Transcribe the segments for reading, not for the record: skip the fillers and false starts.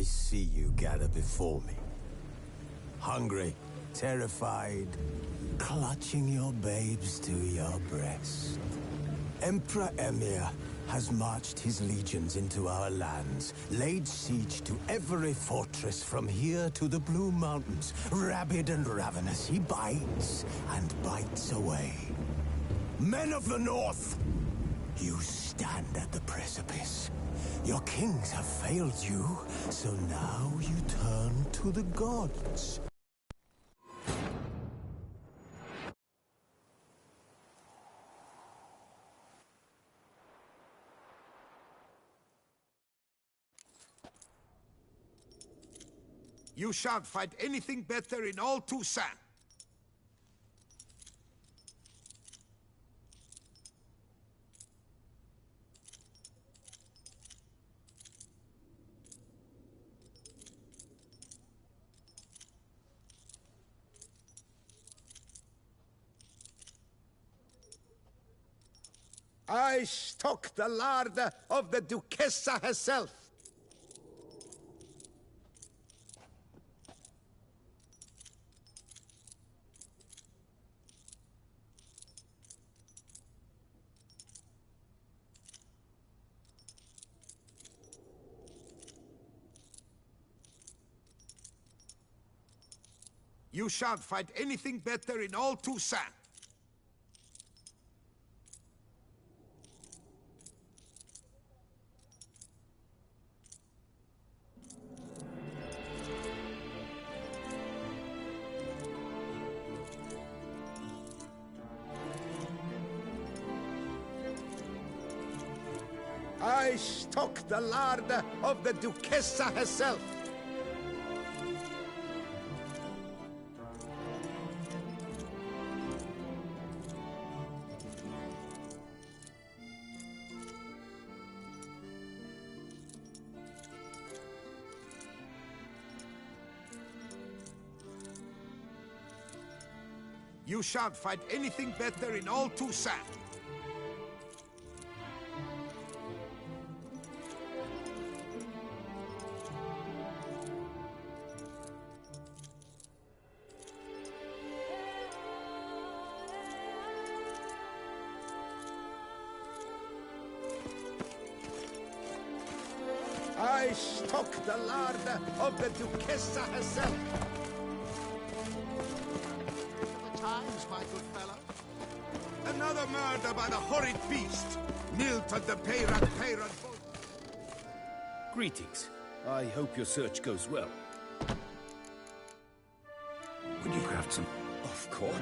see you gather before me. Hungry, terrified, clutching your babes to your breast. Emperor Emir has marched his legions into our lands, laid siege to every fortress from here to the Blue Mountains. Rabid and ravenous, he bites and bites away. Men of the North, you stand at the precipice. Your kings have failed you, so now you turn to the gods. You shan't find anything better in all Toussaint. I stock the larder of the Duchessa herself. You shan't find anything better in all Toussaint. I stock the larder of the Duchessa herself. You shan't find anything better in all Toussaint. I stock the larder of the Duchessa herself. Times, my good fellow. Another murder by the horrid beast. Milton the Peyran. Greetings. I hope your search goes well. Would you craft some? Of course.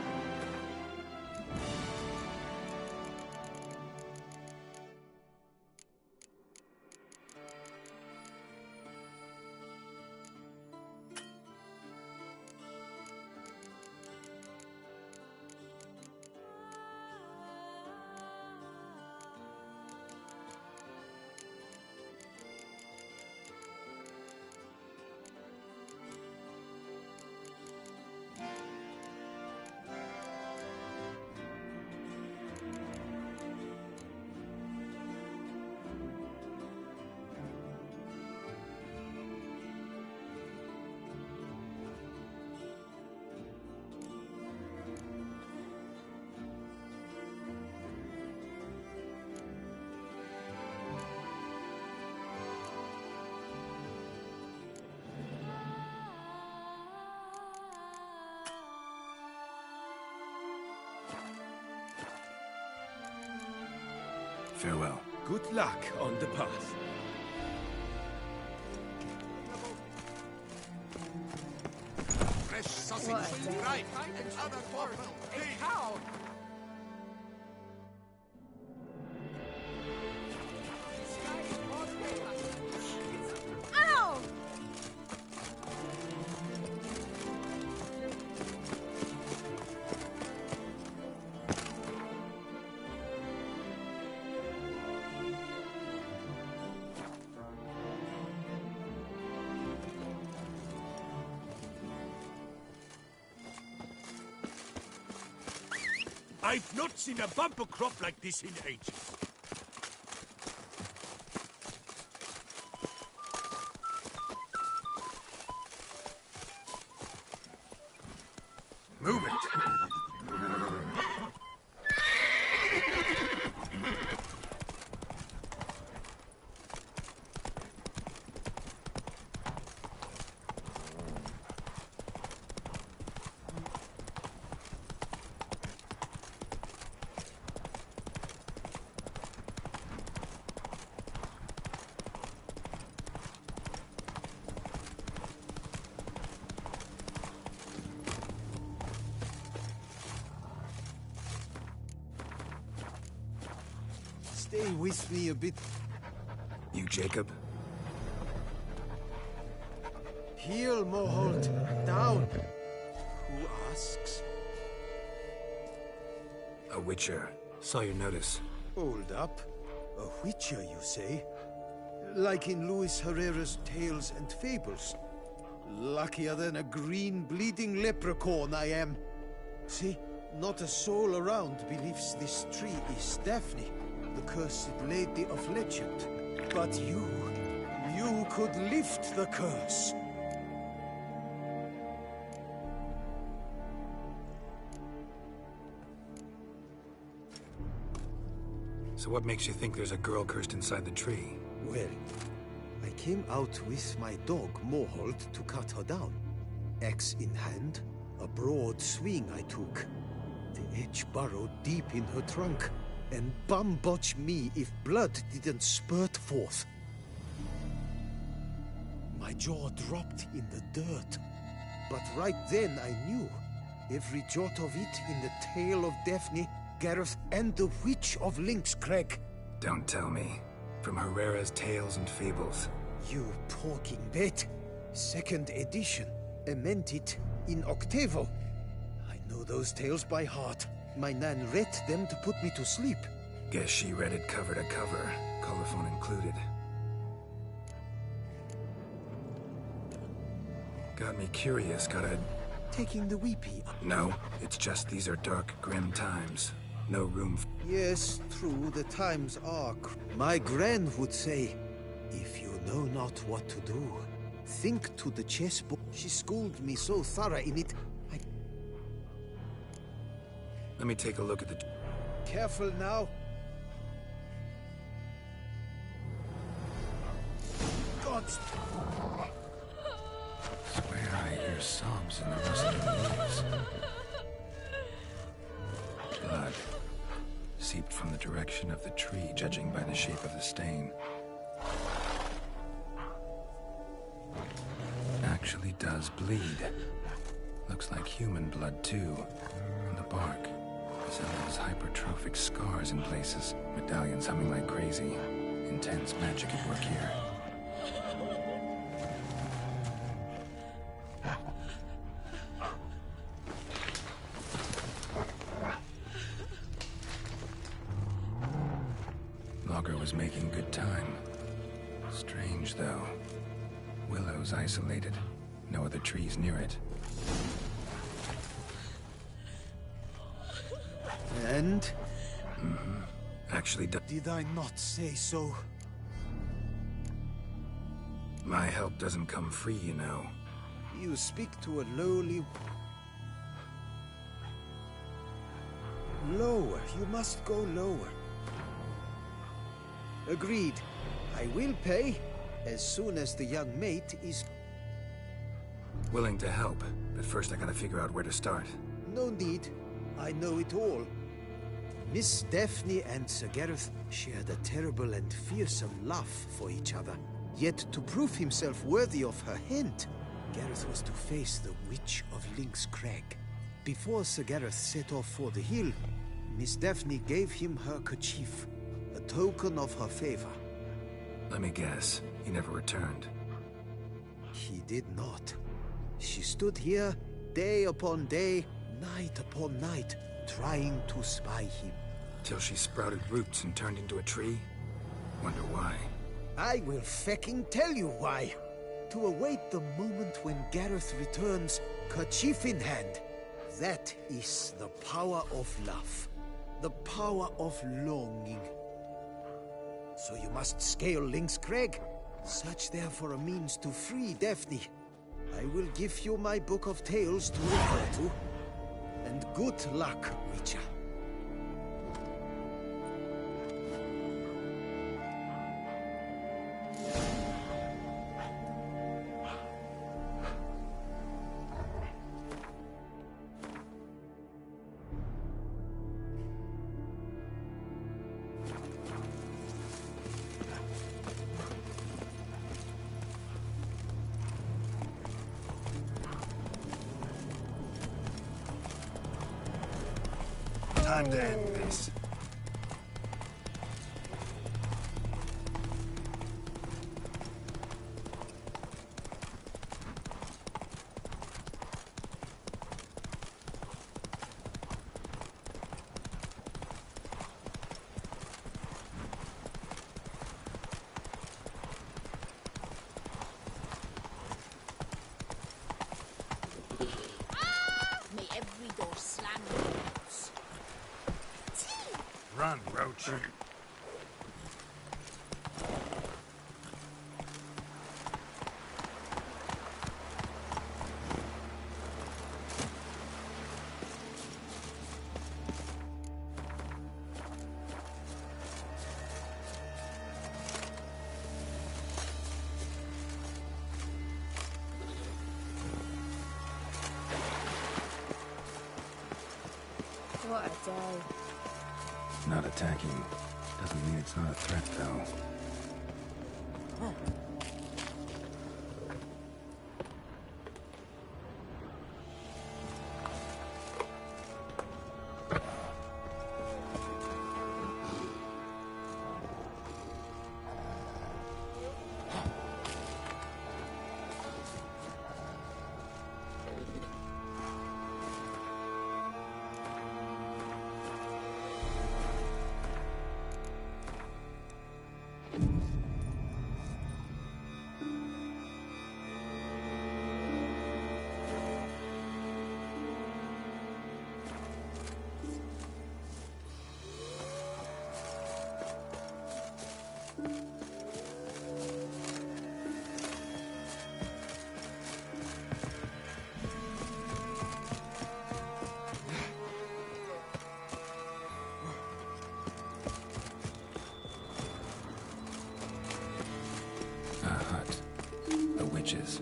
Farewell. Good luck on the path. Fresh sausage, right, and other waffle. A cow. Ow! I've not seen a bumper crop like this in ages. Stay with me a bit. You Jacob? Heel, Moholt. Down. Who asks? A witcher. Saw your notice. Hold up. A witcher, you say? Like in Luis Herrera's Tales and Fables. Luckier than a green, bleeding leprechaun I am. See, not a soul around believes this tree is Daphne, the cursed lady of legend. But you could lift the curse. So what makes you think there's a girl cursed inside the tree? Well, I came out with my dog, Moholt, to cut her down. Axe in hand, a broad swing I took. The edge burrowed deep in her trunk, and bum-botch me if blood didn't spurt forth. My jaw dropped in the dirt. But right then I knew. Every jot of it in the tale of Daphne, Gareth, and the Witch of Lynx Crag. Don't tell me. From Herrera's Tales and Fables. You talking bet. Second edition. Amended in octavo. I know those tales by heart. My nan read them to put me to sleep. Guess she read it cover to cover, colophon included. Got me curious, gotta... Taking the weepy. No, it's just these are dark, grim times. No room for... Yes, true, the times are... My gran would say, if you know not what to do, think to the chessboard. She schooled me so thorough in it, Let me take a look at the... Careful now. Gods... Swear I hear sobs in the rustle of leaves. Blood. Seeped from the direction of the tree, judging by the shape of the stain. Actually does bleed. Looks like human blood, too. On the bark. Resembles hypertrophic scars in places. Medallions humming like crazy. Intense magic at work here. Logger was making good time. Strange, though. Willow's isolated. No other trees near it. And? Mm-hmm. Actually, Did I not say so? my help doesn't come free, you know. You speak to a lowly... Lower. You must go lower. Agreed. I will pay as soon as the young mate is... Willing to help, but first I gotta figure out where to start. No need. I know it all. Miss Daphne and Sir Gareth shared a terrible and fearsome love for each other. Yet to prove himself worthy of her hand, Gareth was to face the Witch of Lynx Crag. Before Sir Gareth set off for the hill, Miss Daphne gave him her kerchief, a token of her favor. Let me guess, he never returned. He did not. She stood here, day upon day, night upon night, trying to spy him. Till she sprouted roots and turned into a tree? Wonder why. I will fecking tell you why. To await the moment when Gareth returns, kerchief in hand. That is the power of love. The power of longing. So you must scale Lynx Crag. Search there for a means to free Daphne. I will give you my book of tales to refer to. And good luck, Witcher. Time to end this. Run, Roach. What a day. Not attacking. Doesn't mean it's not a threat, though. Witches.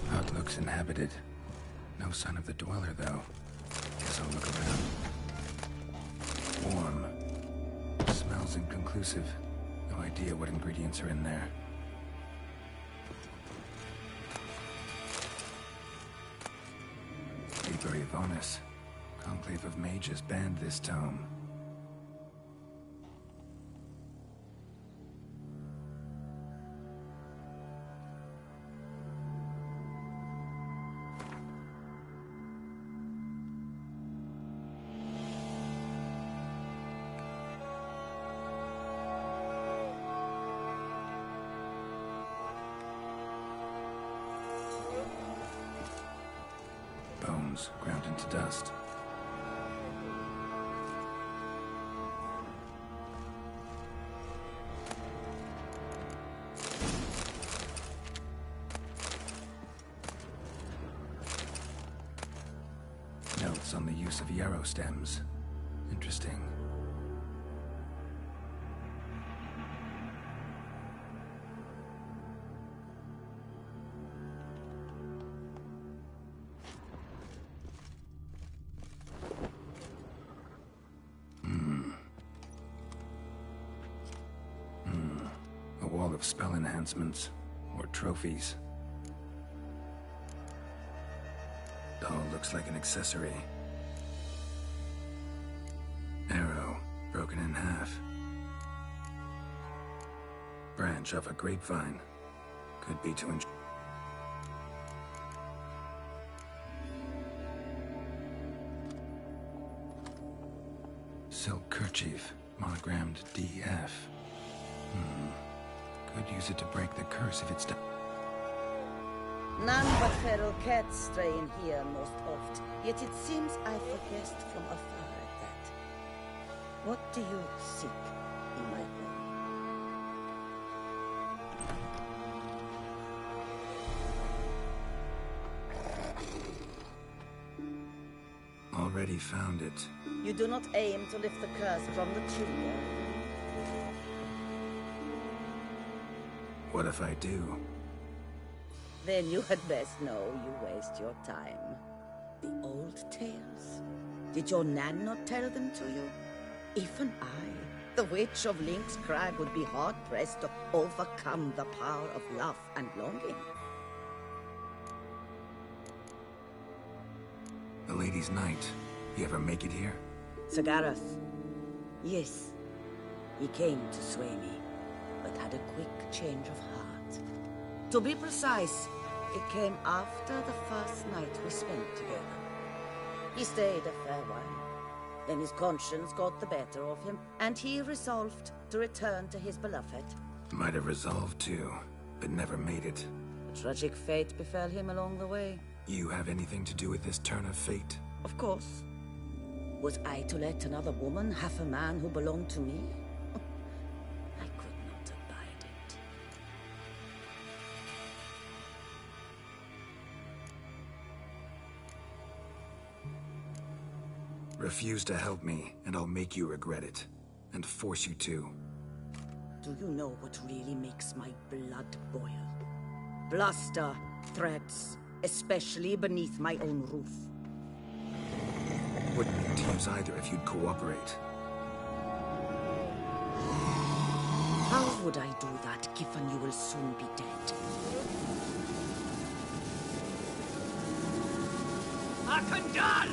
Hut looks inhabited. No sign of the dweller, though. Guess I'll look around. Warm. Smells inconclusive. No idea what ingredients are in there. Liber Ivonus. Conclave of Mages banned this tome. Ground into dust. Notes on the use of yarrow stems. Interesting. Of spell enhancements or trophies. Doll looks like an accessory. Arrow broken in half. Branch off a grapevine. Could be to enjoy. Silk kerchief monogrammed DF. Could use it to break the curse if it's done. None but feral cats stray in here most oft, yet it seems I've a guest from afar at that. What do you seek in my home? Already found it. You do not aim to lift the curse from the tree. What if I do? Then you had best know you waste your time. The old tales? Did your Nan not tell them to you? Even I, the witch of Link's Crag, would be hard-pressed to overcome the power of love and longing. The Lady's Knight. You ever make it here? Sagarath. Yes. He came to sway me, but had a quick change of heart. To be precise, It came after the first night we spent together. He stayed a fair while. Then his conscience got the better of him, and he resolved to return to his beloved. Might have resolved too, but never made it. A tragic fate befell him along the way. You have anything to do with this turn of fate? Of course. Was I to let another woman have a man who belonged to me? I could not abide it. Refuse to help me, and I'll make you regret it. And force you to. Do you know what really makes my blood boil? Bluster, threats, especially beneath my own roof. Wouldn't need to use either if you'd cooperate. How would I do that, given you will soon be dead? Akandal!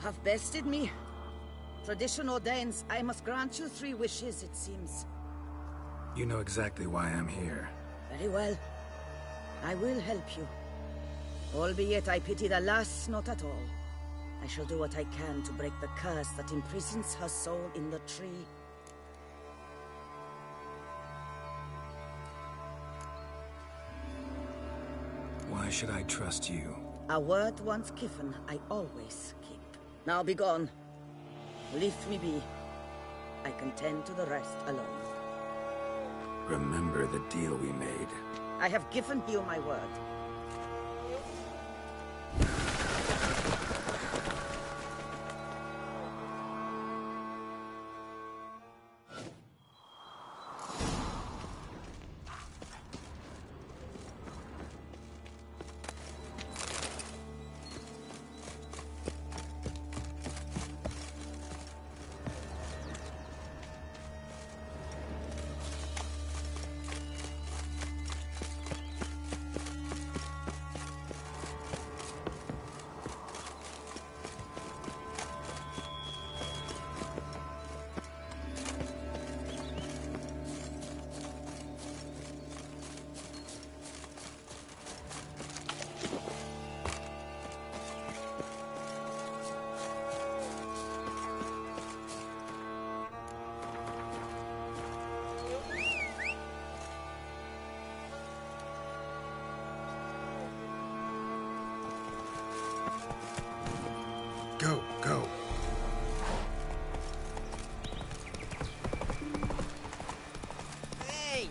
have bested me. Tradition ordains I must grant you 3 wishes, it seems. You know exactly why I'm here. Very well. I will help you. Albeit I pity the lass not at all. I shall do what I can to break the curse that imprisons her soul in the tree. Why should I trust you? A word once given, I always keep. Now be gone. Leave me be. I can tend to the rest alone. Remember the deal we made. I have given you my word. Go. Hey!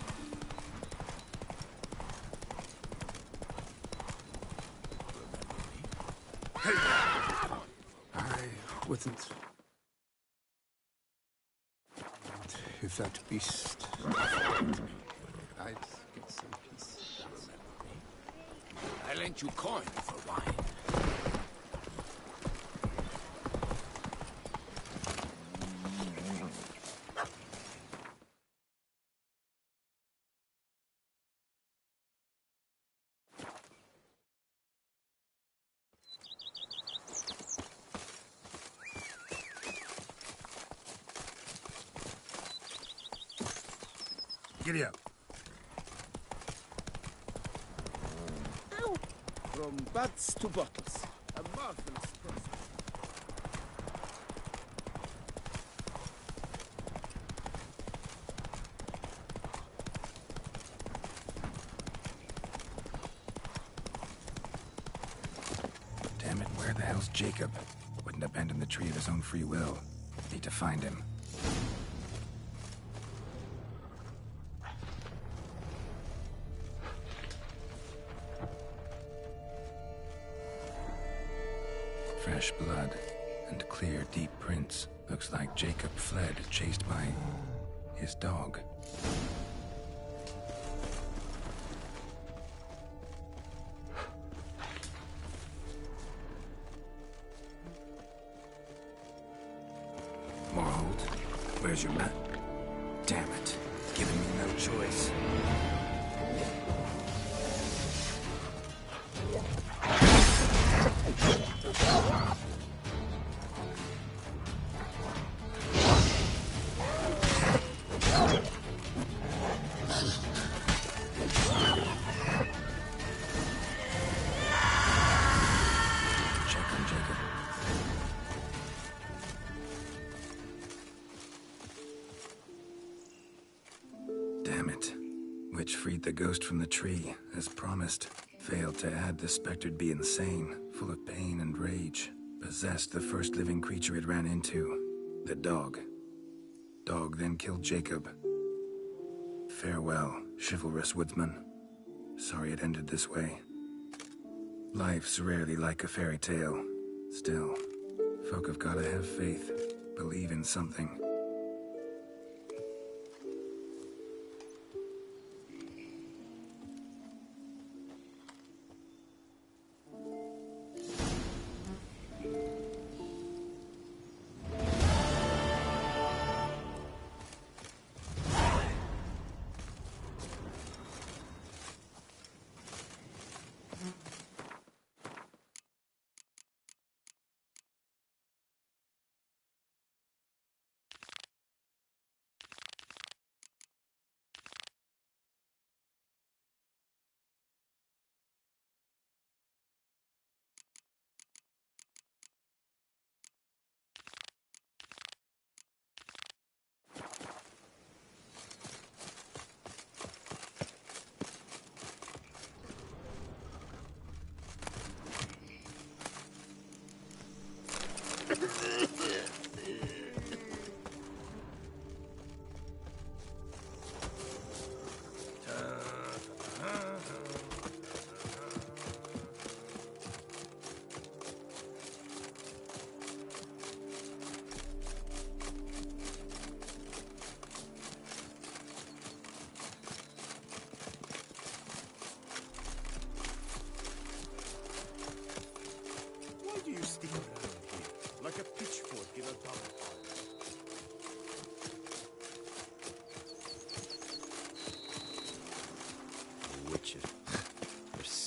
I wasn't... If that beast... I'd get some peace. I lent you coin for wine. Giddy up. From butts to bottles. A marvelous process. Damn it, where the hell's Jacob? Wouldn't abandon the tree of his own free will. Need to find him. Fresh blood and clear, deep prints. Looks like Jacob fled, chased by his dog. Morhold, where's your map? Damn it, giving me no choice. Check on Jacob. Damn it. Witch freed the ghost from the tree, as promised. Failed to add the spectered be insane, full of pain and rage. Possessed the first living creature it ran into. The dog. Dog then killed Jacob. Farewell, chivalrous woodsman. Sorry it ended this way. Life's rarely like a fairy tale. Still, folk have gotta have faith. Believe in something.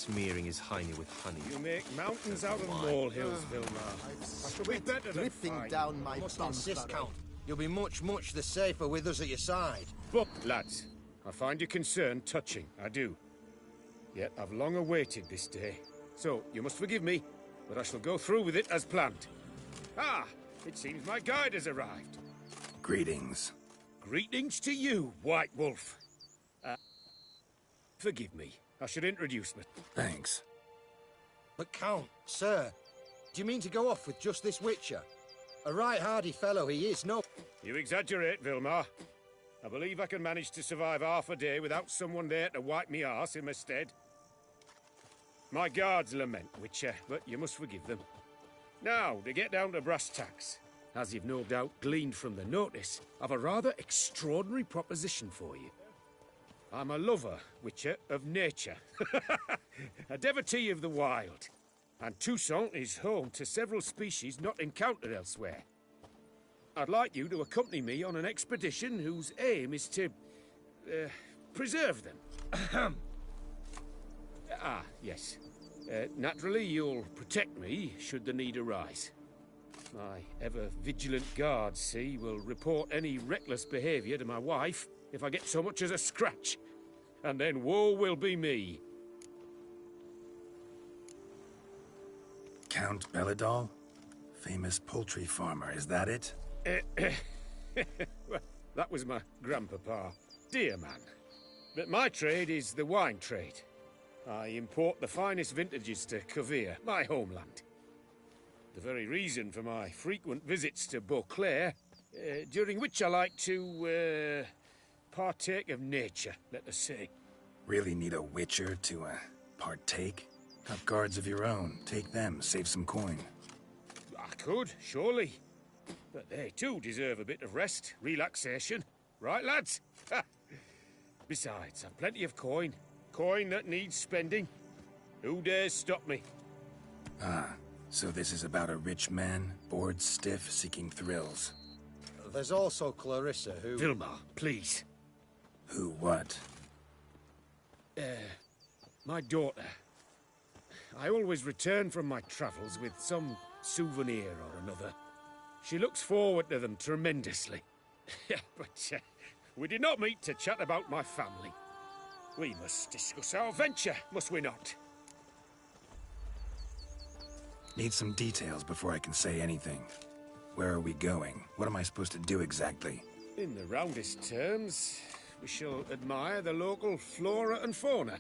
smearing his hiney with honey. You make mountains out of molehills, Vilmar. I shall be better than drifting fine. down my Must bum insist, furrow. Count. You'll be much the safer with us at your side. But, lads, I find your concern touching, I do. Yet I've long awaited this day. So, you must forgive me, but I shall go through with it as planned. Ah, it seems my guide has arrived. Greetings. Greetings to you, White Wolf. Forgive me. I should introduce me. Thanks. But Count, sir, do you mean to go off with just this witcher? A right hardy fellow he is, no? You exaggerate, Vilmar. I believe I can manage to survive half a day without someone there to wipe me arse in my stead. My guards lament, Witcher, but you must forgive them. Now, to get down to brass tacks. As you've no doubt gleaned from the notice, I've a rather extraordinary proposition for you. I'm a lover, Witcher, of nature. A devotee of the wild. And Toussaint is home to several species not encountered elsewhere. I'd like you to accompany me on an expedition whose aim is to... preserve them. Yes. Naturally, you'll protect me should the need arise. My ever-vigilant guards, see, will report any reckless behavior to my wife if I get so much as a scratch. And then woe will be me. Count Belladol? Famous poultry farmer, is that it? Well, that was my grandpapa. Dear man. But my trade is the wine trade. I import the finest vintages to Cavere, my homeland. The very reason for my frequent visits to Beauclair, during which I like to, partake of nature, let us say. Really need a witcher to, partake? Have guards of your own. Take them, save some coin. I could, surely. But they too deserve a bit of rest, relaxation. Right, lads? Besides, I've plenty of coin. Coin that needs spending. Who dares stop me? Ah, so this is about a rich man, bored stiff, seeking thrills. There's also Clarissa, who... Vilmar, please. Who what? My daughter. I always return from my travels with some souvenir or another. She looks forward to them tremendously. But we did not meet to chat about my family. We must discuss our venture, must we not? Need some details before I can say anything. Where are we going? What am I supposed to do exactly? In the roundest terms, we shall admire the local flora and fauna.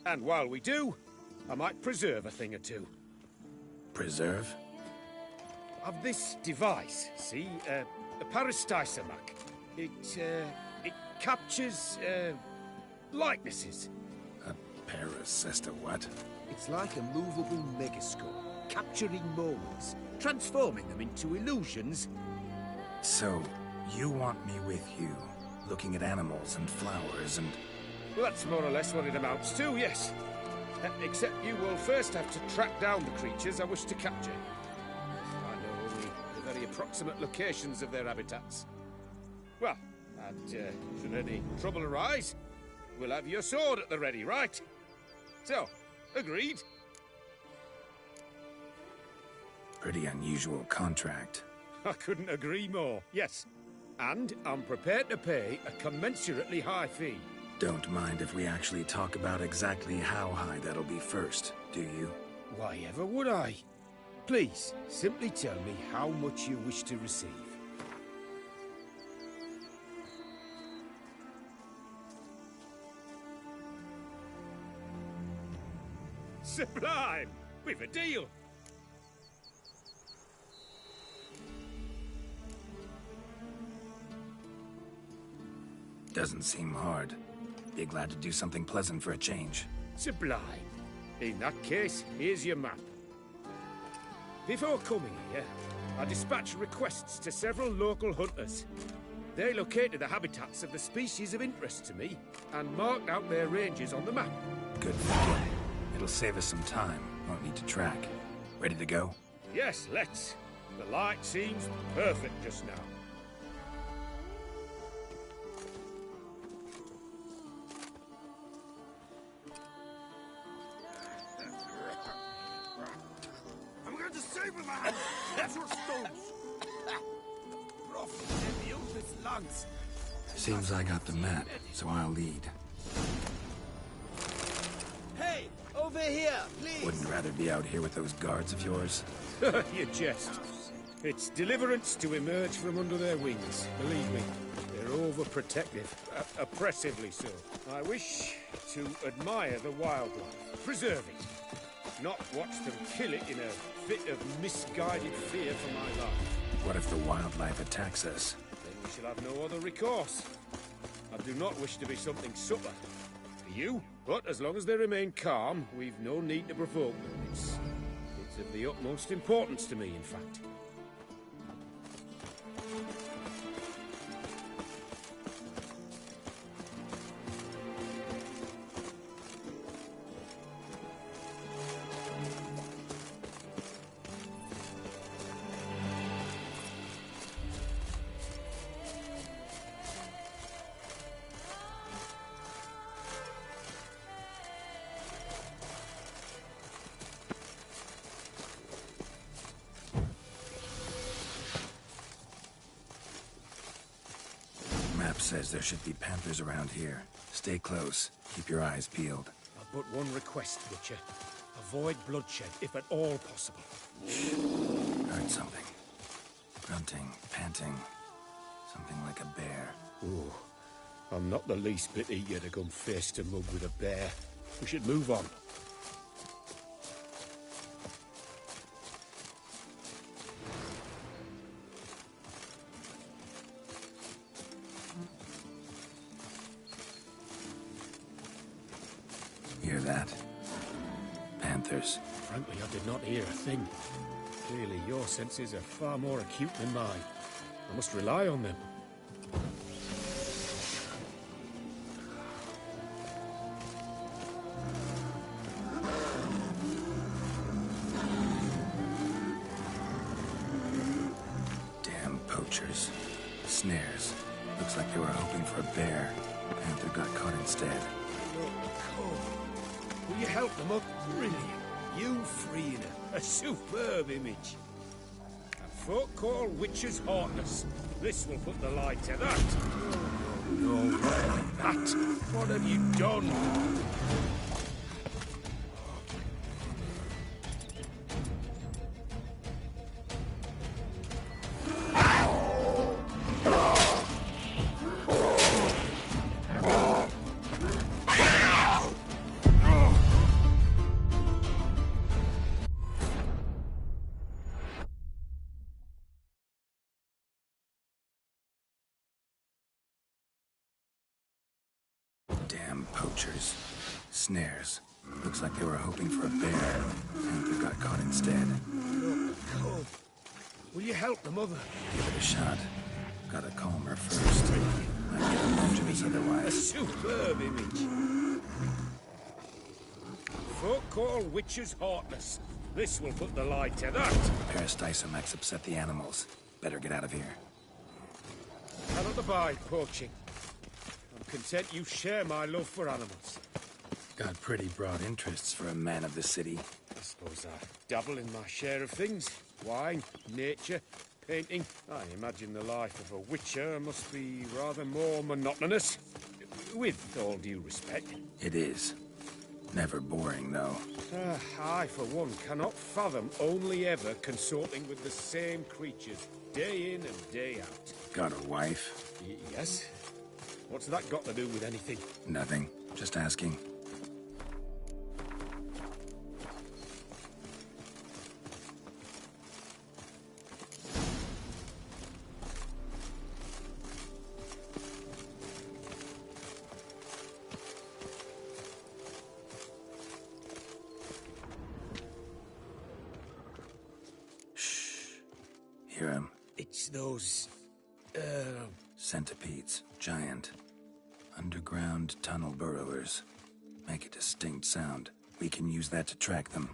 And while we do, I might preserve a thing or two. Preserve? Of this device, see, a parastysamac. It captures, likenesses. A parasesta what? It's like a movable megascope, capturing moments, transforming them into illusions. So, you want me with you, looking at animals and flowers and... Well, that's more or less what it amounts to, yes. Except you will first have to track down the creatures I wish to capture. I know only the very approximate locations of their habitats. Well, and should any trouble arise, we'll have your sword at the ready, right? So, agreed? Pretty unusual contract. I couldn't agree more, yes. And I'm prepared to pay a commensurately high fee. Don't mind if we actually talk about exactly how high that'll be first, do you? Why ever would I? Please, simply tell me how much you wish to receive. Sublime! We've a deal! Doesn't seem hard. Be glad to do something pleasant for a change. Sublime. In that case, here's your map. Before coming here, I dispatched requests to several local hunters. They located the habitats of the species of interest to me and marked out their ranges on the map. Good thinking. It'll save us some time. Won't need to track. Ready to go? Yes, let's. The light seems perfect just now. Give him a hand! Natural stones! Lungs. Seems I got the map, so I'll lead. Hey! Over here, please! Wouldn't rather be out here with those guards of yours? You jest. It's deliverance to emerge from under their wings. Believe me, they're overprotective. Oppressively so. I wish to admire the wildlife. Preserve it. Not watch them kill it in a fit of misguided fear for my life. What if the wildlife attacks us? Then we shall have no other recourse. I do not wish to be something subtler for you, but as long as they remain calm, we've no need to provoke them. It's of the utmost importance to me, in fact. Says there should be panthers around here. Stay close. Keep your eyes peeled. I've but one request, Witcher. Avoid bloodshed, if at all possible. Heard something. Grunting, panting. Something like a bear. Ooh. I'm not the least bit eager to come face to mug with a bear. We should move on. Hear that? Panthers. Frankly, I did not hear a thing. Clearly, your senses are far more acute than mine. I must rely on them. Damn poachers. Snares. Looks like they were hoping for a bear. Panther got caught instead. Will you help them up? Brilliant. You freeing her. A superb image. And folk call witches heartless. This will put the lie to that. No, that. What have you done? Damn poachers. Snares. Looks like they were hoping for a bear. Panther got caught instead. God. Will you help the mother? Give it a shot. Gotta calm her first. Might get emotions A otherwise. superb image. Folk call witches heartless. This will put the lie to that. Peristysomax upset the animals. Better get out of here. Cannot abide poaching. I'm content you share my love for animals. Got pretty broad interests for a man of the city. I suppose I dabble in my share of things. Wine, nature, painting. I imagine the life of a witcher must be rather more monotonous. With all due respect. It is. Never boring, though. I, for one, cannot fathom only ever consorting with the same creatures, day in and day out. Got a wife? Yes? What's that got to do with anything? Nothing. Just asking. Hear him? It's those... Centipedes. Giant. Underground tunnel burrowers. Make a distinct sound. We can use that to track them.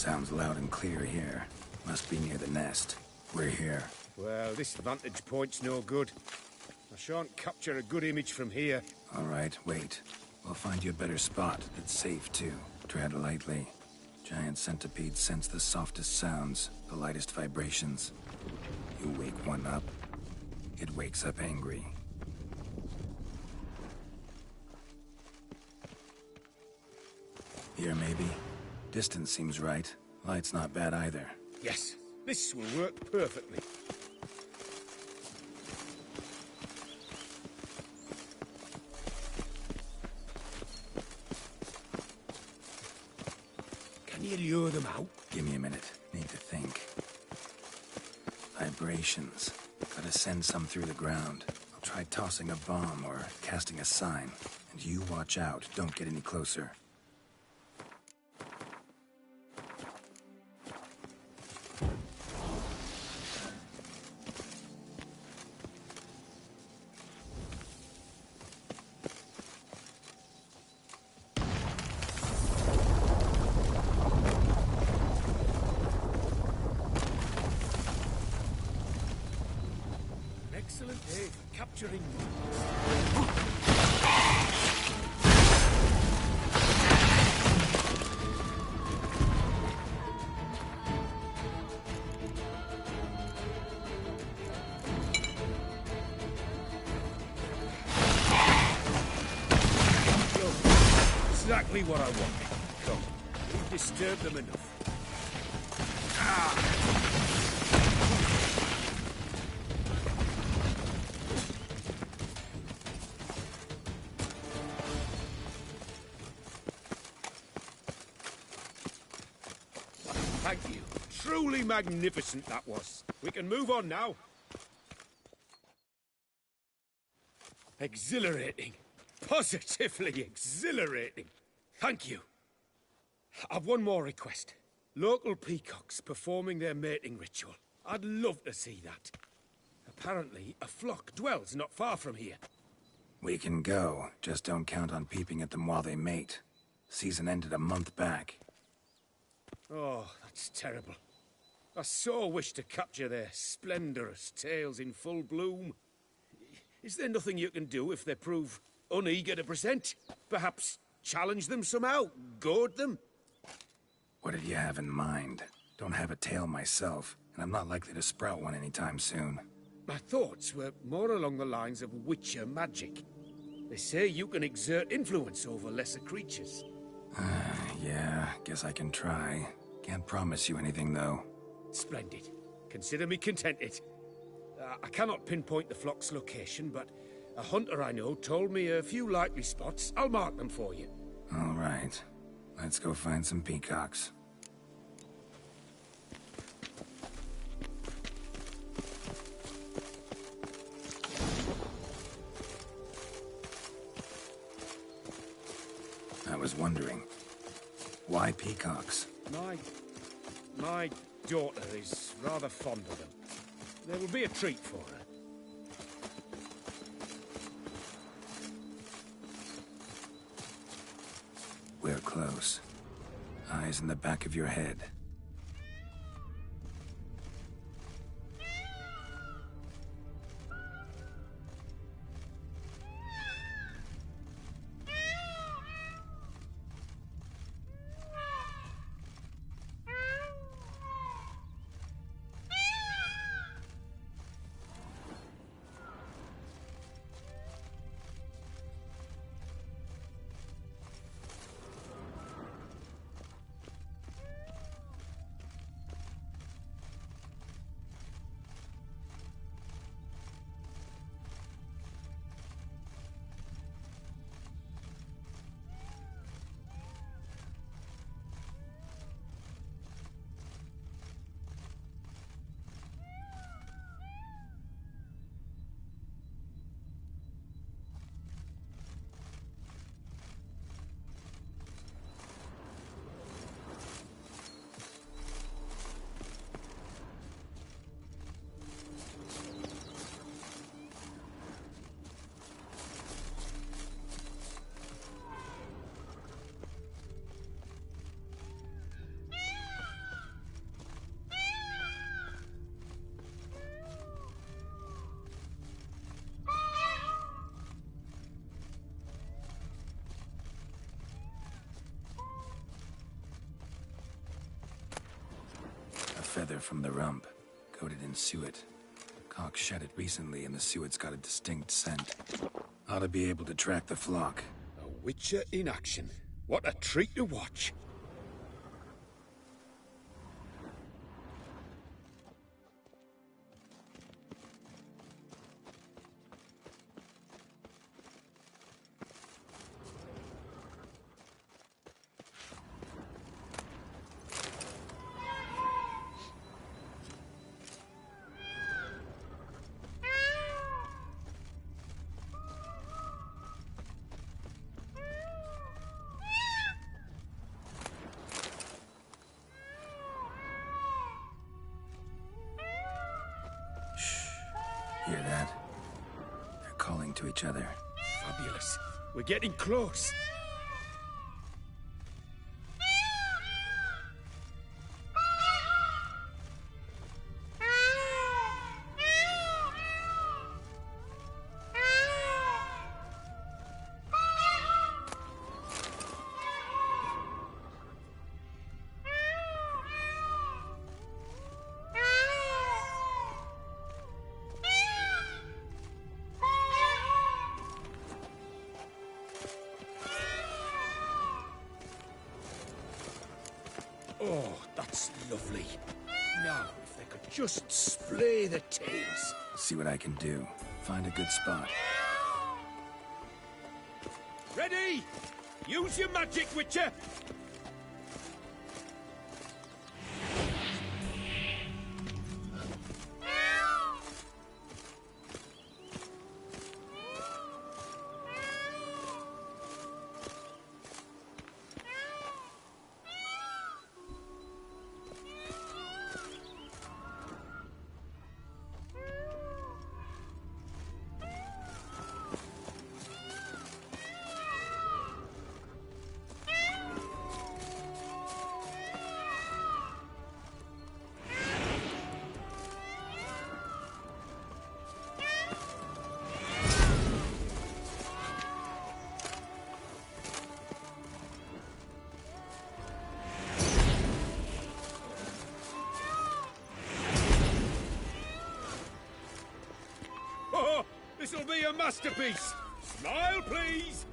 Sounds loud and clear here. Must be near the nest. We're here. Well, this vantage point's no good. I shan't capture a good image from here. All right, wait. We'll find you a better spot that's safe, too. Tread lightly. Giant centipedes sense the softest sounds, the lightest vibrations. You wake one up, it wakes up angry. Here, maybe? Distance seems right. Light's not bad either. Yes, this will work perfectly. Can you lure them out? Give me a minute. Need to think. Vibrations. Gotta send some through the ground. I'll try tossing a bomb or casting a sign. And you watch out. Don't get any closer. Excellent day for capturing. Exactly what I wanted. Come, we've disturbed them enough. Thank you. Truly magnificent that was. We can move on now. Exhilarating. Positively exhilarating. Thank you. I've one more request. Local peacocks performing their mating ritual. I'd love to see that. Apparently, a flock dwells not far from here. We can go. Just don't count on peeping at them while they mate. Season ended a month back. Oh, that's terrible. I so wish to capture their splendorous tails in full bloom. Is there nothing you can do if they prove uneager to present? Perhaps challenge them somehow? Goad them? What did you have in mind? Don't have a tail myself, and I'm not likely to sprout one anytime soon. My thoughts were more along the lines of witcher magic. They say you can exert influence over lesser creatures. Yeah, guess I can try. Can't promise you anything, though. Splendid. Consider me contented. I cannot pinpoint the flock's location, but a hunter I know told me a few likely spots. I'll mark them for you. All right. Let's go find some peacocks. I was wondering, why peacocks? My daughter is rather fond of them. There will be a treat for her. We're close. Eyes in the back of your head. feather from the rump, coated in suet. Cock shed it recently and the suet's got a distinct scent. Ought to be able to track the flock. A witcher in action. What a treat to watch. Hear that? They're calling to each other. Fabulous. We're getting close. Oh, that's lovely. Now, if they could just splay the tails. See what I can do. Find a good spot. Ready? Use your magic, Witcher! This'll be a masterpiece! Smile, please!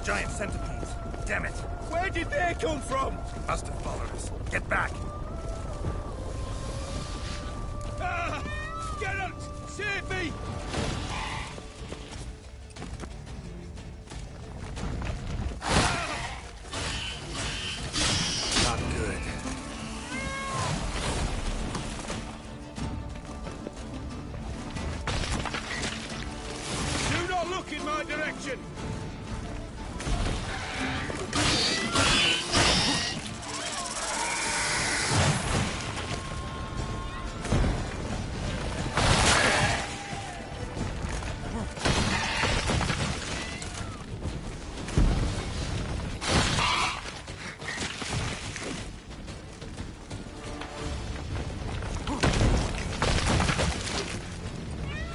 Giant centipedes. Damn it. Where did they come from? Must have followed us. Get back. Ah! Geralt! Save me! Not good. Do not look in my direction!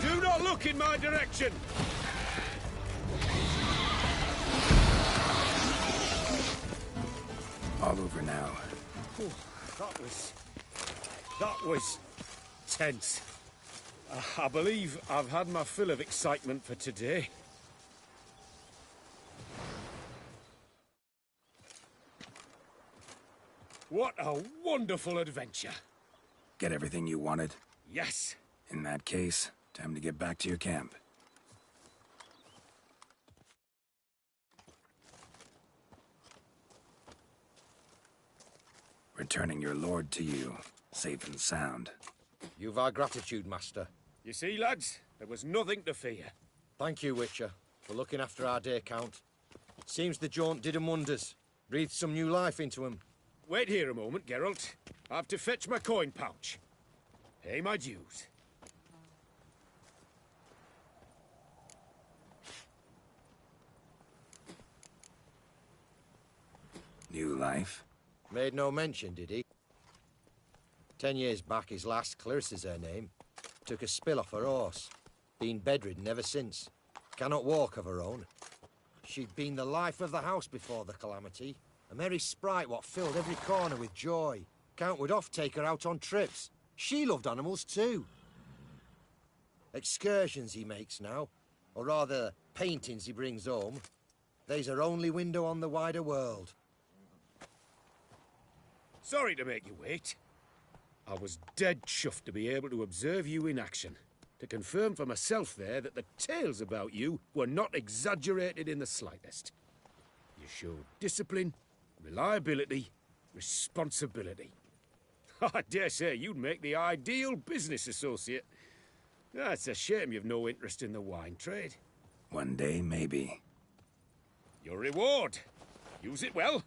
Do not look in my direction! All over now. Whew, that was tense. I believe I've had my fill of excitement for today. What a wonderful adventure. Get everything you wanted? Yes. In that case, time to get back to your camp. Returning your lord to you, safe and sound. You've our gratitude, Master. You see, lads, there was nothing to fear. Thank you, Witcher, for looking after our day count. Seems the jaunt did 'em wonders. Breathed some new life into 'em. Wait here a moment, Geralt. I have to fetch my coin pouch. Pay my dues. New life? Made no mention, did he? 10 years back, his last, Clarissa's her name, took a spill off her horse. Been bedridden ever since. Cannot walk of her own. She'd been the life of the house before the calamity. A merry sprite what filled every corner with joy. Count would oft take her out on trips. She loved animals too. Excursions he makes now, or rather, paintings he brings home. They's her only window on the wider world. Sorry to make you wait. I was dead chuffed to be able to observe you in action. To confirm for myself there that the tales about you were not exaggerated in the slightest. You showed discipline, reliability, responsibility. I dare say you'd make the ideal business associate. It's a shame you've no interest in the wine trade. One day, maybe. Your reward. Use it well.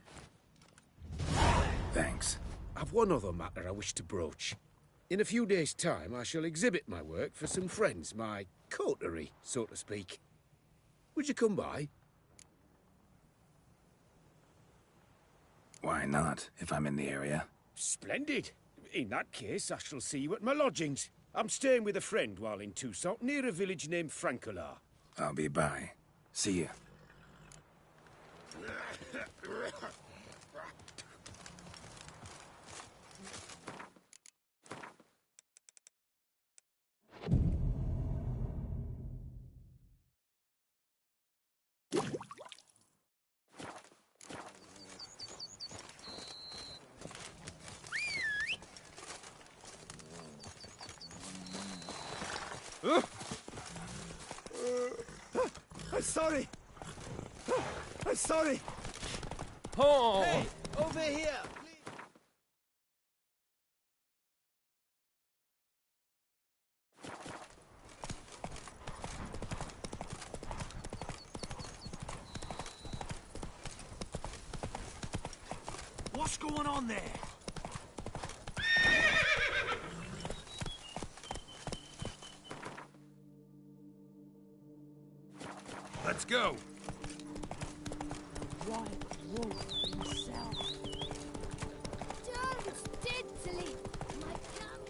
Thanks. I've one other matter I wish to broach. In a few days' time, I shall exhibit my work for some friends, my coterie, so to speak. Would you come by? Why not, if I'm in the area? Splendid. In that case, I shall see you at my lodgings. I'm staying with a friend while in Toussaint, near a village named Francois. I'll be by. See you. I'm sorry. I'm sorry. Oh! Hey, over here. What's going on there? Let's go. White wolf himself. Don't diddly. My tongue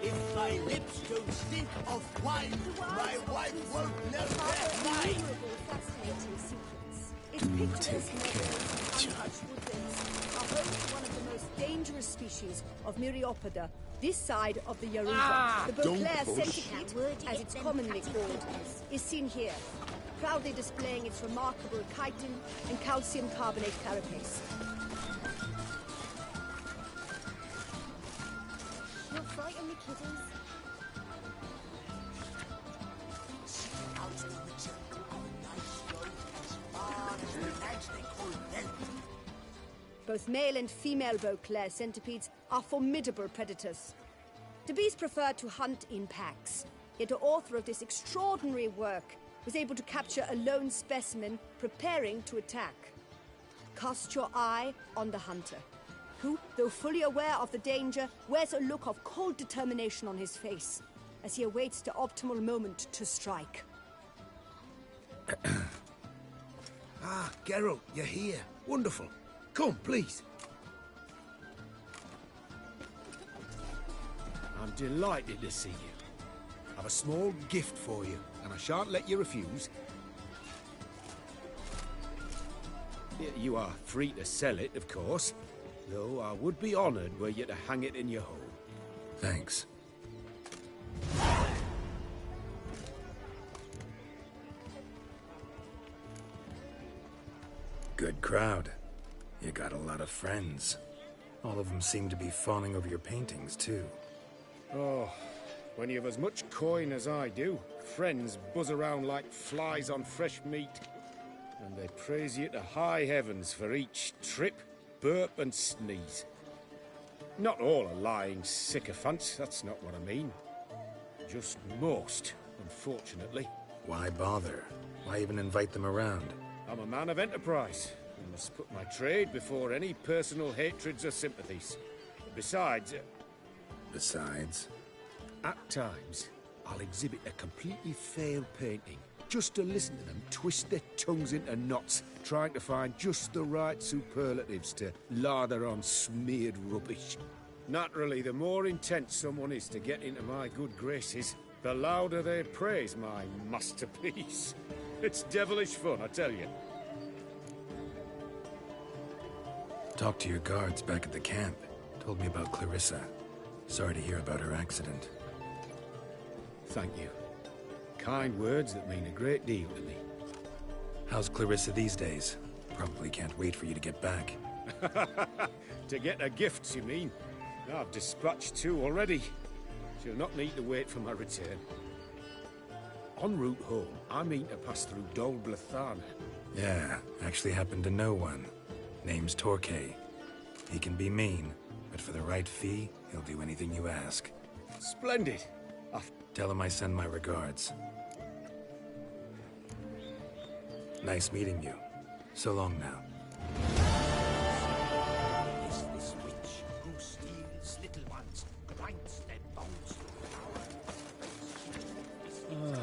If my lips don't stink of wine, my wife won't know they're mine. Do take care of each other. Are home to one of the most dangerous species of Myriapoda, this side of the Yaruba. The Beauclair centipede, as it's commonly called, is seen here, proudly displaying its remarkable chitin and calcium carbonate carapace. You'll frighten me, kiddies. Both male and female Beauclair centipedes are formidable predators. The bees prefer to hunt in packs, yet the author of this extraordinary work was able to capture a lone specimen preparing to attack. Cast your eye on the hunter, who, though fully aware of the danger, wears a look of cold determination on his face as he awaits the optimal moment to strike. Ah, Geralt, you're here. Wonderful. Come, please. I'm delighted to see you. I've a small gift for you, and I shan't let you refuse. You are free to sell it, of course, though I would be honoured were you to hang it in your home. Thanks. Good crowd. You got a lot of friends. All of them seem to be fawning over your paintings, too. Oh, when you have as much coin as I do, friends buzz around like flies on fresh meat. And they praise you to high heavens for each trip, burp and sneeze. Not all are lying sycophants, that's not what I mean. Just most, unfortunately. Why bother? Why even invite them around? I'm a man of enterprise, I must put my trade before any personal hatreds or sympathies. Besides... Besides? At times, I'll exhibit a completely failed painting, just to listen to them twist their tongues into knots, trying to find just the right superlatives to lather on smeared rubbish. Naturally, the more intent someone is to get into my good graces, the louder they praise my masterpiece. It's devilish fun, I tell you. Talked to your guards back at the camp. Told me about Clarissa. Sorry to hear about her accident. Thank you. Kind words that mean a great deal to me. How's Clarissa these days? Probably can't wait for you to get back. To get her gifts, you mean? I've dispatched 2 already. She'll not need to wait for my return. En route home, I mean to pass through Dol Blathana. Yeah, actually happen to know one. Name's Torquay. He can be mean, but for the right fee, he'll do anything you ask. Splendid. Tell him I send my regards. Nice meeting you. So long now. Is this witch who steals little ones, grinds their bones to power?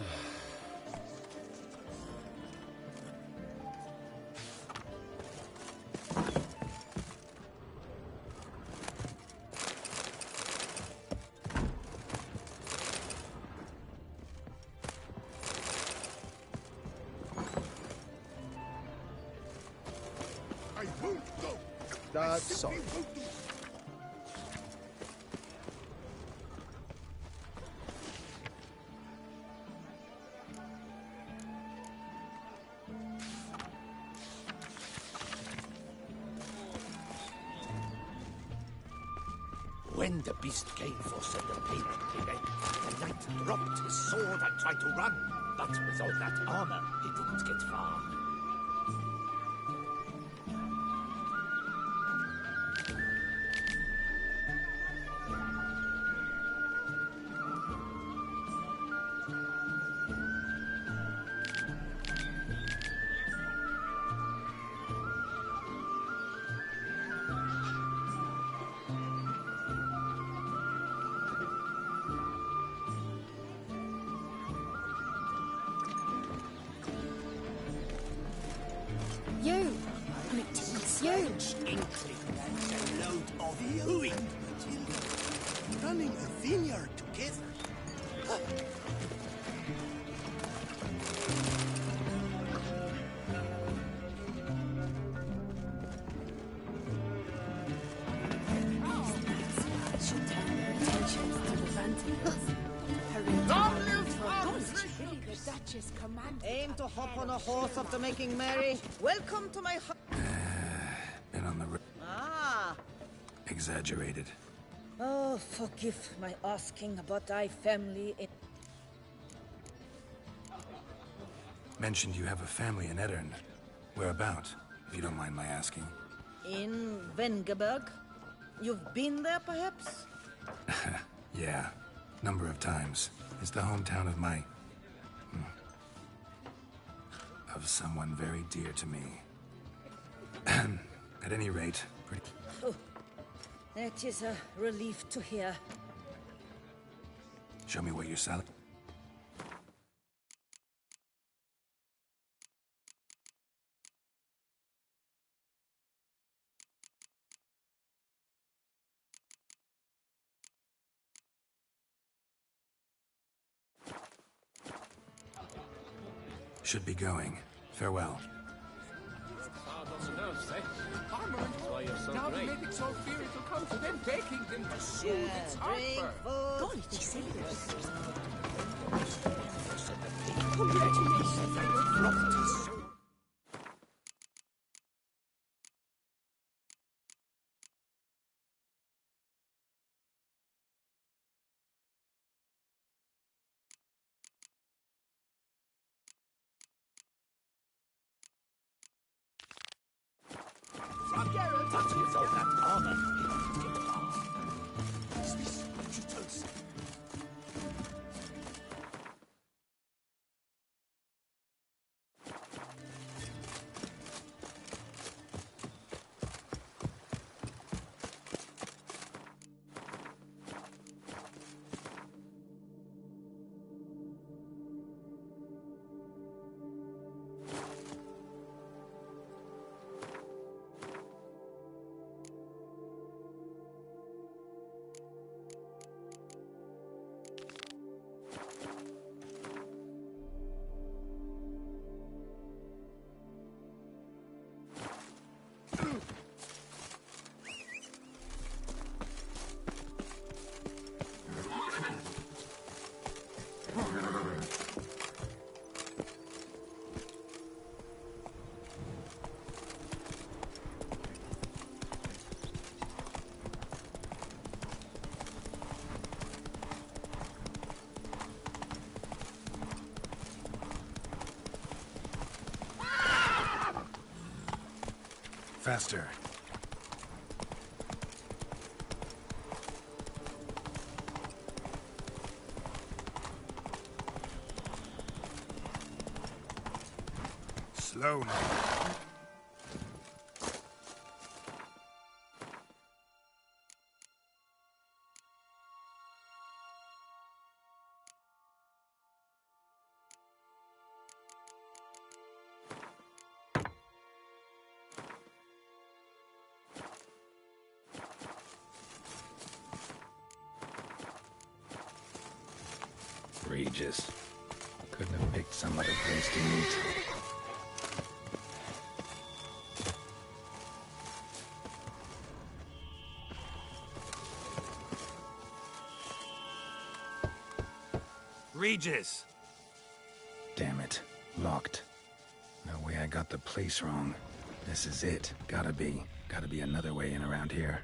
That's sorry. When the beast came for Sir the Payment Brigade, the knight dropped his sword and tried to run, but with all that armor, he didn't get far. You! It's you! Inkling and a load of hooing Matilda, running a vineyard together. Should turn their attentions to the Vantians. The Duchess commanded. Aim to hop on a horse after making merry. Welcome to my Been on the Ah. Exaggerated. Oh, forgive my asking about thy family in... Mentioned you have a family in Eddern. Whereabout, if you don't mind my asking? In Vengerberg. You've been there, perhaps? Yeah, number of times. It's the hometown of my... of someone very dear to me. At any rate, pretty... Oh, that is a relief to hear. Show me what you're selling. Should be going. Farewell. Now they make it so fear it'll come to them, begging them to soothe its heartburn. Golly, they say this. Congratulations on your properties. But with all that armor, he won't get far. Is this what you tell us? Faster. Slow now. Regis. Couldn't have picked some other place to meet. Regis! Damn it. Locked. No way I got the place wrong. This is it. Gotta be. Gotta be another way in around here.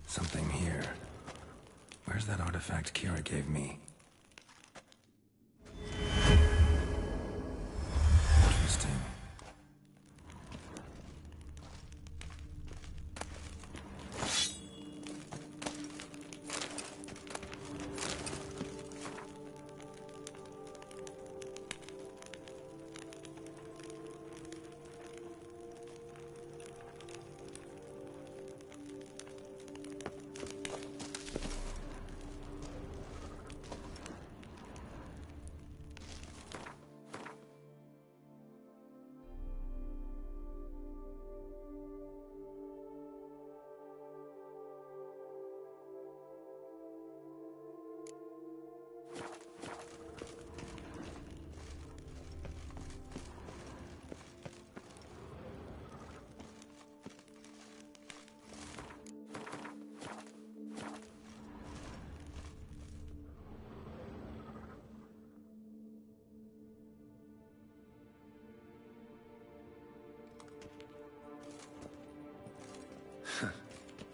Something here. Where's that artifact Kira gave me? Interesting.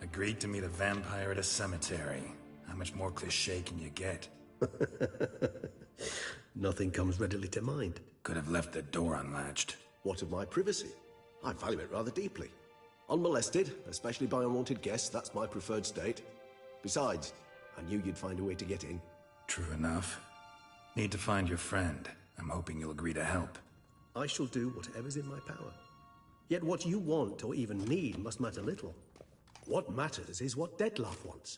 Agreed to meet a vampire at a cemetery. How much more cliché can you get? Nothing comes readily to mind. Could have left the door unlatched. What of my privacy? I value it rather deeply. Unmolested, especially by unwanted guests, that's my preferred state. Besides, I knew you'd find a way to get in. True enough. Need to find your friend. I'm hoping you'll agree to help. I shall do whatever's in my power. Yet what you want or even need must matter little. What matters is what Dettlaff wants.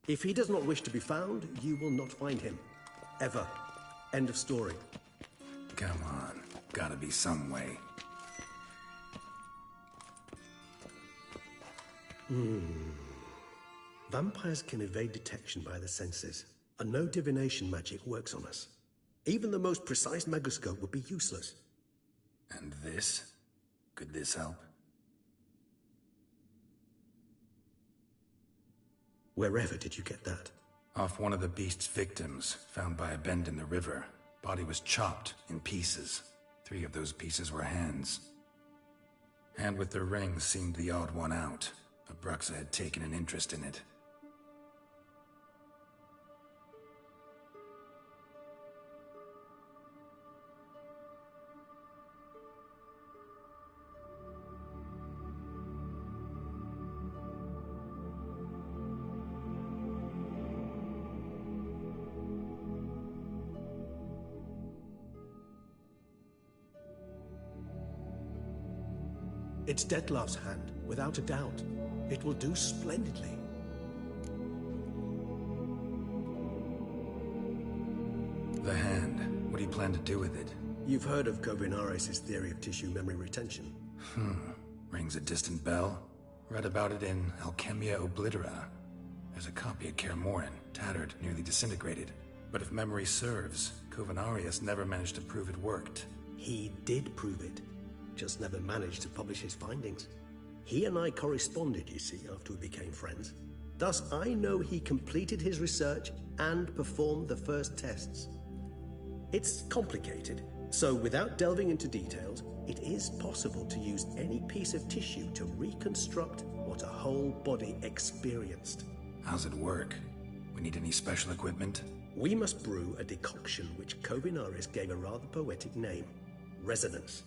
If he does not wish to be found, you will not find him. Ever. End of story. Come on. Gotta be some way. Vampires can evade detection by the senses, and no divination magic works on us. Even the most precise megoscope would be useless. And this? Could this help? Wherever did you get that? Off one of the beast's victims, found by a bend in the river. Body was chopped in pieces. 3 of those pieces were hands. Hand with the ring seemed the odd one out. Abruxa had taken an interest in it. It's Dettlaff's hand, without a doubt. It will do splendidly. The hand. What do you plan to do with it? You've heard of Kovinaris' theory of tissue memory retention. Rings a distant bell. Read about it in Alchemia Oblitera. There's a copy at Kaer Morhen, tattered, nearly disintegrated. But if memory serves, Kovinaris never managed to prove it worked. He did prove it. Just never managed to publish his findings. He and I corresponded, you see, after we became friends. Thus, I know he completed his research and performed the first tests. It's complicated, so without delving into details, it is possible to use any piece of tissue to reconstruct what a whole body experienced. How's it work? We need any special equipment? We must brew a decoction which Kovinaris gave a rather poetic name, resonance.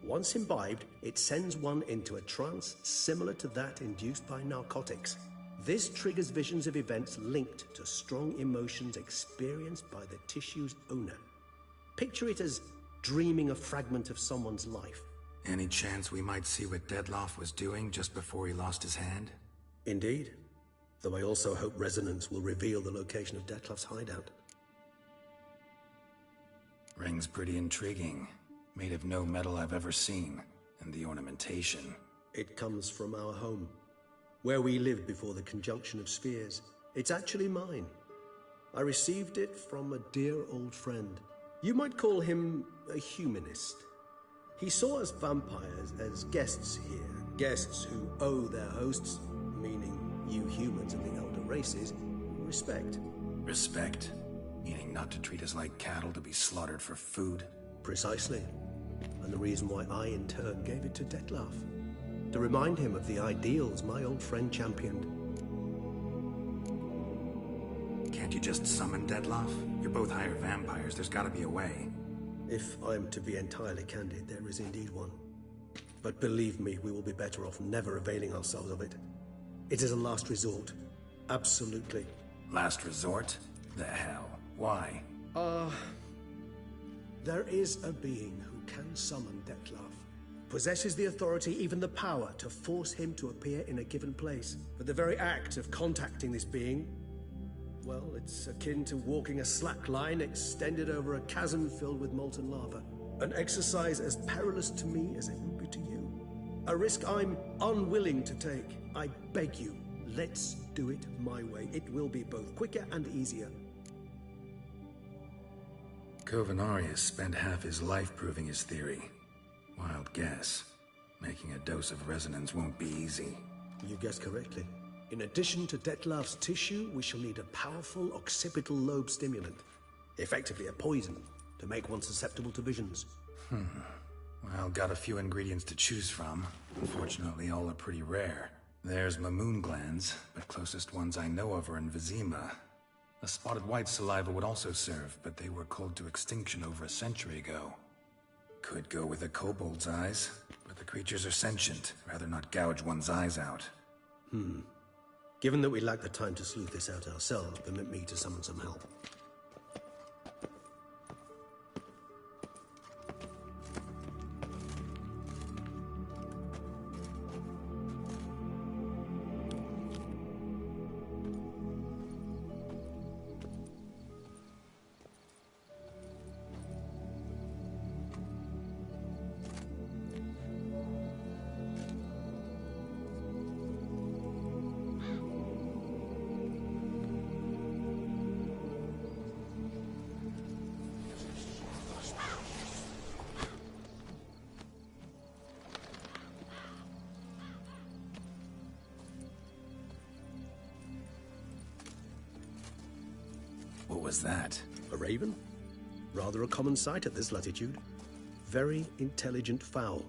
Once imbibed, it sends one into a trance similar to that induced by narcotics. This triggers visions of events linked to strong emotions experienced by the tissue's owner. Picture it as dreaming a fragment of someone's life. Any chance we might see what Dettlaff was doing just before he lost his hand? Indeed. Though I also hope resonance will reveal the location of Dettlaff's hideout. Ring's pretty intriguing. Made of no metal I've ever seen, and the ornamentation. It comes from our home, where we lived before the conjunction of spheres. It's actually mine. I received it from a dear old friend. You might call him a humanist. He saw us vampires as guests here, guests who owe their hosts, meaning you humans of the elder races, respect. Respect? Meaning not to treat us like cattle to be slaughtered for food? Precisely. And the reason why I, in turn, gave it to Dettlaff. To remind him of the ideals my old friend championed. Can't you just summon Dettlaff? You're both hired vampires. There's gotta be a way. If I'm to be entirely candid, there is indeed one. But believe me, we will be better off never availing ourselves of it. It is a last resort. Absolutely. Last resort? The hell? Why? There is a being who can summon Dettlaff. Possesses the authority, even the power, to force him to appear in a given place. But the very act of contacting this being, well, it's akin to walking a slack line extended over a chasm filled with molten lava. An exercise as perilous to me as it would be to you. A risk I'm unwilling to take. I beg you, let's do it my way. It will be both quicker and easier. Covenarius spent half his life proving his theory. Wild guess. Making a dose of resonance won't be easy. You guessed correctly. In addition to Dettlaff's tissue, we shall need a powerful occipital lobe stimulant. Effectively a poison, to make one susceptible to visions. Well, got a few ingredients to choose from. Unfortunately, all are pretty rare. There's Mamoon glands, but closest ones I know of are in Vizima. A spotted white saliva would also serve, but they were cold to extinction over a century ago. Could go with a kobold's eyes, but the creatures are sentient. Rather not gouge one's eyes out. Given that we lack the time to sleuth this out ourselves, permit me to summon some help. What was that? A raven? Rather a common sight at this latitude. Very intelligent fowl.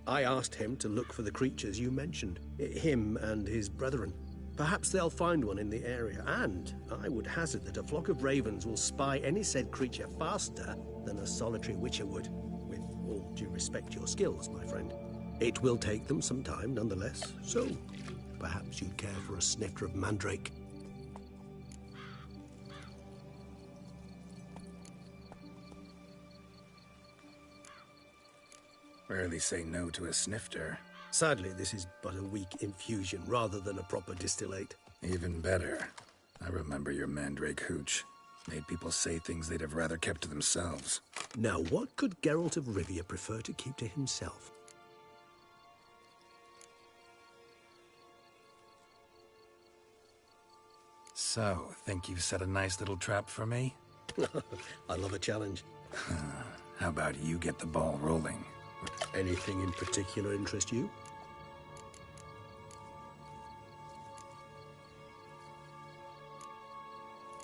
I asked him to look for the creatures you mentioned. Him and his brethren. Perhaps they'll find one in the area, and I would hazard that a flock of ravens will spy any said creature faster than a solitary witcher would. With all due respect to your skills, my friend. It will take them some time, nonetheless, so perhaps you'd care for a snifter of mandrake. Rarely say no to a snifter. Sadly, this is but a weak infusion rather than a proper distillate. Even better. I remember your mandrake hooch. Made people say things they'd have rather kept to themselves. Now, what could Geralt of Rivia prefer to keep to himself? So, think you've set a nice little trap for me? I love a challenge. How about you get the ball rolling? Anything in particular interest you?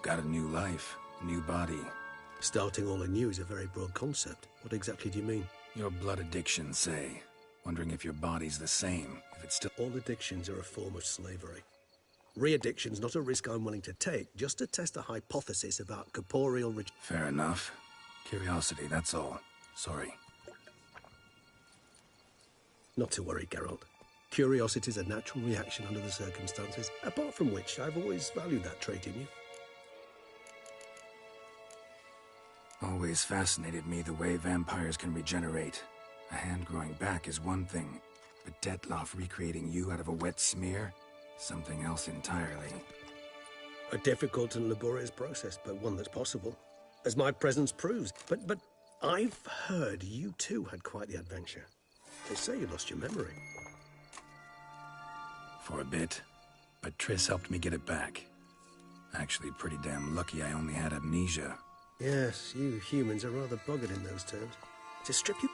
Got a new life, new body. Starting all anew is a very broad concept. What exactly do you mean? Your blood addiction, say. Wondering if your body's the same, if it's still... All addictions are a form of slavery. Re-addiction's not a risk I'm willing to take, just to test a hypothesis about corporeal... Fair enough. Curiosity, that's all. Sorry. Not to worry, Geralt. Curiosity's a natural reaction under the circumstances, apart from which I've always valued that trait in you. Always fascinated me the way vampires can regenerate. A hand growing back is one thing, but Dettlaff recreating you out of a wet smear? Something else entirely. A difficult and laborious process, but one that's possible, as my presence proves. But I've heard you too had quite the adventure. They say you lost your memory. For a bit, but Triss helped me get it back. Actually pretty damn lucky I only had amnesia. Yes, you humans are rather buggered in those terms. To strip you...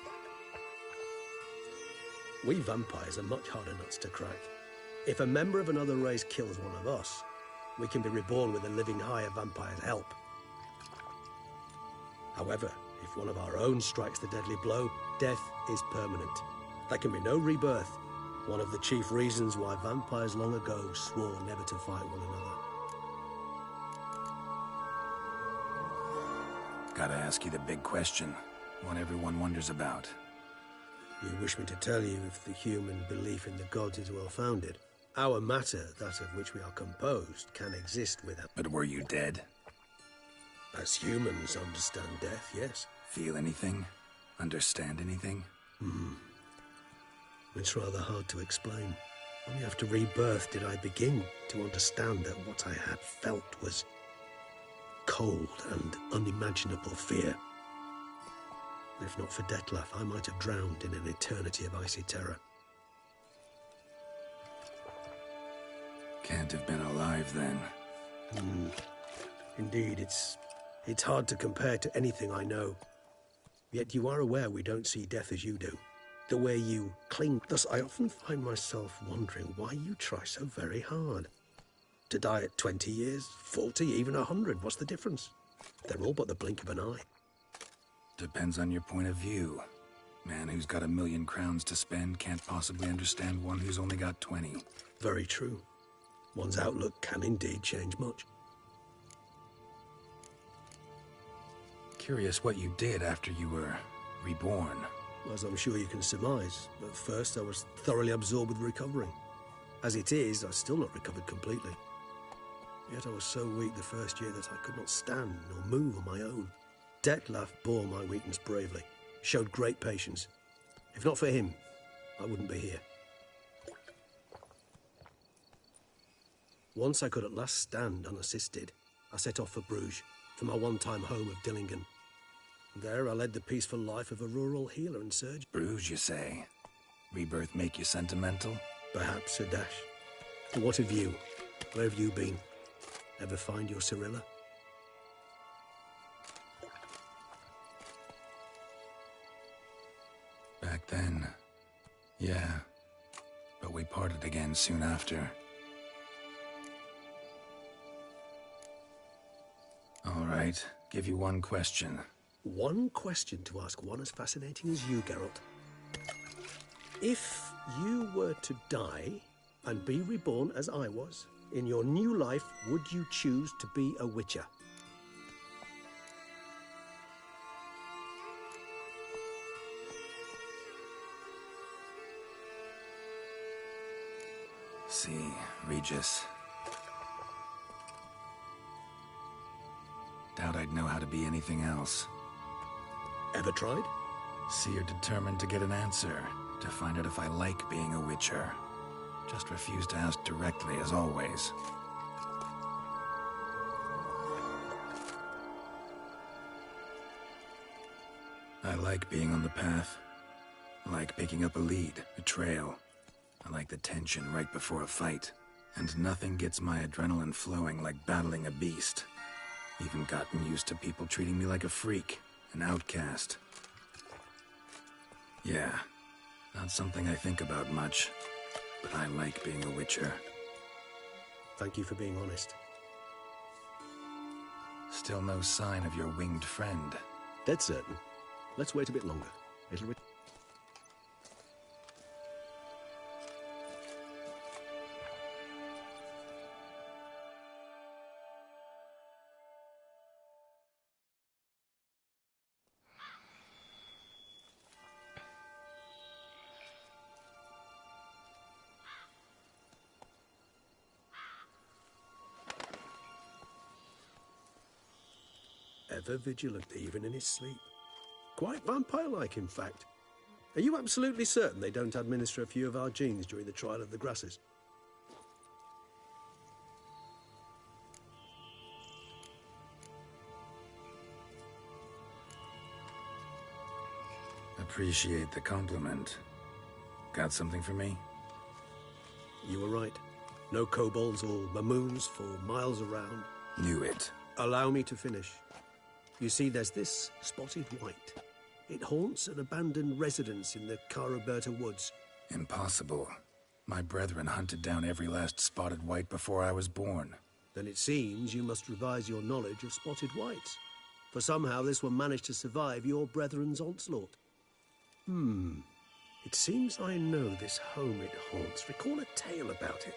We vampires are much harder nuts to crack. If a member of another race kills one of us, we can be reborn with a living higher vampire's help. However, if one of our own strikes the deadly blow, death is permanent. There can be no rebirth. One of the chief reasons why vampires long ago swore never to fight one another. Gotta ask you the big question. One everyone wonders about. You wish me to tell you if the human belief in the gods is well-founded? Our matter, that of which we are composed, can exist without... But were you dead? As humans understand death, yes. Feel anything? Understand anything? It's rather hard to explain. Only after rebirth did I begin to understand that what I had felt was cold and unimaginable fear. If not for Detlef, I might have drowned in an eternity of icy terror. Can't have been alive then. Indeed, it's hard to compare to anything I know. Yet you are aware we don't see death as you do. The way you cling. Thus, I often find myself wondering why you try so very hard. To die at 20 years, 40, even 100, what's the difference? They're all but the blink of an eye. Depends on your point of view. Man who's got 1,000,000 crowns to spend can't possibly understand one who's only got 20. Very true. One's outlook can indeed change much. Curious what you did after you were reborn. As I'm sure you can surmise, at first I was thoroughly absorbed with recovering. As it is, I've still not recovered completely. Yet I was so weak the first year that I could not stand or move on my own. Detlef bore my weakness bravely, showed great patience. If not for him, I wouldn't be here. Once I could at last stand unassisted, I set off for Bruges, for my one-time home of Dillingen. There I led the peaceful life of a rural healer and surgeon. Bruges, you say? Rebirth make you sentimental? Perhaps a dash. But what of you? Where have you been? Ever find your Cyrilla? Back then, yeah. But we parted again soon after. All right, give you one question. One question to ask one as fascinating as you, Geralt. If you were to die and be reborn as I was, in your new life, would you choose to be a Witcher? See, Regis. Doubt I'd know how to be anything else. Ever tried? See, you're determined to get an answer, to find out if I like being a Witcher. Just refuse to ask directly, as always. I like being on the path. I like picking up a lead, a trail. I like the tension right before a fight. And nothing gets my adrenaline flowing like battling a beast. Even gotten used to people treating me like a freak, an outcast. Yeah, not something I think about much, but I like being a Witcher. Thank you for being honest. Still no sign of your winged friend. Dead certain. Let's wait a bit longer. It'll ever vigilant, even in his sleep. Quite vampire-like, in fact. Are you absolutely certain they don't administer a few of our genes during the trial of the grasses? Appreciate the compliment. Got something for me? You were right. No kobolds or mamoons for miles around. Knew it. Allow me to finish. You see, there's this spotted white. It haunts an abandoned residence in the Caraberta woods. Impossible. My brethren hunted down every last spotted white before I was born. Then it seems you must revise your knowledge of spotted whites. For somehow this one managed to survive your brethren's onslaught. It seems I know this home it haunts. Recall a tale about it.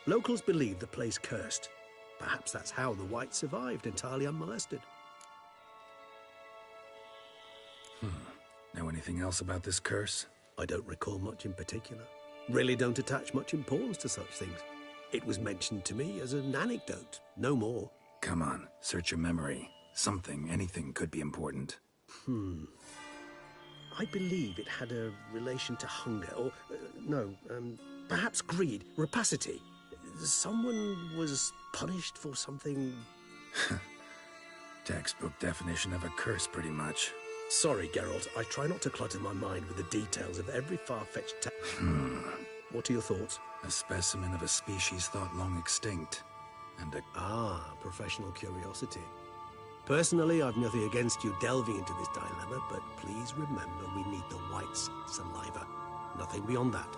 Locals believe the place cursed. Perhaps that's how the white survived, entirely unmolested. Know anything else about this curse? I don't recall much in particular. Really don't attach much importance to such things. It was mentioned to me as an anecdote, no more. Come on, search your memory. Something, anything could be important. I believe it had a relation to hunger, or, perhaps greed, rapacity. Someone was punished for something... Textbook definition of a curse, pretty much. Sorry, Geralt, I try not to clutter my mind with the details of every far-fetched What are your thoughts? A specimen of a species thought long extinct. And a... professional curiosity. Personally, I've nothing against you delving into this dilemma, but please remember we need the white's saliva. Nothing beyond that.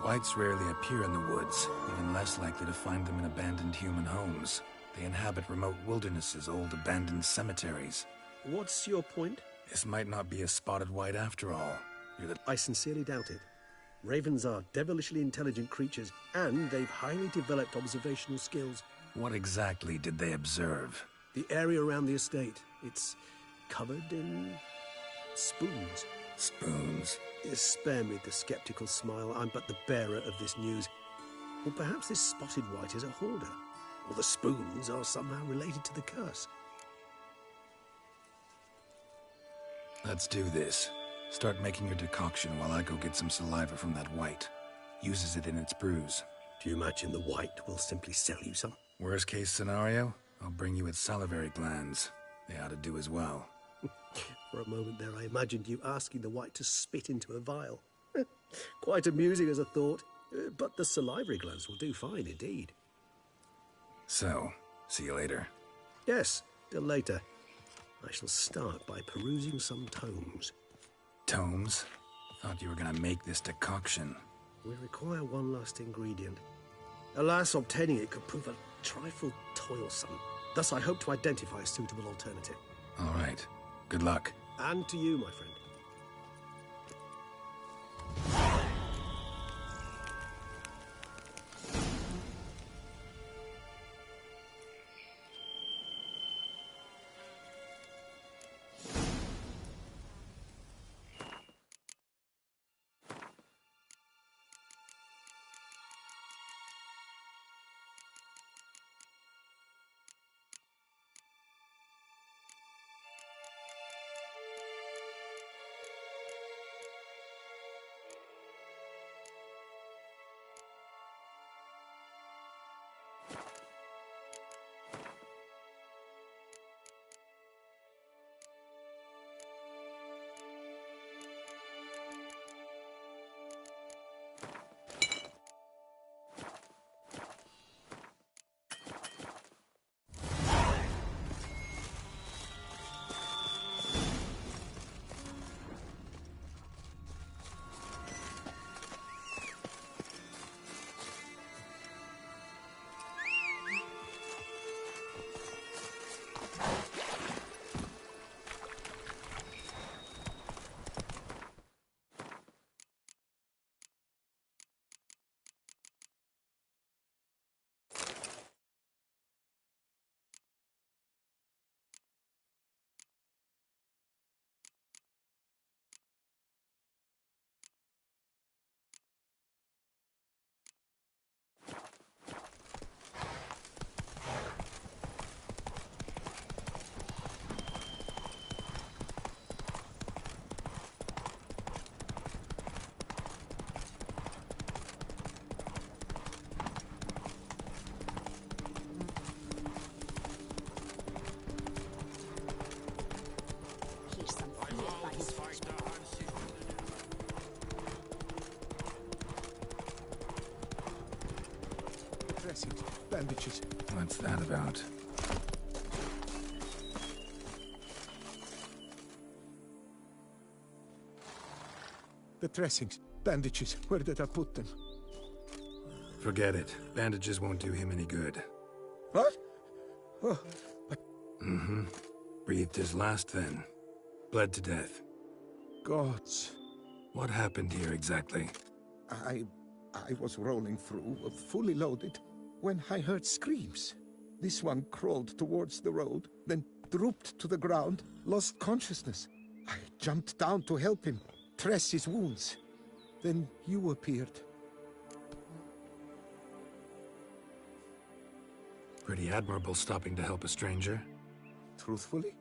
Whites rarely appear in the woods, even less likely to find them in abandoned human homes. They inhabit remote wildernesses, old abandoned cemeteries. What's your point? This might not be a spotted white after all. I sincerely doubt it. Ravens are devilishly intelligent creatures, and they've highly developed observational skills. What exactly did they observe? The area around the estate. It's covered in... spoons. Spoons? Spare me the skeptical smile. I'm but the bearer of this news. Or perhaps this spotted white is a hoarder. Or the spoons are somehow related to the curse. Let's do this. Start making your decoction while I go get some saliva from that white. Uses it in its brews. Do you imagine the white will simply sell you some? Worst case scenario, I'll bring you its salivary glands. They ought to do as well. For a moment there, I imagined you asking the white to spit into a vial. Quite amusing as a thought, but the salivary glands will do fine indeed. So, see you later. Yes, till later. I shall start by perusing some tomes. Tomes? Thought you were gonna make this decoction. We require one last ingredient. Alas, obtaining it could prove a trifle toilsome. Thus, I hope to identify a suitable alternative. All right. Good luck. And to you, my friend. Bandages. What's that about? The dressings, bandages, where did I put them? Forget it. Bandages won't do him any good. What? Oh, Mm-hmm. Breathed his last then. Bled to death. gods. What happened here exactly? I was rolling through, fully loaded, when I heard screams. This one crawled towards the road, then drooped to the ground, lost consciousness. I jumped down to help him, dress his wounds. Then you appeared. Pretty admirable stopping to help a stranger. Truthfully,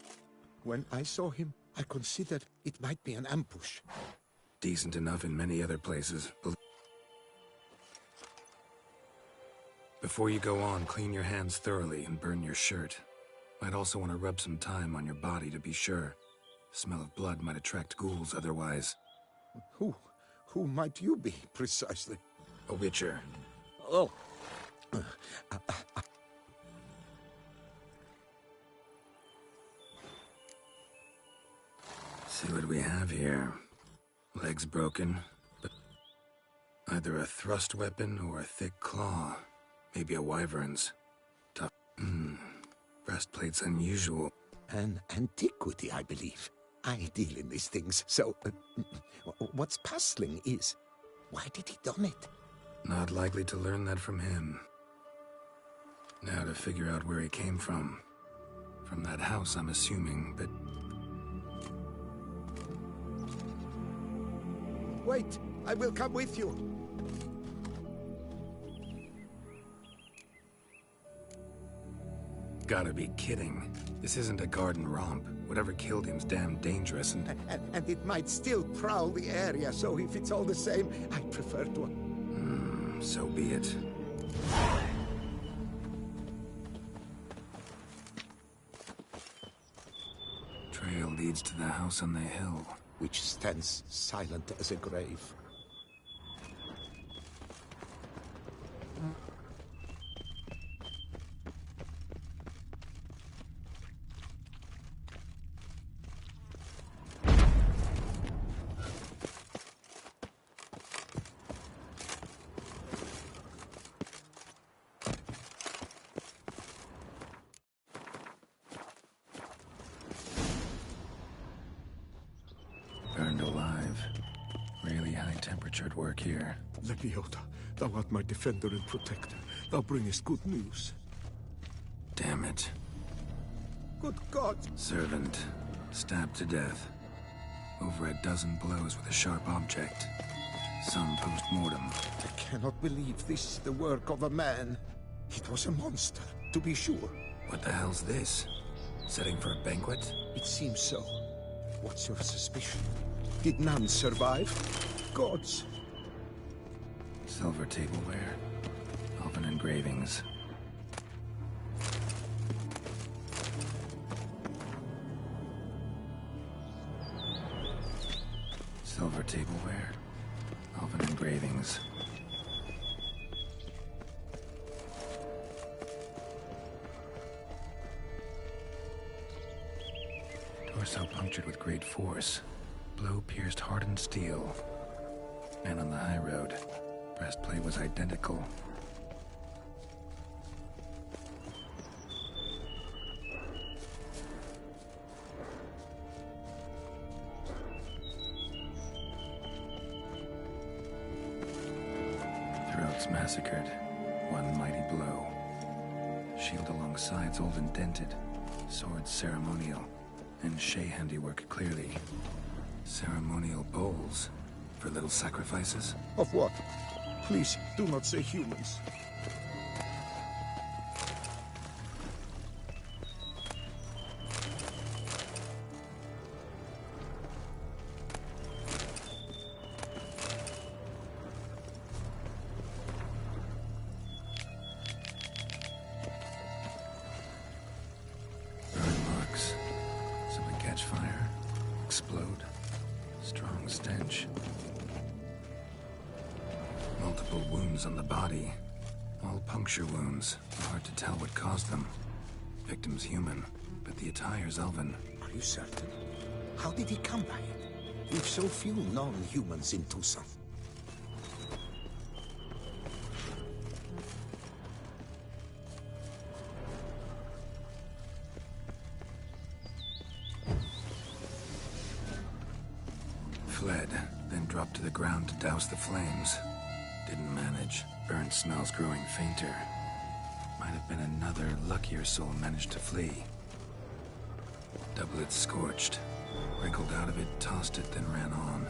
when I saw him, I considered it might be an ambush. Decent enough in many other places. Before you go on, clean your hands thoroughly and burn your shirt. Might also want to rub some thyme on your body to be sure. Smell of blood might attract ghouls otherwise. Who might you be, precisely? A witcher. Oh. See what we have here. Legs broken, but either a thrust weapon or a thick claw. Maybe a wyvern's. Tough. Breastplate's unusual. An antiquity, I believe. I deal in these things, so... what's puzzling is, why did he don it? Not likely to learn that from him. Now to figure out where he came from. From that house, I'm assuming, but... Wait, I will come with you. Gotta be kidding. This isn't a garden romp. Whatever killed him's damn dangerous and it might still prowl the area, so if it's all the same, I prefer to... so be it. Trail leads to the house on the hill. Which stands silent as a grave. Burned alive. Really high-temperatured work here. Leviota, thou art my defender and protector. Thou bringest good news. Damn it. Good God! Servant. Stabbed to death. Over a dozen blows with a sharp object. Some post-mortem. I cannot believe this is the work of a man. It was a monster, to be sure. What the hell's this? Setting for a banquet? It seems so. What's your suspicion? Did none survive? Gods. Silver tableware. Elven engravings. Silver tableware. Elven engravings. Torso punctured with great force. Blow pierced hardened steel. Man on the high road. Breastplate was identical. Throats massacred. One mighty blow. Shield along sides old and dented. Sword ceremonial. And Shay handiwork clearly. Ceremonial bowls. For little sacrifices? Of what? Please, do not say humans. Burn marks. Something catch fire. Explode. Strong stench. Multiple wounds on the body. All puncture wounds. Hard to tell what caused them. Victim's human, but the attire's elven. Are you certain? How did he come by it? We've so few non-humans in Tucson. Fled, then dropped to the ground to douse the flames. Didn't manage. Burnt smells growing fainter. Might have been another luckier soul managed to flee. Doublet scorched. Wrinkled out of it, tossed it, then ran on.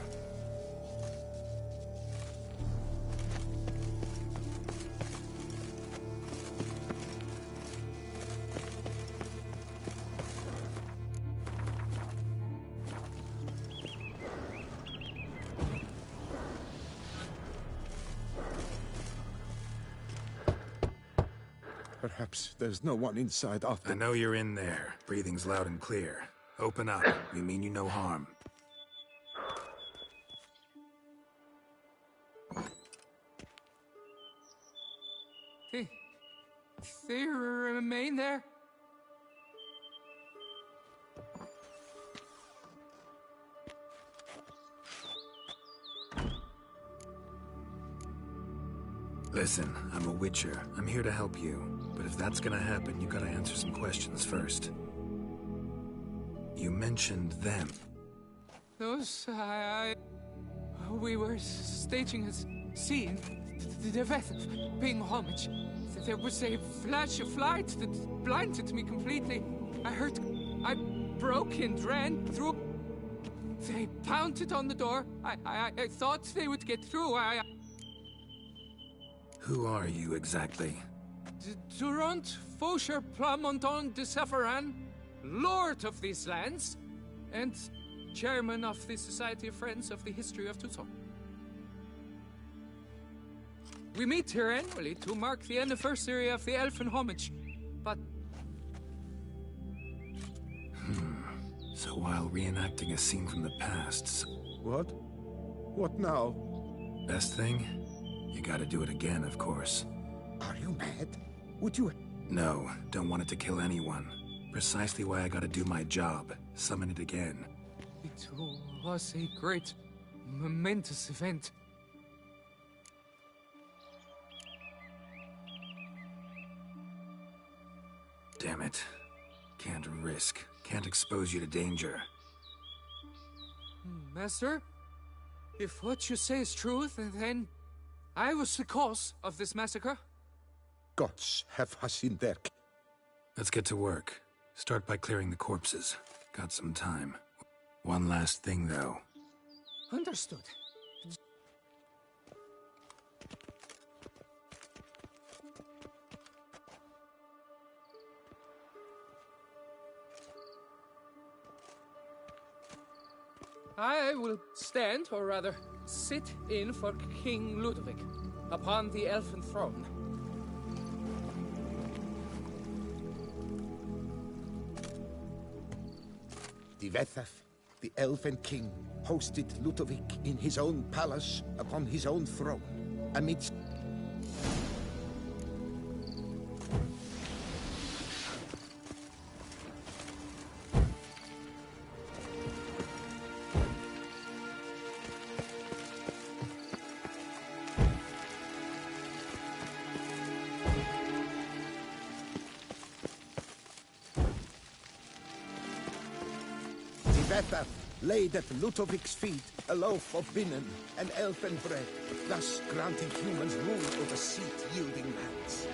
Perhaps there's no one inside after... I know you're in there. Breathing's loud and clear. Open up. We mean you no harm. They remain there? Listen, I'm a witcher. I'm here to help you. But if that's gonna happen, you gotta answer some questions first. You mentioned them. Those, we were staging a scene. The death of paying homage. There was a flash of light that blinded me completely. I broke and ran through. They pounded on the door. I thought they would get through. Who are you exactly? Durant Faucher Plamonton de Safaran, Lord of these lands, and Chairman of the Society of Friends of the History of Tucson. We meet here annually to mark the anniversary of the Elfin Homage, but... So while reenacting a scene from the past... What? What now? Best thing? You gotta do it again, of course. Are you mad? Would you... No, don't want it to kill anyone. Precisely why I gotta do my job. Summon it again. It was a great, momentous event. Damn it. Can't risk. Can't expose you to danger. Master, if what you say is true, then I was the cause of this massacre. Gods have us in their... Let's get to work. Start by clearing the corpses. Got some time. One last thing, though. Understood. I will stand, or rather, sit in for King Ludovic, upon the elfin throne. Divethaf, the elfin king, hosted Ludovic in his own palace, upon his own throne, amidst... Divethaf laid at Ludovic's feet a loaf of binnen and elfin bread, thus granting humans rule over seat-yielding lands.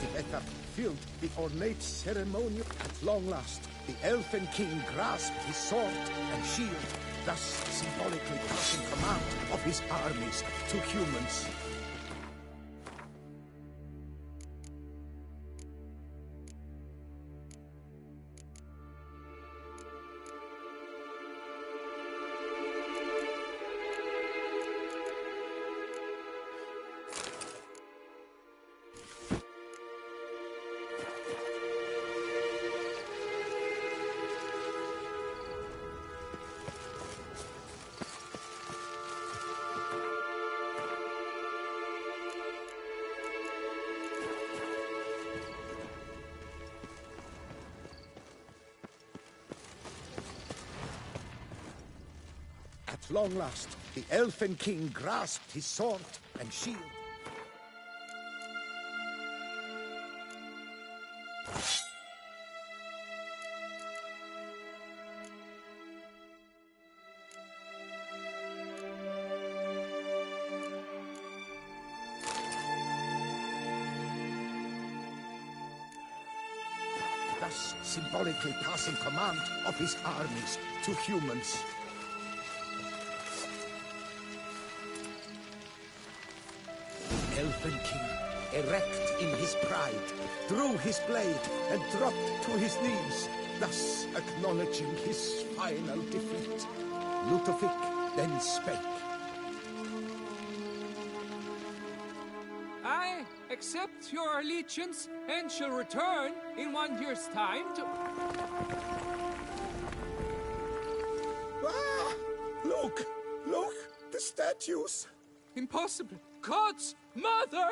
Divethaf filled the ornate ceremonial. At long last, the elfin king grasped his sword and shield, thus symbolically passing command of his armies to humans. At long last, the elfin king grasped his sword and shield. thus symbolically passing command of his armies to humans. The Elven King, erect in his pride, drew his blade and dropped to his knees, thus acknowledging his final defeat. Ludovic then spake. I accept your allegiance and shall return in 1 year's time to... Ah! Look! Look! The statues! Impossible! God's mother!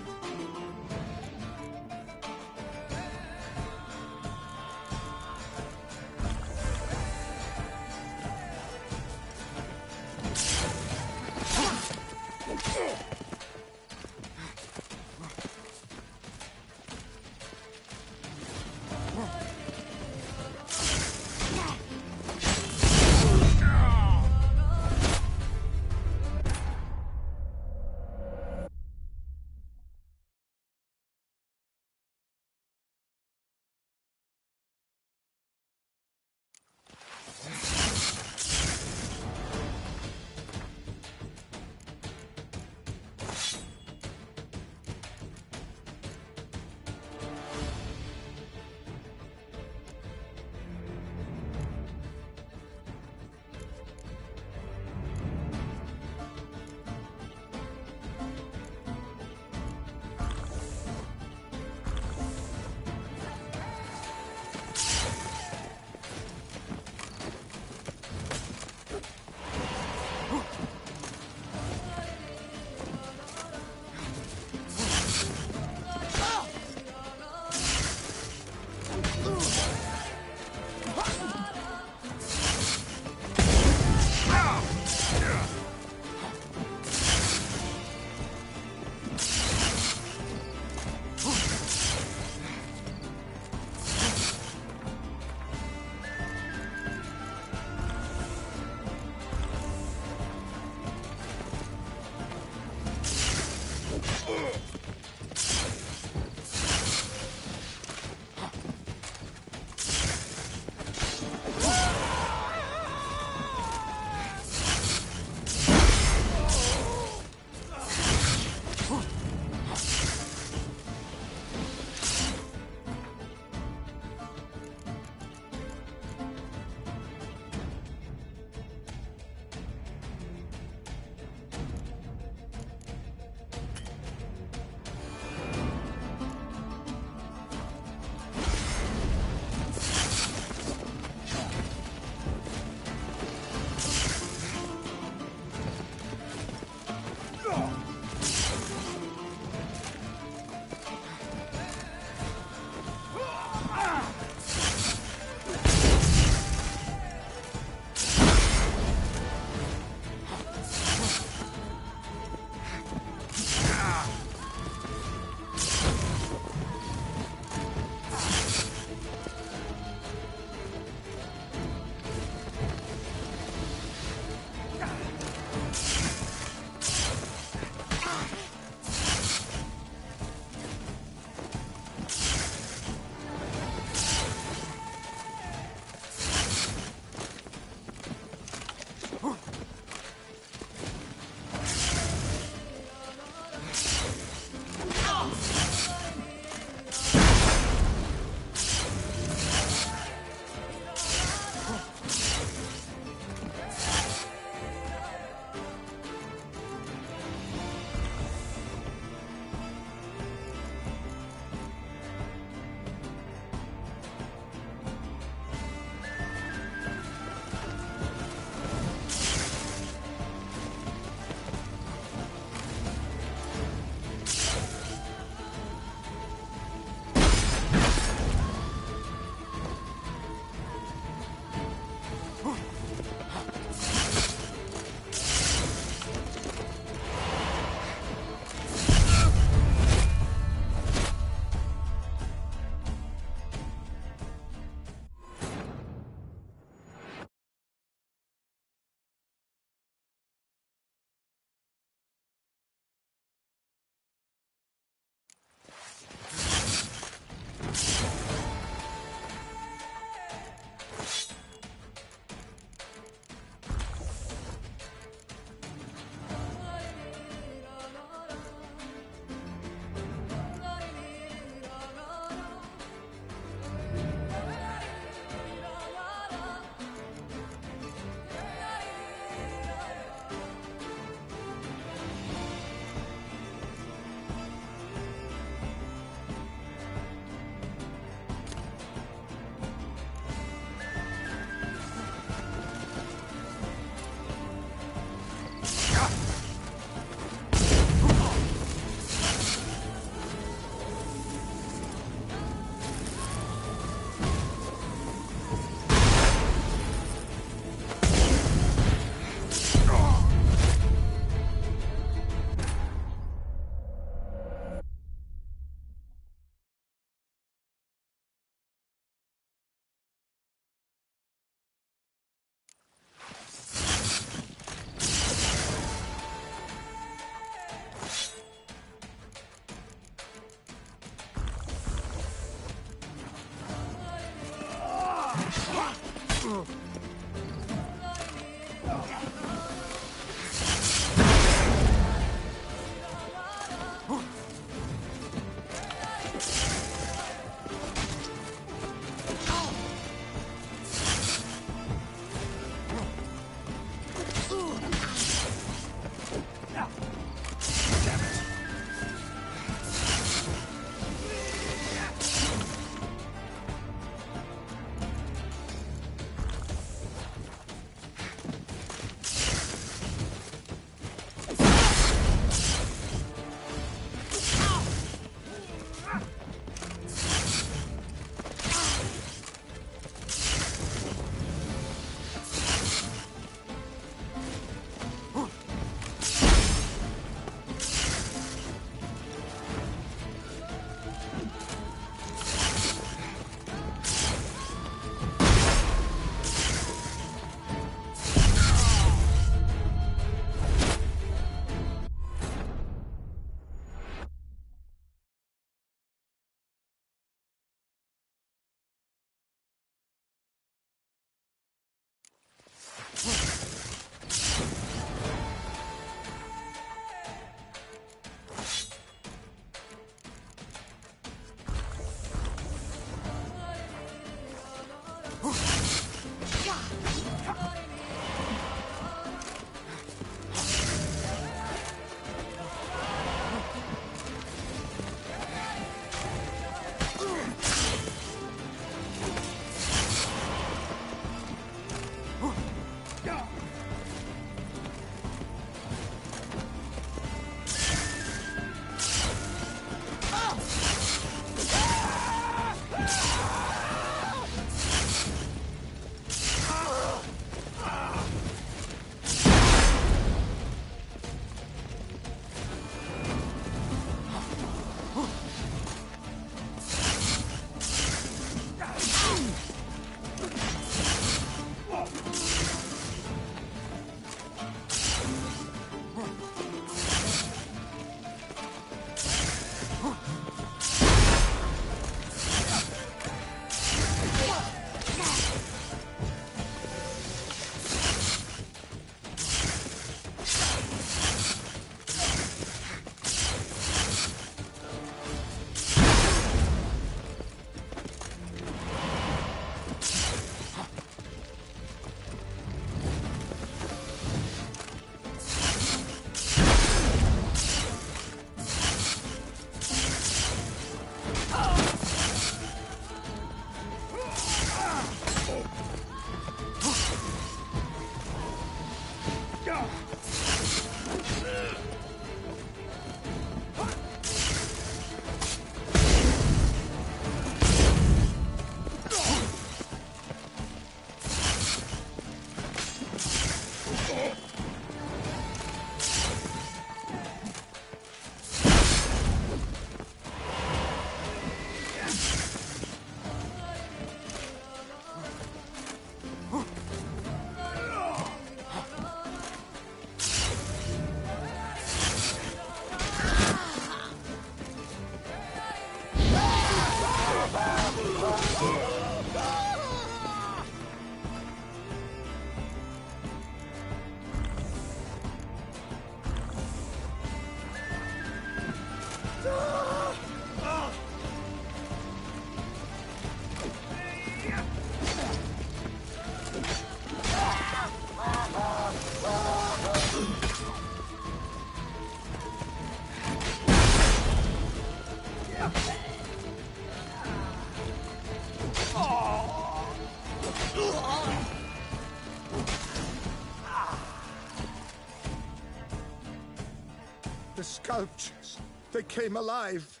The sculptures, they came alive.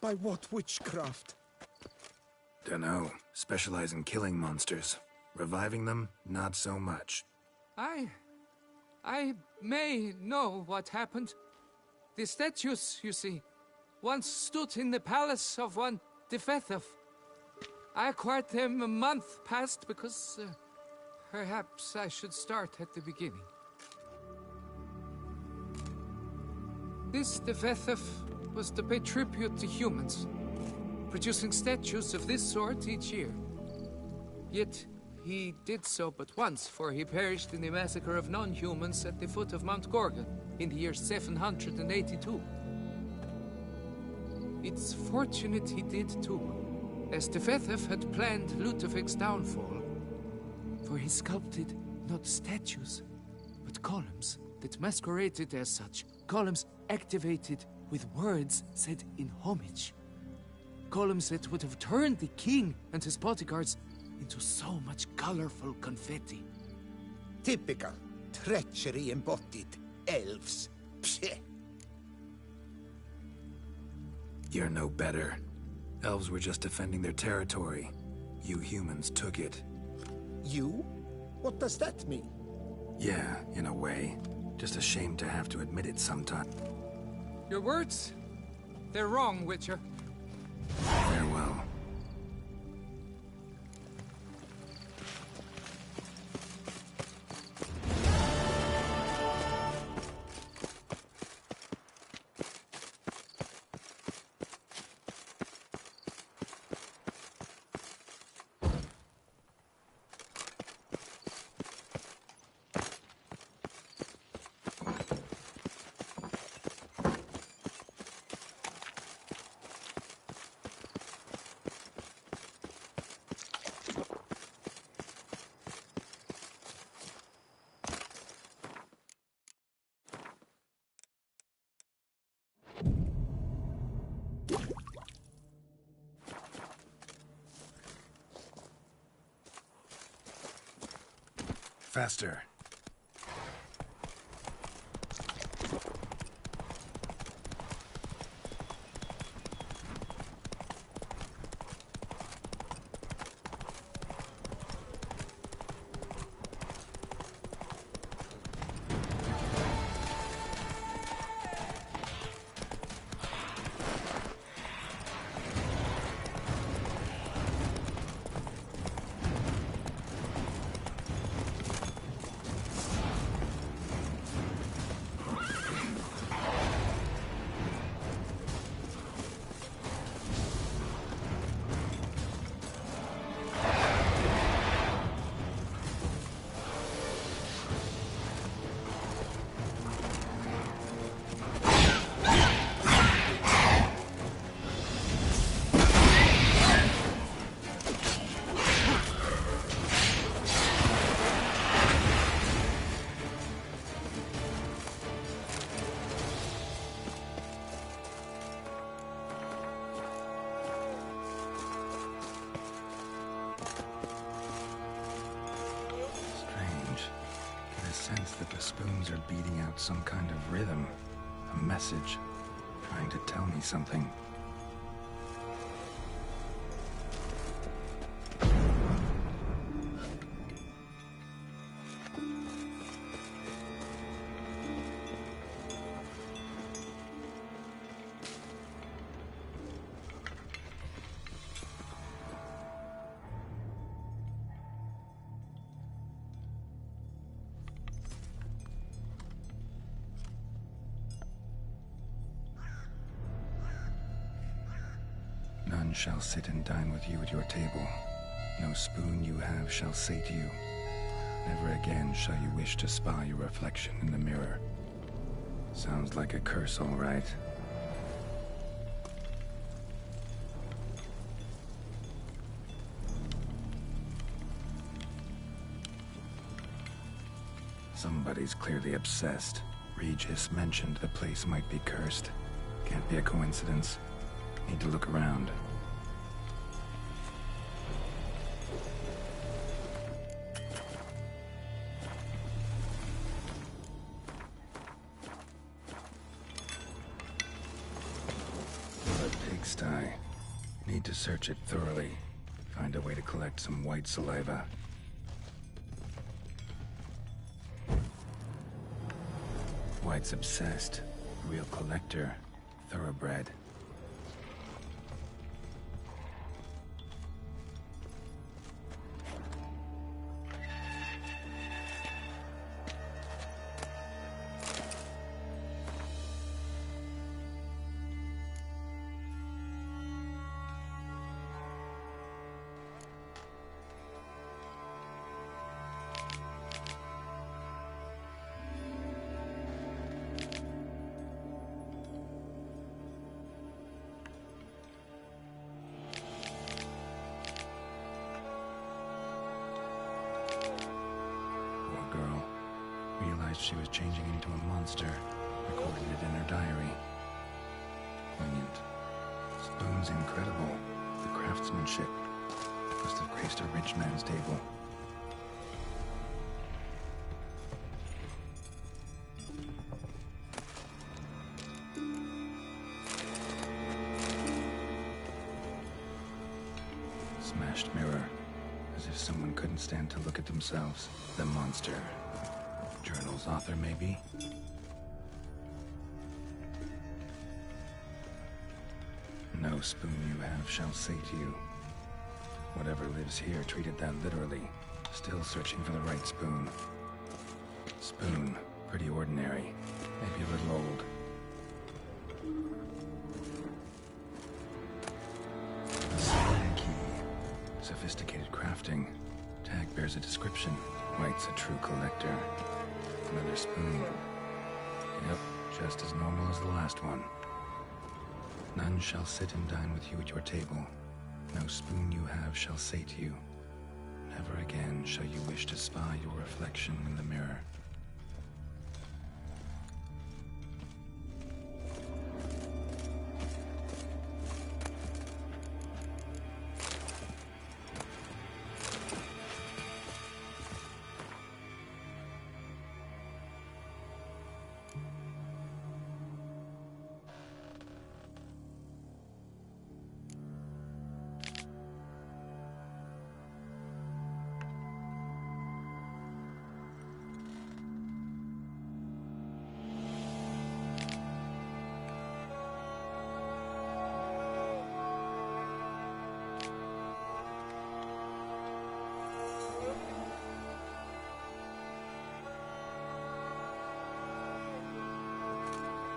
By what witchcraft? Dunno. Specialize in killing monsters. Reviving them, not so much. I may know what happened. The statues, you see, once stood in the palace of one Defethov. I acquired them a month past because perhaps I should start at the beginning. This Defethov was to pay tribute to humans, producing statues of this sort each year. Yet, he did so but once, for he perished in the massacre of non-humans at the foot of Mount Gorgon in the year 782. It's fortunate he did too, as Tefethef had planned Ludovic's downfall, for he sculpted not statues, but columns that masqueraded as such. Columns activated with words said in homage. Columns that would have turned the king and his bodyguards into so much colorful confetti. Typical. Treachery embodied. Elves. Psheh. You're no better. Elves were just defending their territory. You humans took it. You? What does that mean? Yeah, in a way. Just ashamed to have to admit it sometime. Your words? They're wrong, Witcher. Farewell. Faster. Sense that the spoons are beating out some kind of rhythm, a message, trying to tell me something. None shall sit and dine with you at your table. No spoon you have shall say to you, never again shall you wish to spy your reflection in the mirror. Sounds like a curse, all right. Somebody's clearly obsessed. Regis mentioned the place might be cursed. Can't be a coincidence. Need to look around. A pigsty. Need to search it thoroughly. Find a way to collect some white saliva. White's obsessed. Real collector. Thoroughbred. realized she was changing into a monster, recorded it in her diary. Poignant. Spoon's incredible. The craftsmanship must have graced a rich man's table. Smashed mirror. As if someone couldn't stand to look at themselves. The monster. Journal's author, maybe? No spoon you have shall sate you. Whatever lives here treated that literally. Still searching for the right spoon. Spoon. Pretty ordinary. Maybe a little old. Sophisticated crafting. Tag bears a description. White's a true collector. Another spoon. Yep, just as normal as the last one. None shall sit and dine with you at your table. No spoon you have shall sate you. Never again shall you wish to spy your reflection in the mirror.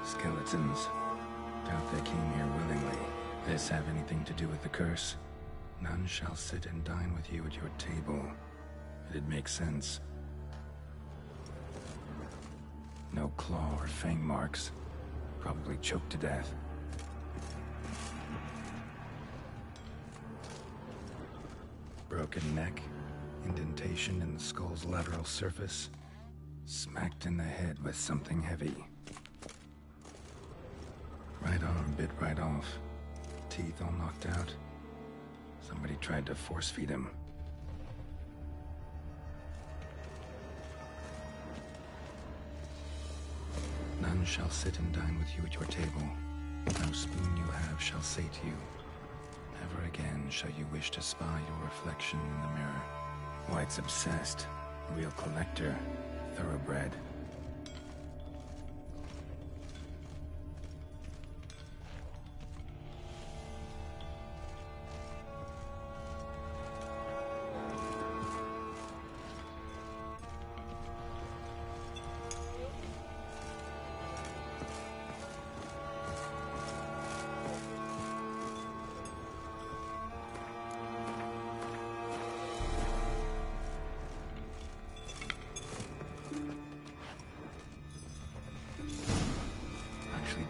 Skeletons. Doubt they came here willingly. This have anything to do with the curse? None shall sit and dine with you at your table. It'd make sense. No claw or fang marks. Probably choked to death. Broken neck. Indentation in the skull's lateral surface. Smacked in the head with something heavy. Right arm bit right off. Teeth all knocked out. Somebody tried to force feed him. None shall sit and dine with you at your table. No spoon you have shall sate you. Never again shall you wish to spy your reflection in the mirror. White's obsessed. Real collector. Thoroughbred.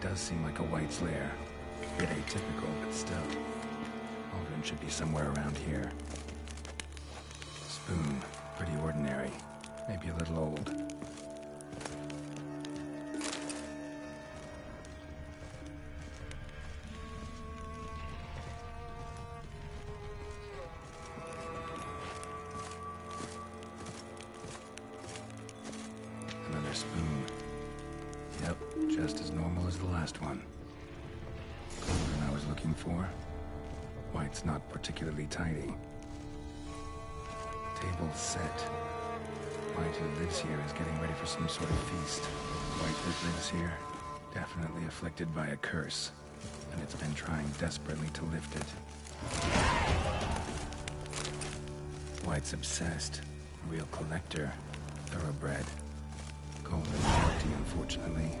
Does seem like a White's lair. Bit atypical, but still. Aldrin should be somewhere around here. Spoon. Pretty ordinary. Maybe a little old. Another spoon. Yep, just as normal as the last one. Cauldron I was looking for. White's not particularly tidy. Table set. White who lives here is getting ready for some sort of feast. White that lives here, definitely afflicted by a curse, and it's been trying desperately to lift it. White's obsessed. Real collector. Thoroughbred. Cauldron's empty, unfortunately.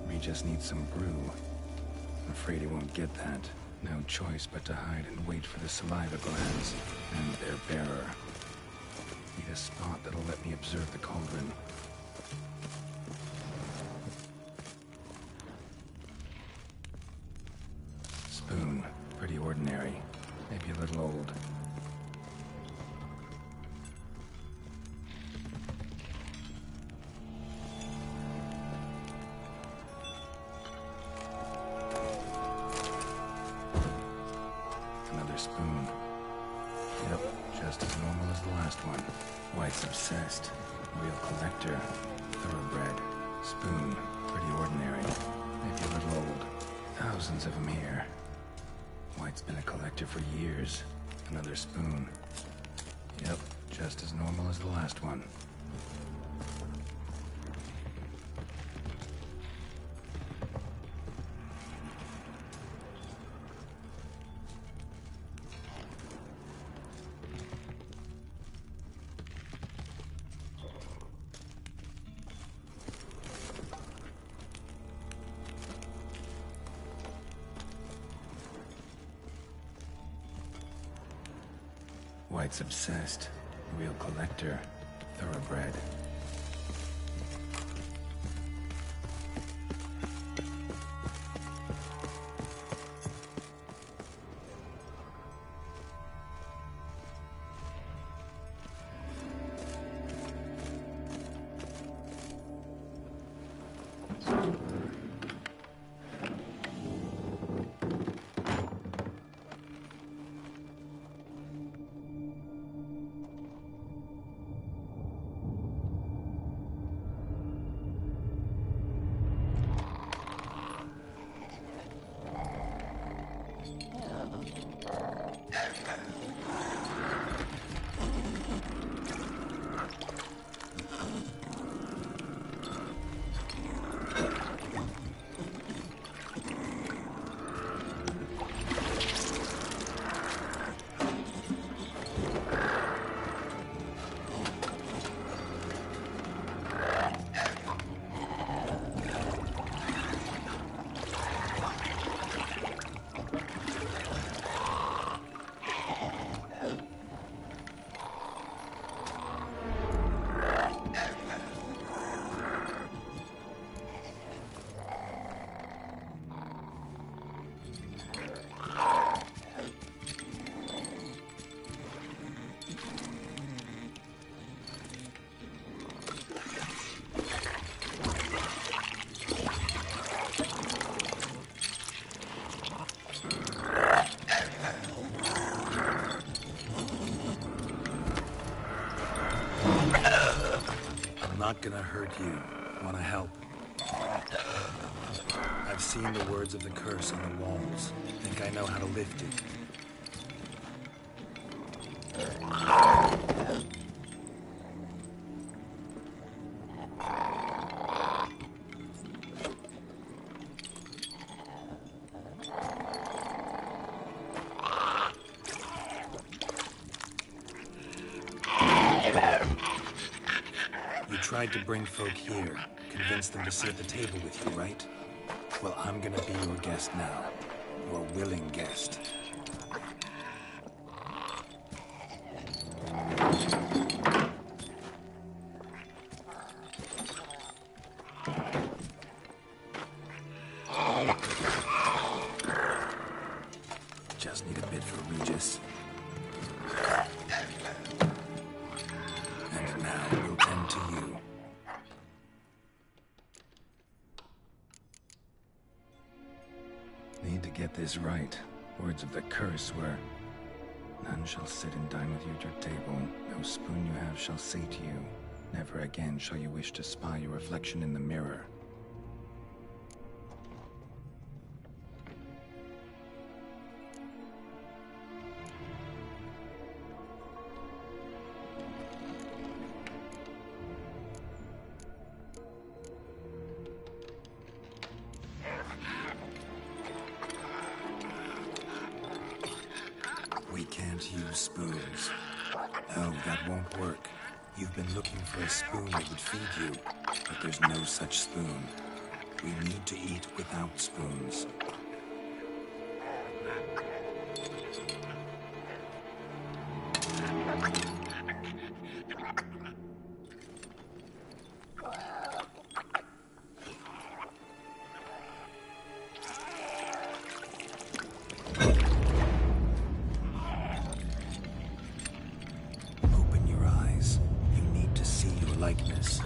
We just need some brew. I'm afraid he won't get that. No choice but to hide and wait for the saliva glands and their bearer. Need a spot that'll let me observe the cauldron. Spoon. Pretty ordinary. Maybe a little old. collector. Thoroughbred. Spoon. Pretty ordinary. Maybe a little old. Thousands of them here. White's been a collector for years. Another spoon. Yep, just as normal as the last one. White's obsessed. Real collector. Thoroughbred. Not gonna hurt you. Wanna help? I've seen the words of the curse on the walls. Think I know how to lift it. Tried to bring folk here, convince them to sit at the table with you, right? Well, I'm gonna be your guest now. Your willing guest. Just need a bit for Regis. And now we'll tend to you. Need to get this right. Words of the curse were, none shall sit and dine with you at your table. No spoon you have shall sate you. Never again shall you wish to spy your reflection in the mirror. We can't use spoons. No, that won't work. You've been looking for a spoon that would feed you, but there's no such spoon. We need to eat without spoons. Likeness.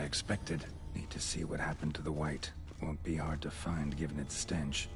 expected. Need to see what happened to the white. Won't be hard to find given its stench.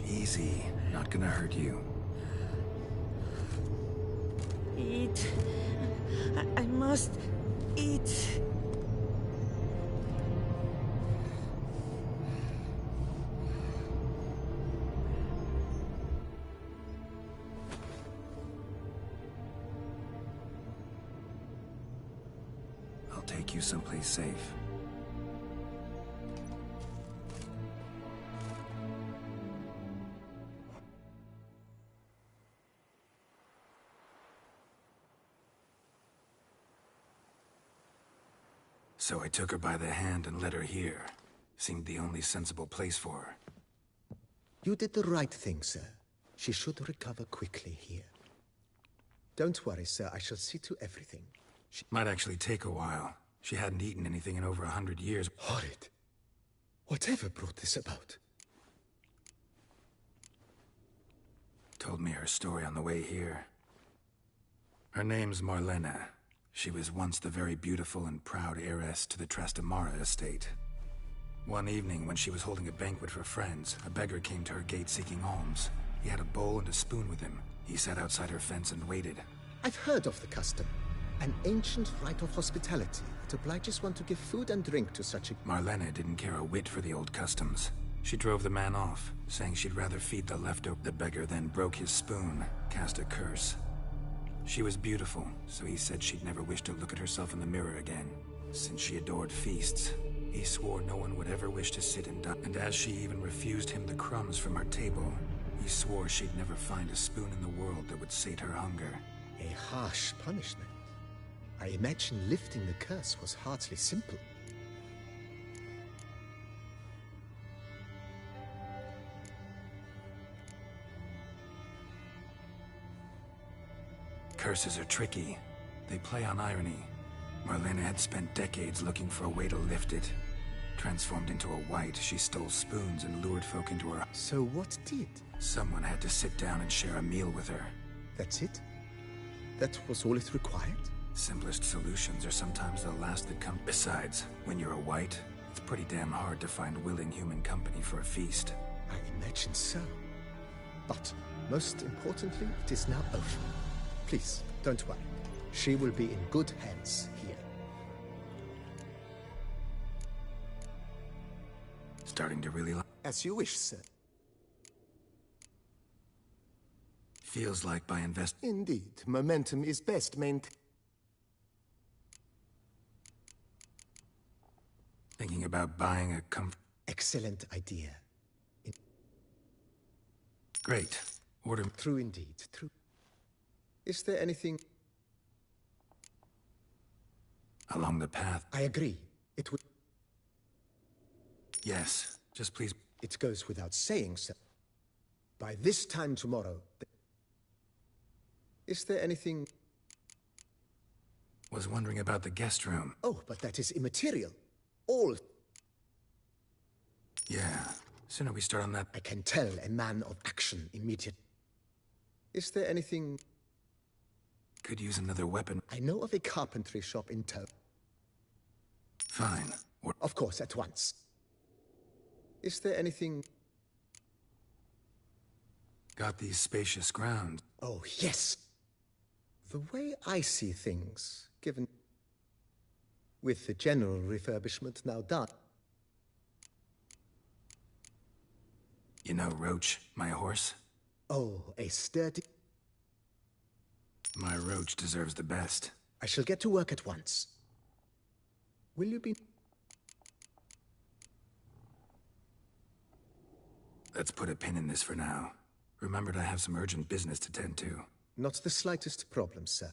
Easy. Not gonna hurt you. Eat. I must eat. I'll take you someplace safe. So I took her by the hand and led her here. Seemed the only sensible place for her. You did the right thing, sir. She should recover quickly here. Don't worry, sir. I shall see to everything. She might actually take a while. She hadn't eaten anything in over 100 years. Horrid. Whatever brought this about? Told me her story on the way here. Her name's Marlena. She was once the very beautiful and proud heiress to the Trastamara estate. One evening, when she was holding a banquet for friends, a beggar came to her gate seeking alms. He had a bowl and a spoon with him. He sat outside her fence and waited. I've heard of the custom. An ancient rite of hospitality that obliges one to give food and drink to such a... Marlena didn't care a whit for the old customs. She drove the man off, saying she'd rather feed the leftover. The beggar then broke his spoon, cast a curse. She was beautiful, so he said she'd never wish to look at herself in the mirror again. Since she adored feasts, he swore no one would ever wish to sit and dine. And as she even refused him the crumbs from her table, he swore she'd never find a spoon in the world that would sate her hunger. A harsh punishment. I imagine lifting the curse was hardly simple. Curses are tricky. They play on irony. Marlena had spent decades looking for a way to lift it. Transformed into a white, she stole spoons and lured folk into her... So what did? Someone had to sit down and share a meal with her. That's it? That was all it required? Simplest solutions are sometimes the last that come. Besides, when you're a white, it's pretty damn hard to find willing human company for a feast. I imagine so. But, most importantly, it is now over. Please, don't worry. She will be in good hands here. Starting to really like... As you wish, sir. Feels like by Indeed, momentum is best maintained. Thinking about buying a Excellent idea. Great. Order... True indeed, true. Is there anything... Along the path. I agree. It would... Yes, just please... It goes without saying, sir. By this time tomorrow... Is there anything... Was wondering about the guest room. Oh, but that is immaterial. All... Yeah, sooner we start on that... I can tell a man of action immediately. Is there anything... Could use another weapon. I know of a carpentry shop in town. Fine. Of course, at once. Is there anything... Got these spacious grounds. Oh, yes. The way I see things, given... with the general refurbishment now done... You know Roach, my horse? Oh, a sturdy... My Roach deserves the best. I shall get to work at once. Will you be... Let's put a pin in this for now. Remembered I have some urgent business to tend to. Not the slightest problem, sir.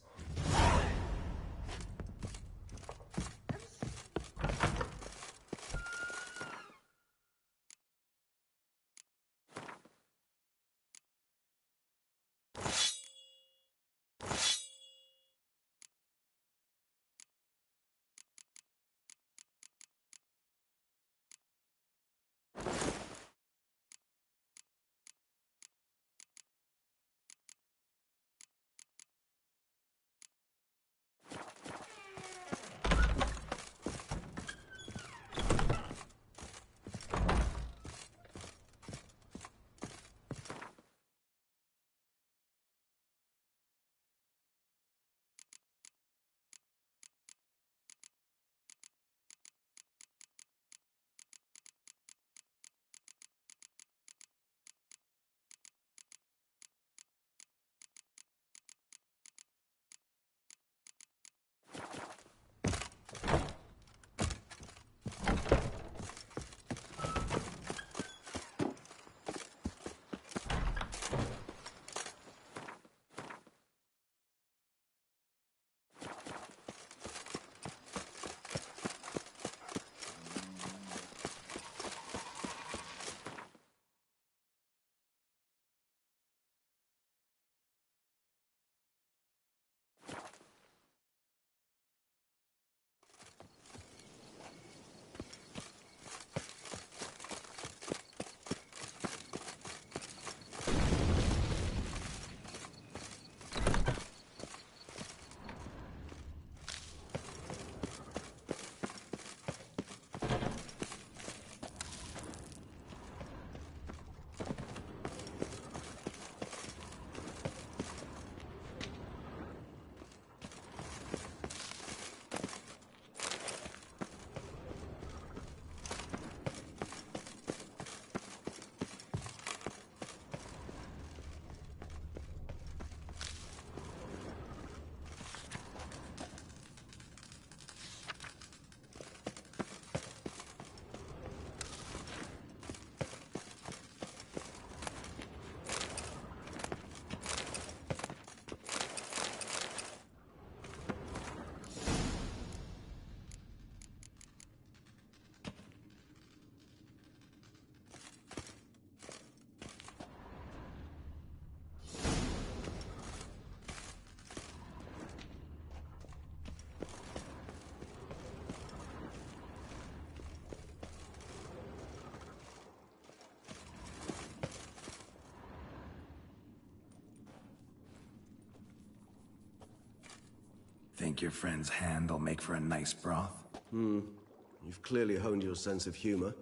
Think your friend's hand will make for a nice broth? You've clearly honed your sense of humor.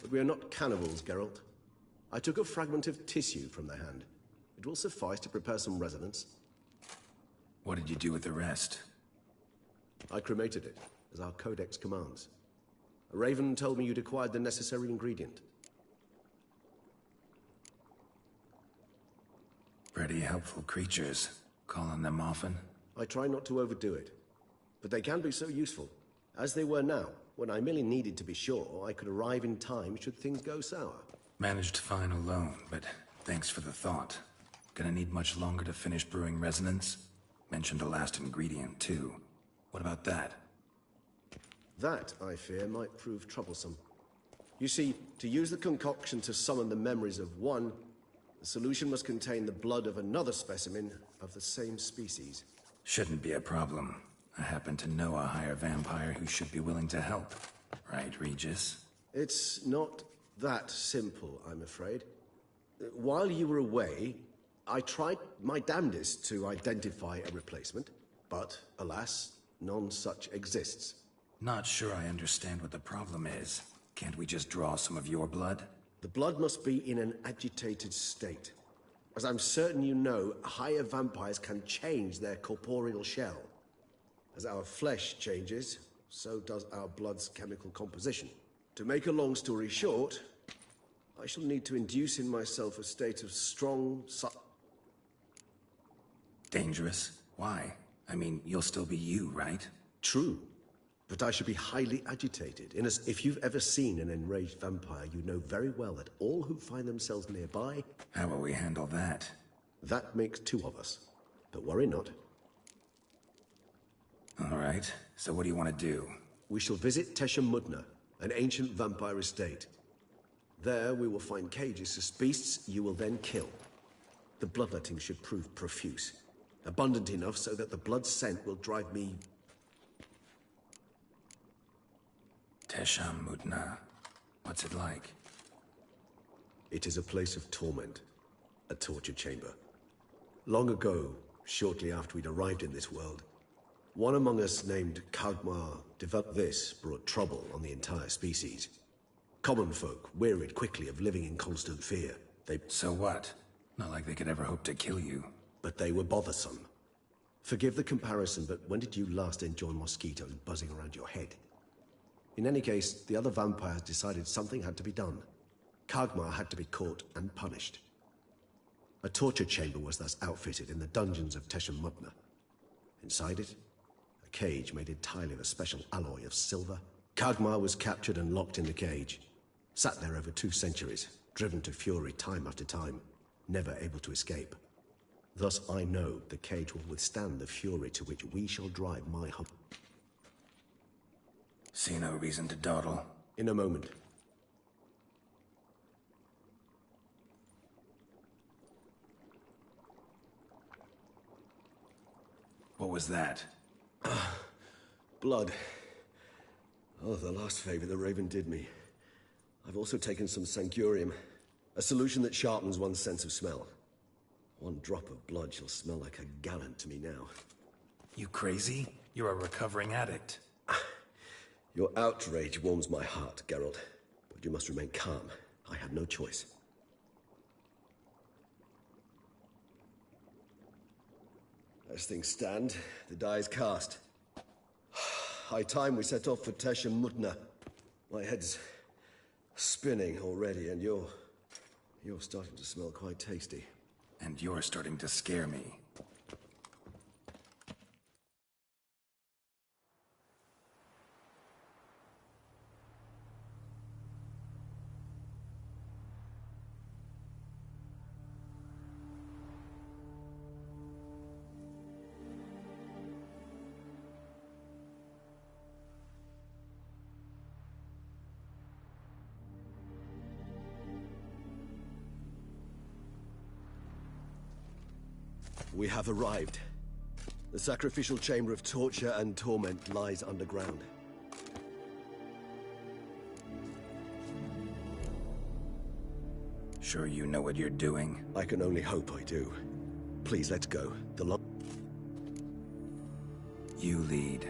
But we are not cannibals, Geralt. I took a fragment of tissue from the hand. It will suffice to prepare some resonance. What did you do with the rest? I cremated it, as our codex commands. A raven told me you'd acquired the necessary ingredient. Pretty helpful creatures. Call on them often? I try not to overdo it. But they can be so useful. As they were now, when I merely needed to be sure I could arrive in time should things go sour. Managed fine alone, but thanks for the thought. Gonna need much longer to finish brewing resonance? Mentioned the last ingredient, too. What about that? That, I fear, might prove troublesome. You see, to use the concoction to summon the memories of one, the solution must contain the blood of another specimen of the same species. Shouldn't be a problem. I happen to know a higher vampire who should be willing to help. Right, Regis? It's not that simple, I'm afraid. While you were away, I tried my damnedest to identify a replacement, but alas, none such exists. Not sure I understand what the problem is. Can't we just draw some of your blood? The blood must be in an agitated state. As I'm certain you know, higher vampires can change their corporeal shell. As our flesh changes, so does our blood's chemical composition. To make a long story short, I shall need to induce in myself a state of strong Dangerous? Why? I mean, you'll still be you, right? True. But I should be highly agitated. If you've ever seen an enraged vampire, you know very well that all who find themselves nearby... How will we handle that? That makes two of us. But worry not. All right. So what do you want to do? We shall visit Tesha Mudna, an ancient vampire estate. There we will find cages as beasts you will then kill. The bloodletting should prove profuse. Abundant enough so that the blood scent will drive me... Tesha Mudna. What's it like? It is a place of torment. A torture chamber. Long ago, shortly after we'd arrived in this world, one among us named Kagmar developed this, brought trouble on the entire species. Common folk wearied quickly of living in constant fear. So what? Not like they could ever hope to kill you. But they were bothersome. Forgive the comparison, but when did you last enjoy mosquitoes buzzing around your head? In any case, the other vampires decided something had to be done. Kagmar had to be caught and punished. A torture chamber was thus outfitted in the dungeons of Tesha Mudna. Inside it, a cage made entirely of a special alloy of silver. Kagmar was captured and locked in the cage. Sat there over 2 centuries, driven to fury time after time, never able to escape. Thus I know the cage will withstand the fury to which we shall drive my hum. See no reason to dawdle. In a moment. What was that? Blood. Oh, the last favor the Raven did me. I've also taken some Sancurium, a solution that sharpens one's sense of smell. 1 drop of blood shall smell like a gallon to me now. You crazy? You're a recovering addict. Your outrage warms my heart, Geralt. But you must remain calm. I had no choice. As things stand, the die is cast. High time we set off for Tesha Mudna. My head's spinning already, and you're starting to smell quite tasty. And you're starting to scare me. We have arrived. The sacrificial chamber of torture and torment lies underground. Sure you know what you're doing? I can only hope I do. Please, let's go. You lead.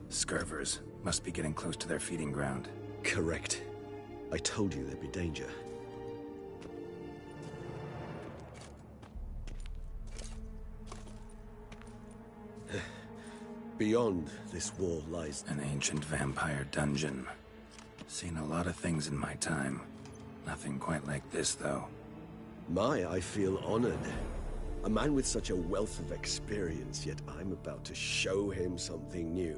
Scurvers must be getting close to their feeding ground. Correct. I told you there'd be danger. Beyond this wall lies an ancient vampire dungeon. Seen a lot of things in my time. Nothing quite like this, though. I feel honored. A man with such a wealth of experience, yet I'm about to show him something new.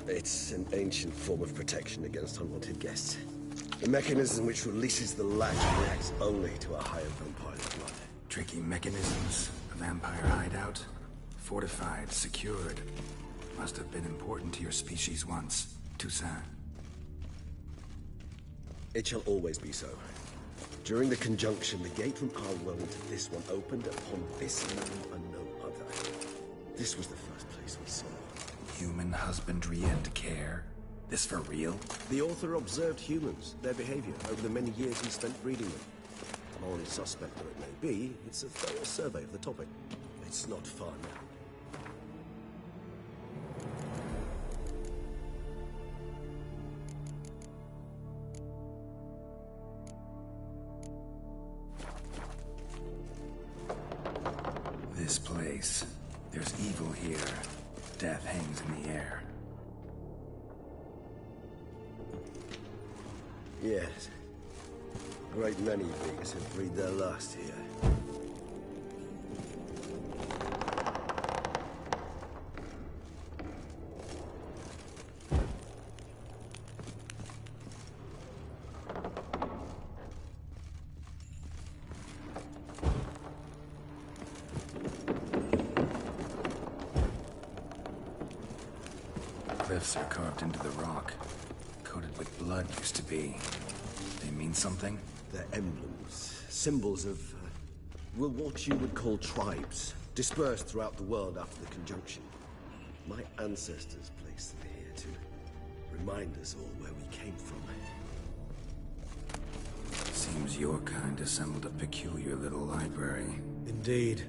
It's an ancient form of protection against unwanted guests. A mechanism which releases the latch reacts only to a higher vampire blood. Tricky mechanisms, a vampire hideout, fortified, secured. Must have been important to your species once, Toussaint. It shall always be so. During the conjunction, the gate from our world into this one opened upon this land and no other. This was the first place we saw. Human husbandry and care? This for real? The author observed humans, their behavior, over the many years he spent breeding them. Morally suspect though it may be, it's a thorough survey of the topic. It's not fun. This place. There's evil here. Death hangs in the air. Yes. A great many beings have breathed their last here. Cliffs are carved into the rock. Coated with blood used to be. They mean something? They're emblems, symbols of, well, what you would call tribes, dispersed throughout the world after the conjunction. My ancestors placed them here to remind us all where we came from. Seems your kind assembled a peculiar little library. Indeed,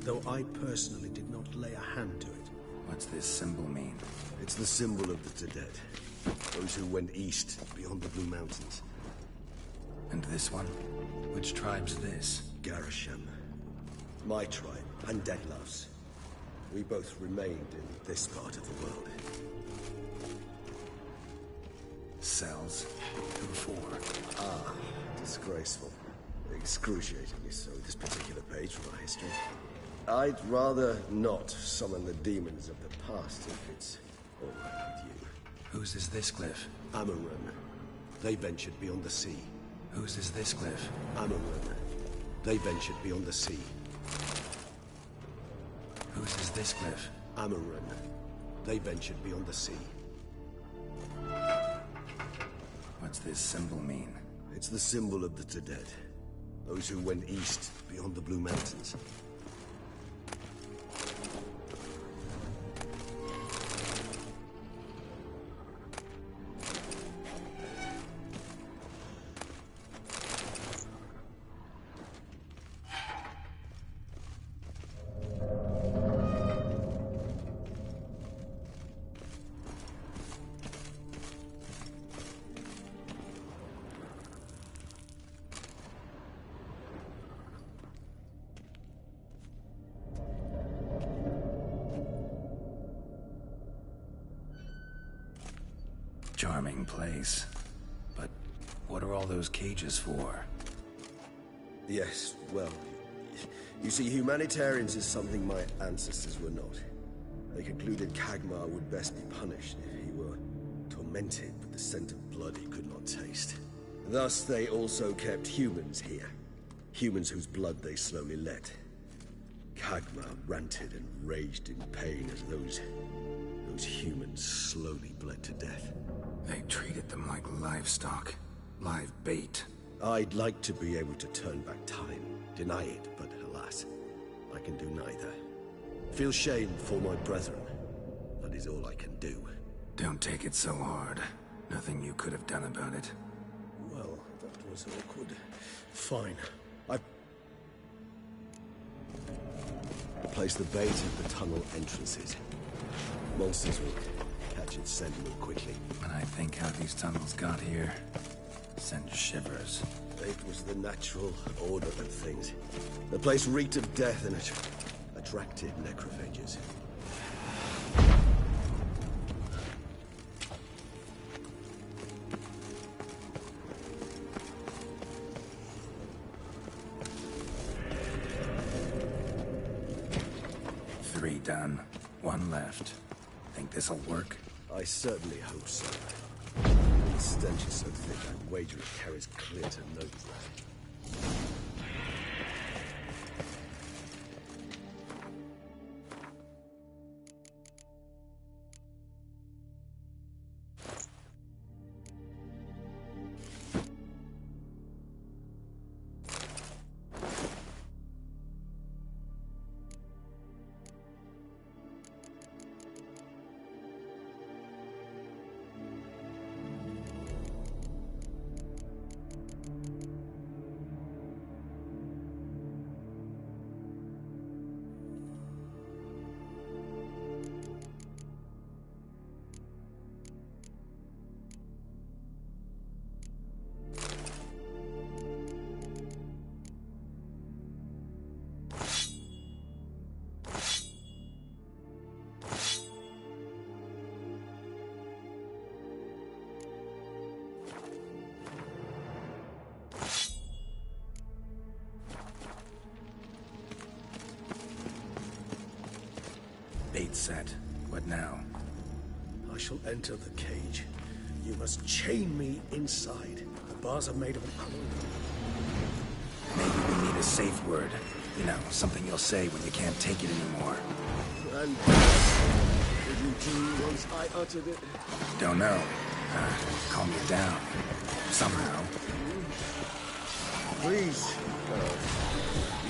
though I personally did not lay a hand to it. What's this symbol mean? It's the symbol of the Tedet, those who went east beyond the Blue Mountains. And this one? Which tribe's this? Garisham. My tribe, and Deadlove's. We both remained in this part of the world. Cells? Who for? Ah, disgraceful. Excruciatingly so, this particular page from our history. I'd rather not summon the demons of the past if it's all right with you. Whose is this cliff? Amarun. They ventured beyond the sea. Whose is this cliff? Amarun. They ventured beyond the sea. Whose is this cliff? Amarun. They ventured beyond the sea. What's this symbol mean? It's the symbol of the Tedet. Those who went east beyond the Blue Mountains. Charming place. But what are all those cages for? Yes, well, you see, humanitarians is something my ancestors were not. They concluded Kagmar would best be punished if he were tormented with the scent of blood he could not taste. Thus, they also kept humans here. Humans whose blood they slowly let. Kagmar ranted and raged in pain as those humans slowly bled to death. They treated them like livestock. Live bait. I'd like to be able to turn back time, deny it, but alas, I can do neither. Feel shame for my brethren. That is all I can do. Don't take it so hard. Nothing you could have done about it. Well, that was awkward. Fine. I place the bait at the tunnel entrances. Monsters will catch its scent more quickly. When I think how these tunnels got here, sends shivers. It was the natural order of things. The place reeked of death and it attracted necrophages. Three done. One left. Think this'll work? I certainly hope so. The stench is so thick, I'd wager it carries clear to no breath. Bait set. What now? I shall enter the cage. You must chain me inside. The bars are made of an alloy. Maybe we need a safe word. You know, something you'll say when you can't take it anymore. And what did you do once I uttered it? Don't know. Calm you down. Somehow. Please.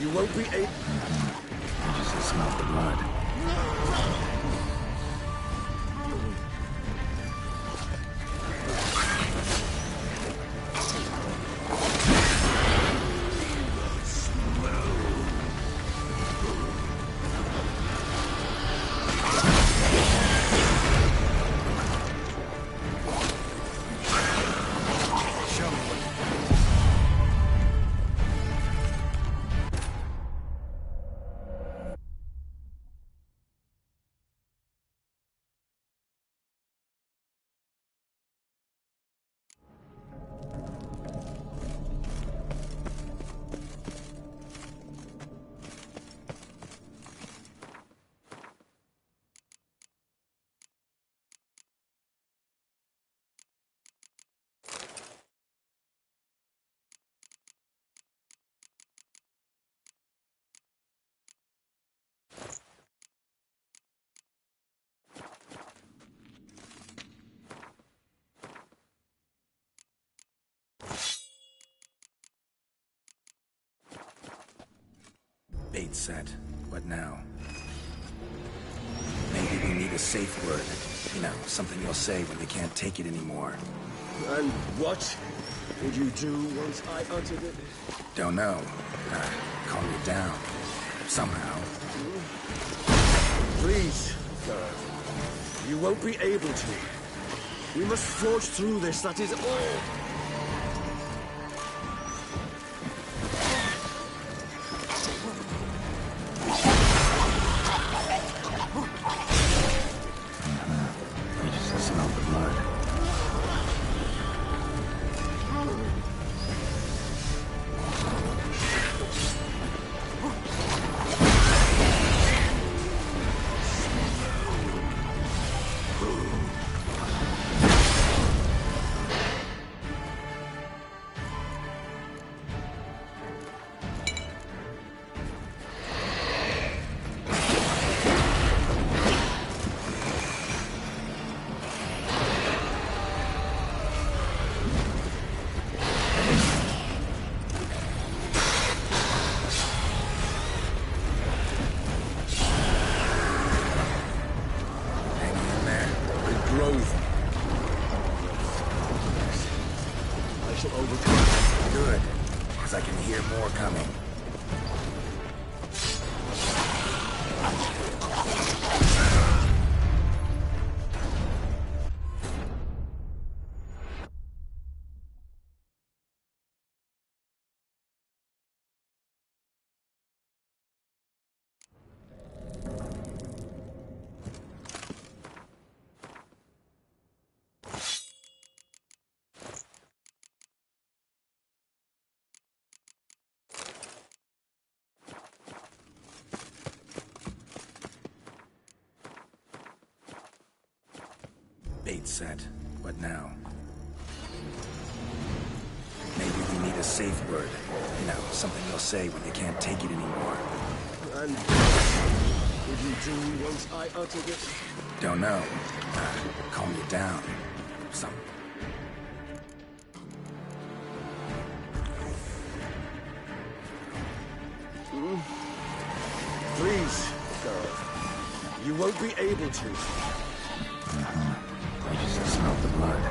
You won't be able... You just smell the blood. Bait set. What now? Maybe we need a safe word. You know, something you'll say when you can't take it anymore. And what did you do once I uttered it? Don't know. Calm you down. Somehow. Please, you won't be able to. We must forge through this, that is all. You just smell the blood. Bait set. What now? Maybe we need a safe word. You know, something you'll say when you can't take it anymore. And what would you do once I uttered it? Don't know. Calm you down. Some. Please, God. You won't be able to. I just smelled the blood.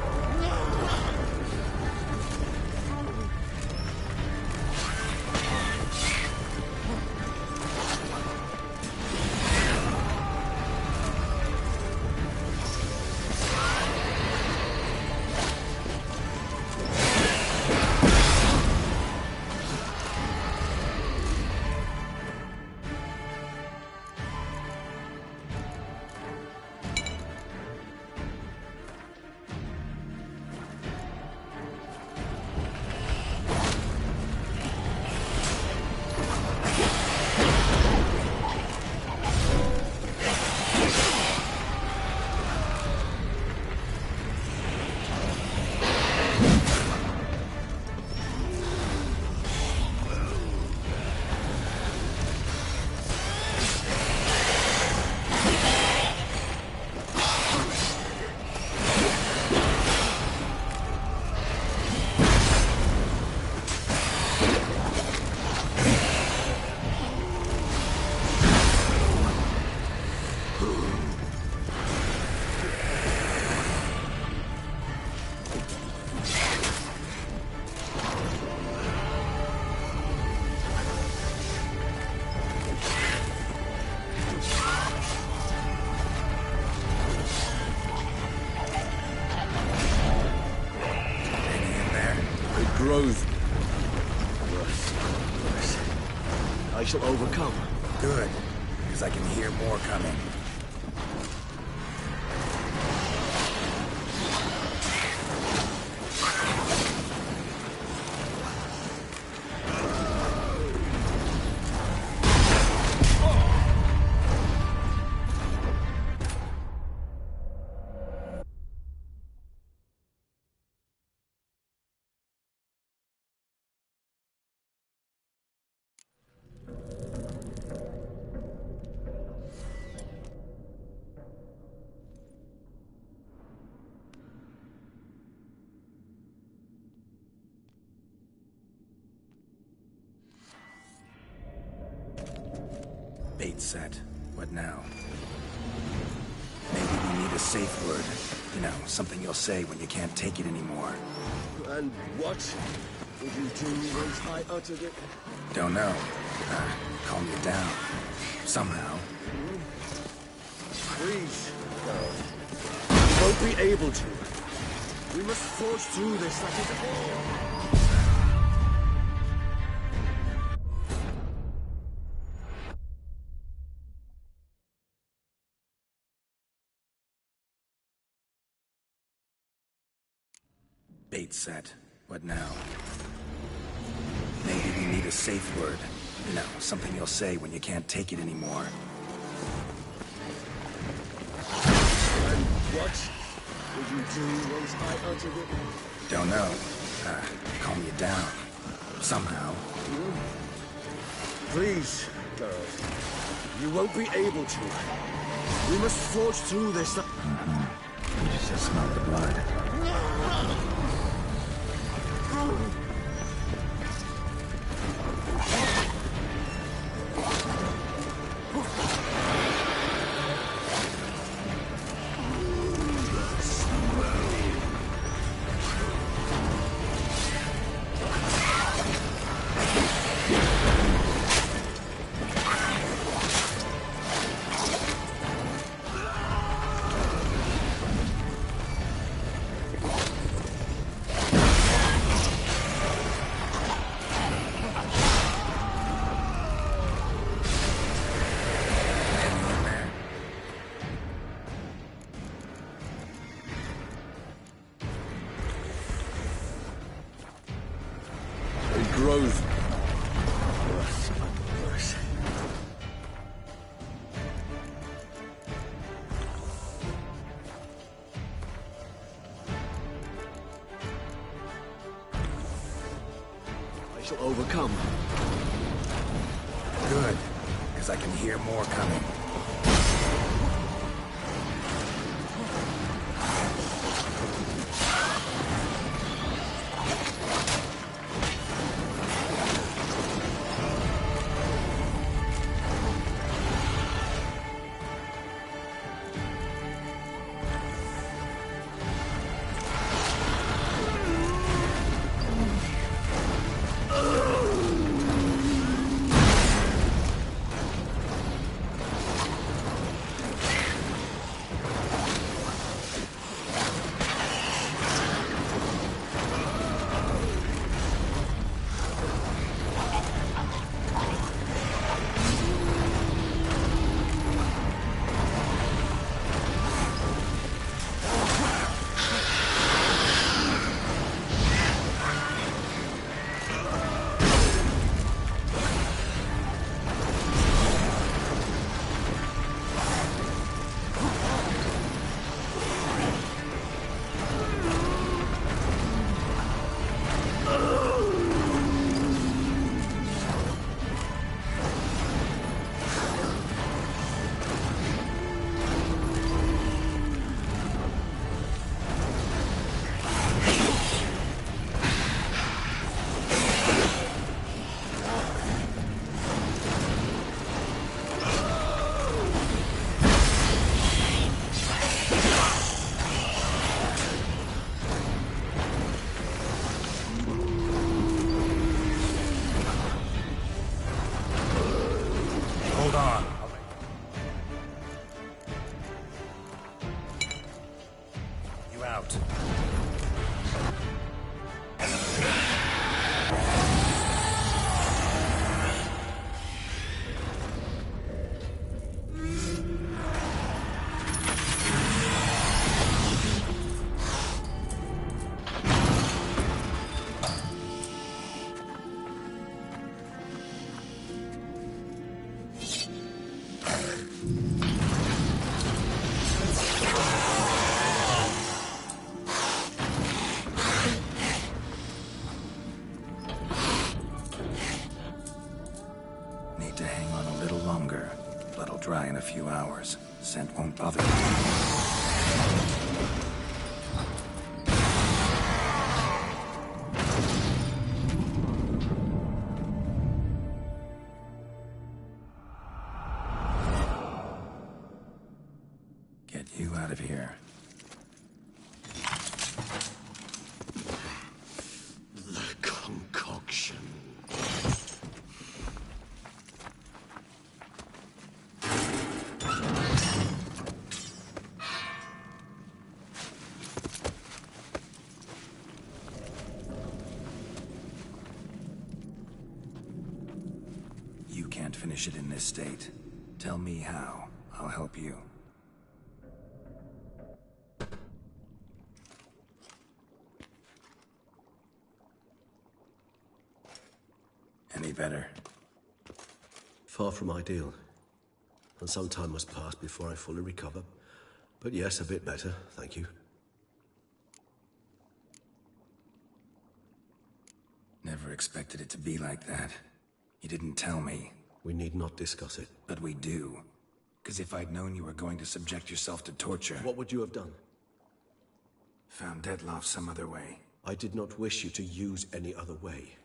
Worse. I shall overcome. Good, because I can hear more coming. Bait set. What now? Maybe we need a safe word. You know, something you'll say when you can't take it anymore. And what would you do once I uttered it? Don't know. Calm you down. Somehow. Please, you won't be able to. We must forge through this, that is all. Bait set. What now? Maybe we need a safe word. You know, something you'll say when you can't take it anymore. What would you do once I uttered it? Don't know. Calm you down. Somehow. Please, girl. You won't be able to. We must forge through this. You just smell the blood. Grows worse and worse. I shall overcome. Good, because I can hear more coming. Dry in a few hours. Scent won't bother you. Get you out of here. The concoction. Finish it in this state. Tell me how. I'll help you. Any better? Far from ideal. And some time must pass before I fully recover. But yes, a bit better, thank you. Never expected it to be like that. You didn't tell me. We need not discuss it. But we do. Because if I'd known you were going to subject yourself to torture... What would you have done? Found Dettlaff some other way. I did not wish you to use any other way.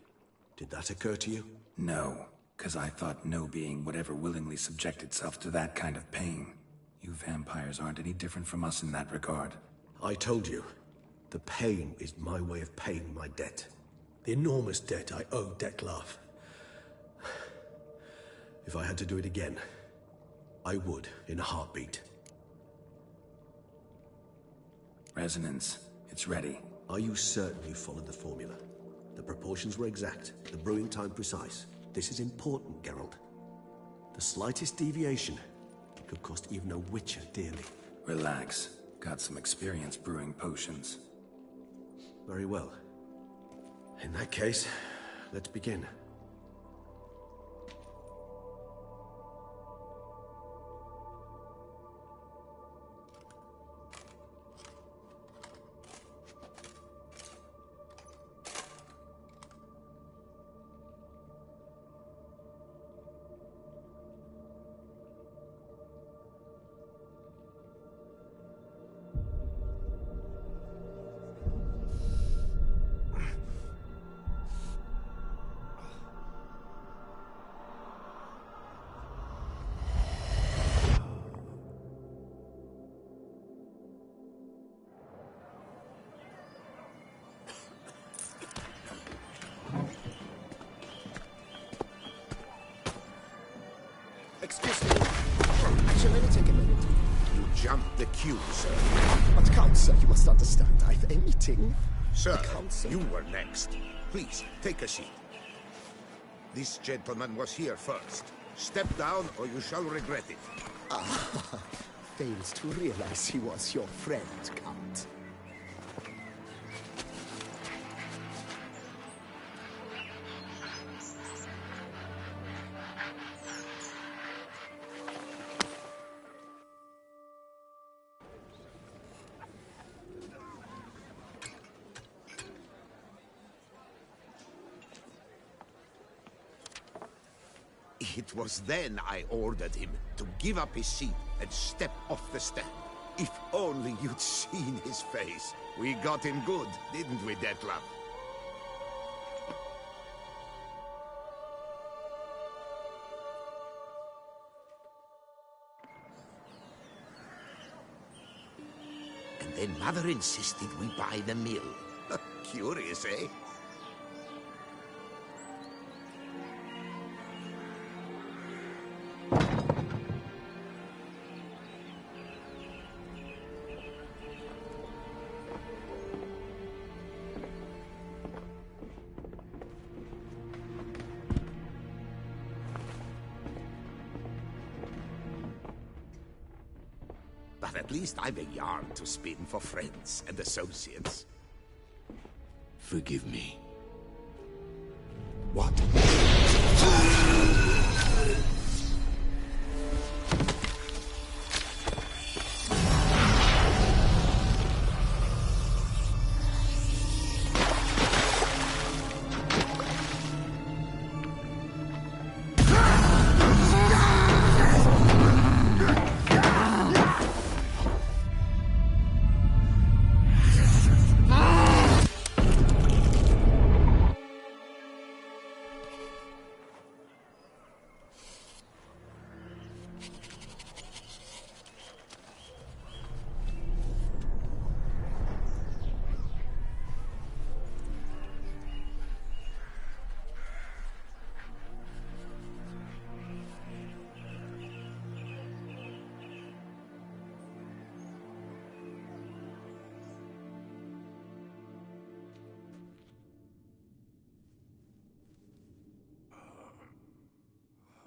Did that occur to you? No, because I thought no being would ever willingly subject itself to that kind of pain. You vampires aren't any different from us in that regard. I told you, the pain is my way of paying my debt. The enormous debt I owe Dettlaff. If I had to do it again, I would, in a heartbeat. Resonance. It's ready. Are you certain you followed the formula? The proportions were exact, the brewing time precise. This is important, Geralt. The slightest deviation could cost even a witcher dearly. Relax. Got some experience brewing potions. Very well. In that case, let's begin. Excuse me. Shall I take a minute? You jumped the queue, sir. But, Count, sir, you must understand. I've a meeting. Sir, you were next. Please, take a seat. This gentleman was here first. Step down, or you shall regret it. Ah, fails to realize he was your friend, Count. It was then I ordered him to give up his seat and step off the step. If only you'd seen his face. We got him good, didn't we, Dettlaff? And then Mother insisted we buy the mill. Curious, eh? But at least I've a yarn to spin for friends and associates. Forgive me. What?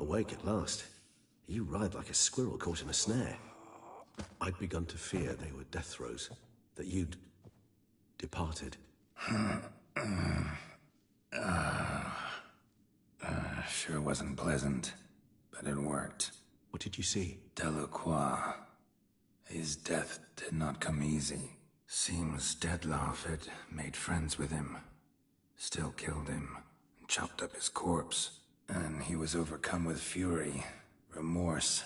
Awake at last. You ride like a squirrel caught in a snare. I'd begun to fear they were death throes, that you'd departed. Sure wasn't pleasant, but it worked. What did you see? Delacroix. His death did not come easy. Seems Dettlaff had made friends with him, still killed him, and chopped up his corpse. And he was overcome with fury, remorse,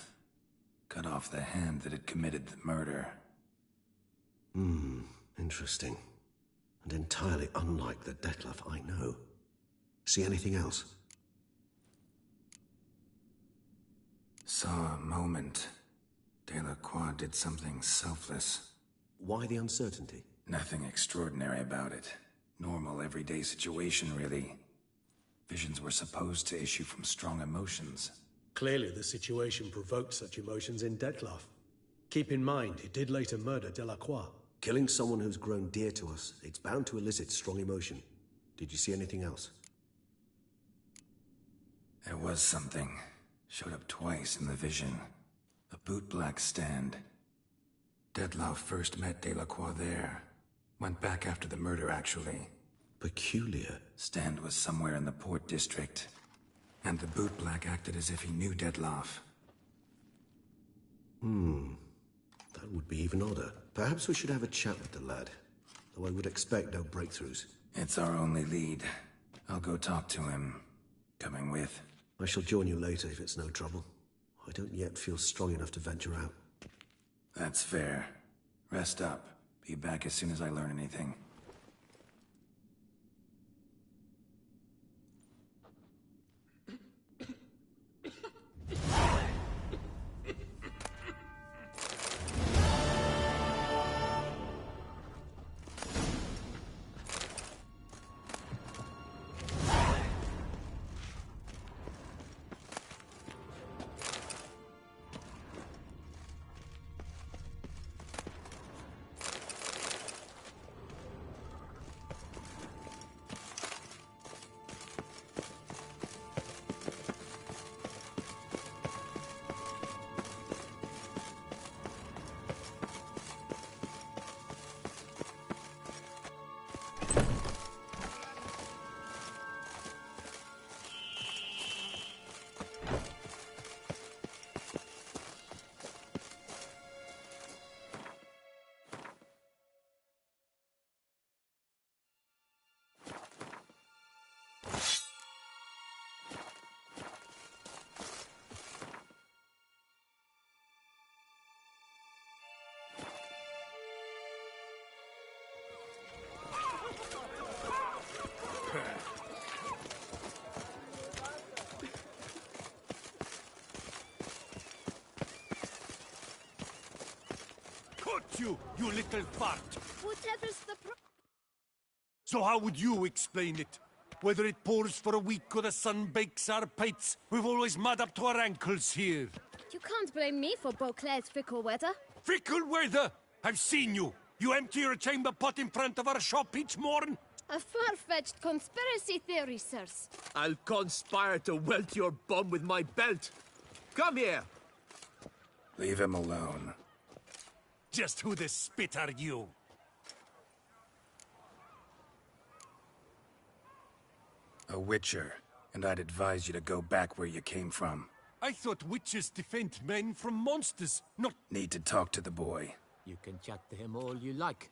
cut off the hand that had committed the murder. Interesting. And entirely unlike the Dettlaff I know. See anything else? Saw a moment. Delacroix did something selfless. Why the uncertainty? Nothing extraordinary about it. Normal, everyday situation, really. Visions were supposed to issue from strong emotions. Clearly the situation provoked such emotions in Dettlaff. Keep in mind, he did later murder Delacroix. Killing someone who's grown dear to us, it's bound to elicit strong emotion. Did you see anything else? There was something. Showed up twice in the vision. A bootblack stand. Dettlaff first met Delacroix there. Went back after the murder, actually. Peculiar. Stand was somewhere in the port district. And the bootblack acted as if he knew Dettlaff. That would be even odder. Perhaps we should have a chat with the lad. Though I would expect no breakthroughs. It's our only lead. I'll go talk to him. Coming with? I shall join you later if it's no trouble. I don't yet feel strong enough to venture out. That's fair. Rest up. Be back as soon as I learn anything. You little fart! Whatever's the So how would you explain it? Whether it pours for a week or the sun bakes our pates, we've always mud up to our ankles here. You can't blame me for Beauclair's fickle weather. Fickle weather? I've seen you! You empty your chamber pot in front of our shop each morn? A far-fetched conspiracy theory, sirs. I'll conspire to welt your bum with my belt. Come here! Leave him alone. Just who the spit are you? A witcher, and I'd advise you to go back where you came from. I thought witches defend men from monsters, not... Need to talk to the boy. You can chat to him all you like.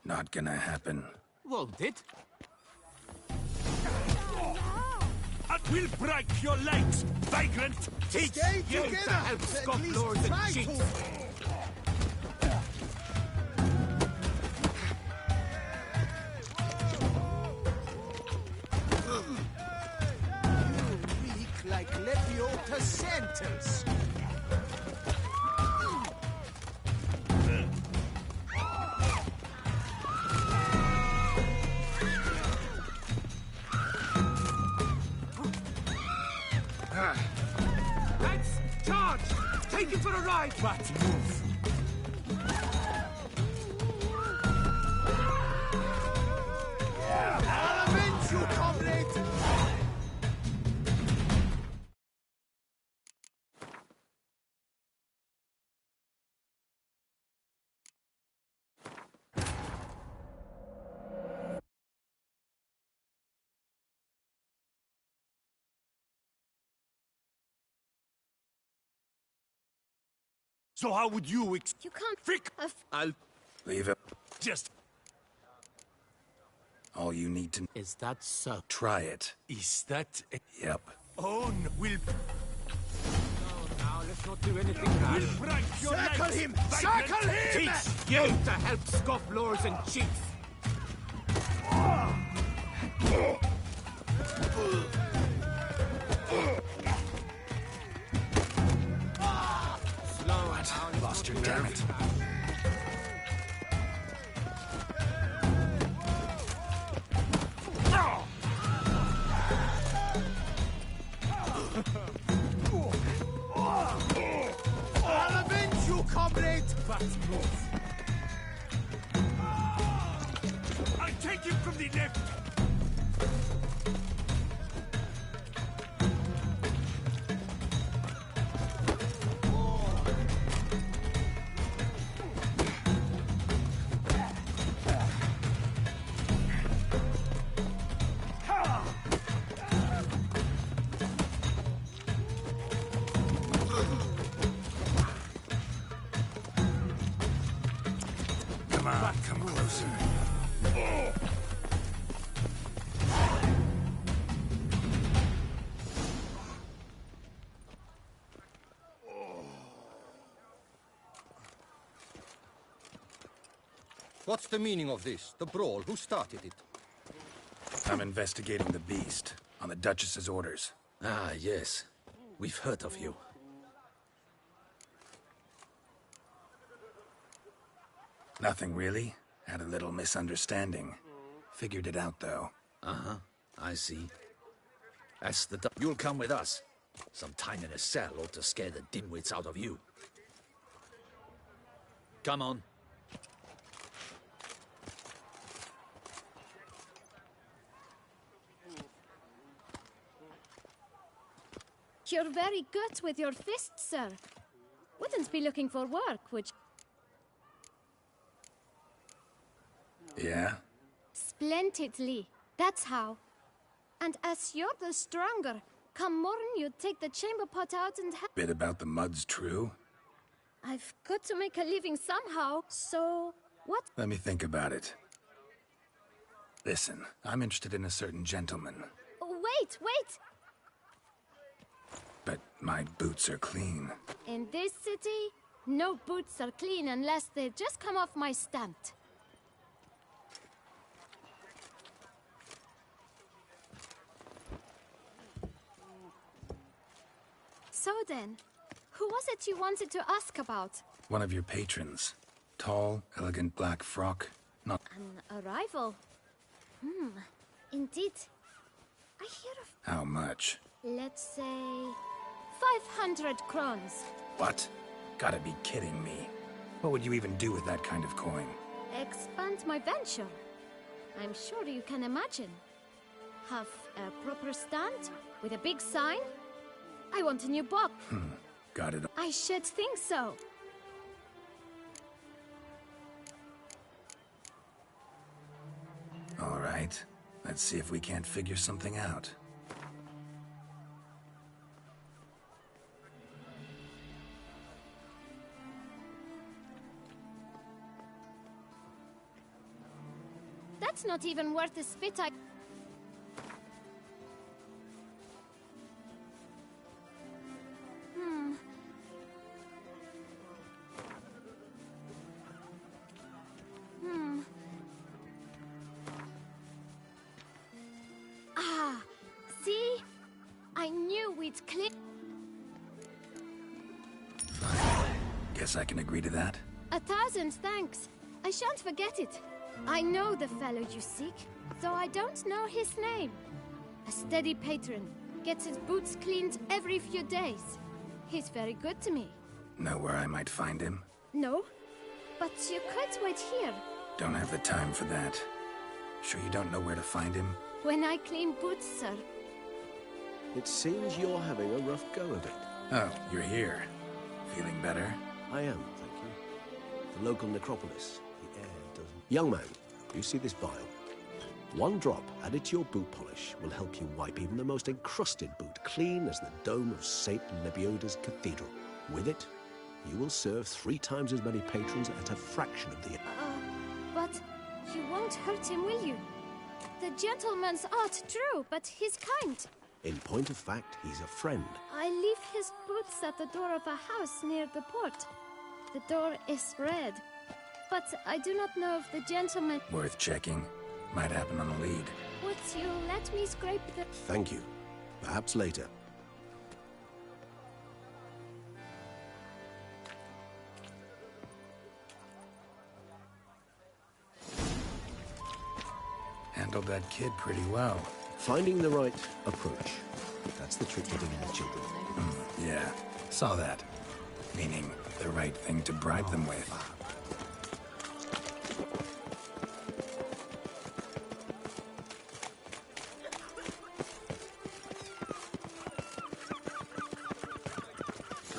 Not gonna happen. Won't it? I will break your legs, vagrant! Teach you to help scofflords and cheats! Like Lepiota centers. Let's charge! Take it for a ride! But move! I'll avenge you, comrade! So how would you You can't... Frick! I'll... Leave it. Just... All you need to... Is that so? Try it. Is that... Yep. Own will... Now, let's not do anything rash. We'll break your Circle legs, him! violent Circle him! teeth! You to help scofflores and cheats! What? Lost your damn it. I'll avenge you, comrade! Fast move. I'll take him from the left. Come on, come closer. What's the meaning of this? The brawl? Who started it? I'm investigating the beast, on the Duchess's orders. Ah, yes. We've heard of you. Nothing really. Had a little misunderstanding. Figured it out, though. Uh-huh. I see. As the... You'll come with us. Some time in a cell ought to scare the dimwits out of you. Come on. You're very good with your fists, sir. Wouldn't be looking for work, would you? Yeah? Splendidly. That's how. And as you're the stronger, come morn you take the chamber pot out and Bit about the mud's true? I've got to make a living somehow, so... What? Let me think about it. Listen, I'm interested in a certain gentleman, Wait, wait! but my boots are clean. In this city, no boots are clean unless they just come off my stamp. So then, who was it you wanted to ask about? One of your patrons. Tall, elegant black frock. Not... An arrival? Indeed. I hear of... How much? Let's say... 500 crowns. What? Gotta be kidding me. What would you even do with that kind of coin? Expand my venture. I'm sure you can imagine. Have a proper stand with a big sign. I want a new box. Got it. I should think so. All right. Let's see if we can't figure something out. That's not even worth the spit I... Ah, see? I knew we'd click. Guess I can agree to that. 1,000 thanks. I shan't forget it. I know the fellow you seek, though I don't know his name. A steady patron. Gets his boots cleaned every few days. He's very good to me. Know where I might find him? No? But you could wait here. Don't have the time for that. Sure you don't know where to find him? When I clean boots, sir. It seems you're having a rough go of it. Oh, you're here. Feeling better? I am, thank you. The local necropolis. The air doesn't... Young man, you see this vial? One drop added to your boot polish will help you wipe even the most encrusted boot clean as the dome of St. Lebioda's cathedral. With it, you will serve 3 times as many patrons at a fraction of the... But you won't hurt him, will you? The gentleman's art true, but he's kind. In point of fact, he's a friend. I leave his boots at the door of a house near the port. The door is red, but I do not know if the gentleman... Worth checking. Might happen on a lead. Would you let me scrape the... Thank you. Perhaps later. Handled that kid pretty well. Finding the right approach. That's the trick to getting the children. Yeah, saw that. Meaning, the right thing to bribe them with.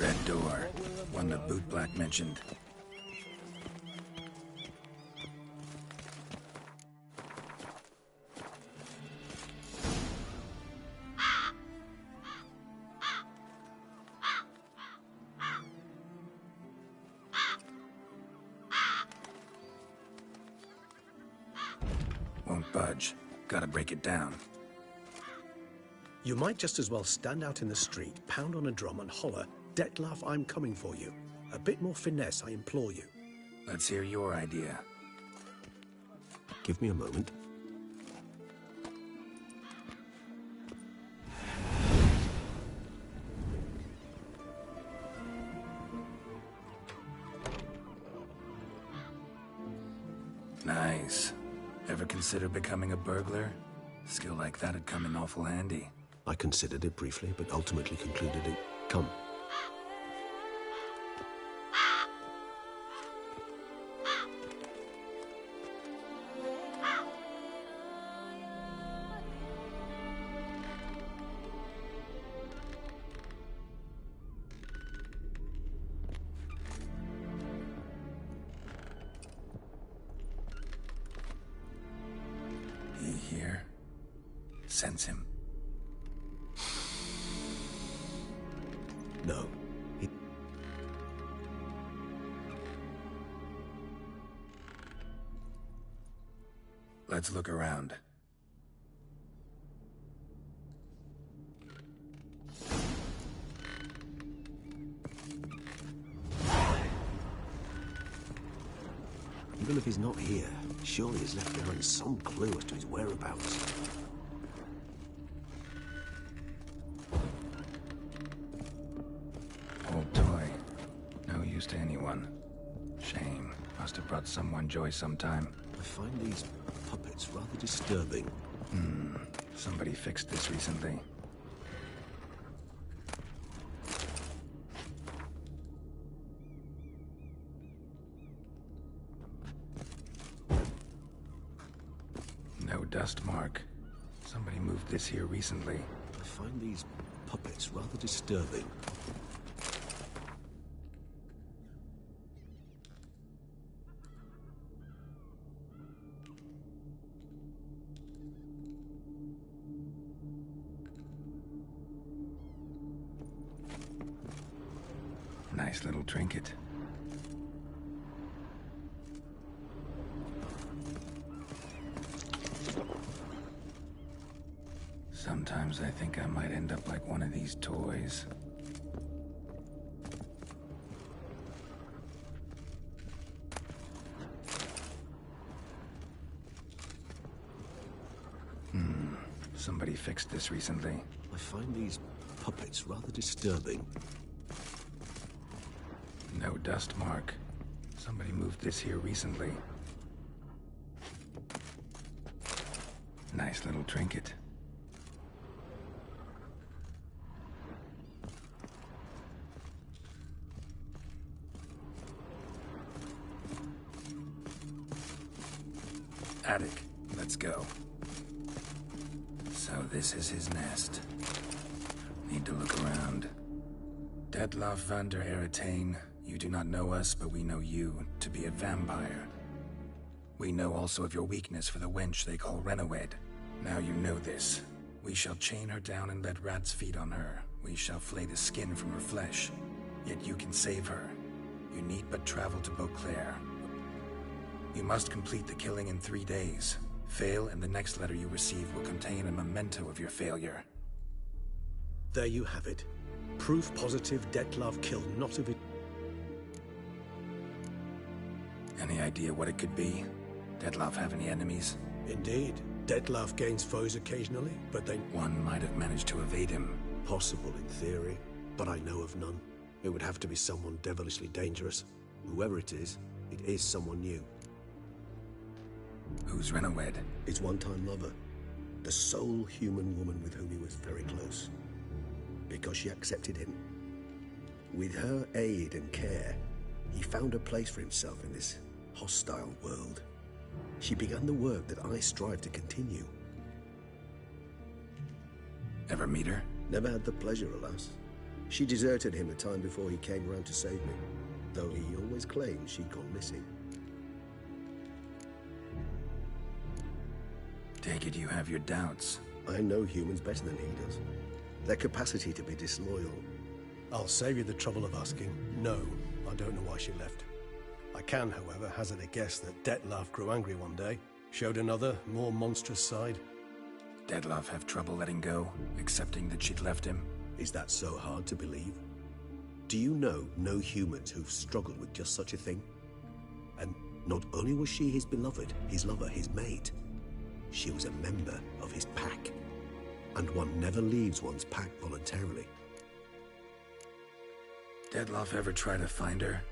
Red door. One the bootblack mentioned. Won't budge. Gotta break it down. You might just as well stand out in the street, pound on a drum and holler, "Detlef, I'm coming for you." A bit more finesse, I implore you. Let's hear your idea. Give me a moment. Nice. Ever consider becoming a burglar? Skill like that'd come in awful handy. I considered it briefly, but ultimately concluded it... Come. Here. Sense him. No. Let's look around. Even if he's not here, surely he's left behind some clue as to his whereabouts. Old toy. No use to anyone. Shame. Must have brought someone joy sometime. I find these puppets rather disturbing. Somebody fixed this recently. No dust mark. Somebody moved this here recently. I find these puppets rather disturbing. Nice little trinket. Sometimes I think I might end up like one of these toys. Somebody fixed this recently. I find these puppets rather disturbing. No dust mark. Somebody moved this here recently. Nice little trinket. Attic. Let's go. So this is his nest. Need to look around. Detlef van der Eretain, you do not know us, but we know you to be a vampire. We know also of your weakness for the wench they call Renowed. Now you know this. We shall chain her down and let rats feed on her. We shall flay the skin from her flesh. Yet you can save her. You need but travel to Beauclair. You must complete the killing in 3 days. Fail, and the next letter you receive will contain a memento of your failure. There you have it. Proof positive Dettlaff killed not of it. Any idea what it could be? Dettlaff have any enemies? Indeed. Dettlaff gains foes occasionally, but they... One might have managed to evade him. Possible in theory, but I know of none. It would have to be someone devilishly dangerous. Whoever it is someone new. Who's Renawed? His one-time lover. The sole human woman with whom he was very close. Because she accepted him. With her aid and care, he found a place for himself in this hostile world. She began the work that I strive to continue. Ever meet her? Never had the pleasure, alas. She deserted him a time before he came around to save me, though he always claimed she'd gone missing. Take it you have your doubts. I know humans better than he does. Their capacity to be disloyal. I'll save you the trouble of asking. No, I don't know why she left. I can, however, hazard a guess that Dettlaff grew angry one day, showed another, more monstrous side. Dettlaff have trouble letting go, accepting that she'd left him? Is that so hard to believe? Do you know no humans who've struggled with just such a thing? And not only was she his beloved, his lover, his mate, she was a member of his pack. And one never leaves one's pack voluntarily. Dettlaff ever try to find her?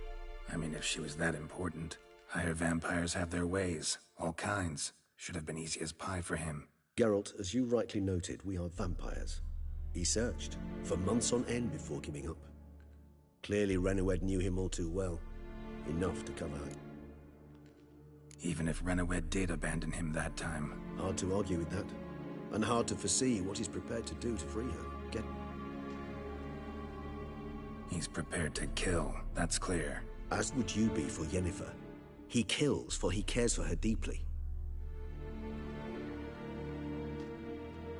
I mean, if she was that important. Higher vampires have their ways, all kinds. Should have been easy as pie for him. Geralt, as you rightly noted, we are vampires. He searched for months on end before giving up. Clearly Renawed knew him all too well. Enough to cover her. Even if Renawed did abandon him that time. Hard to argue with that. And hard to foresee what he's prepared to do to free her. He's prepared to kill, that's clear. As would you be for Yennefer. He kills, for he cares for her deeply.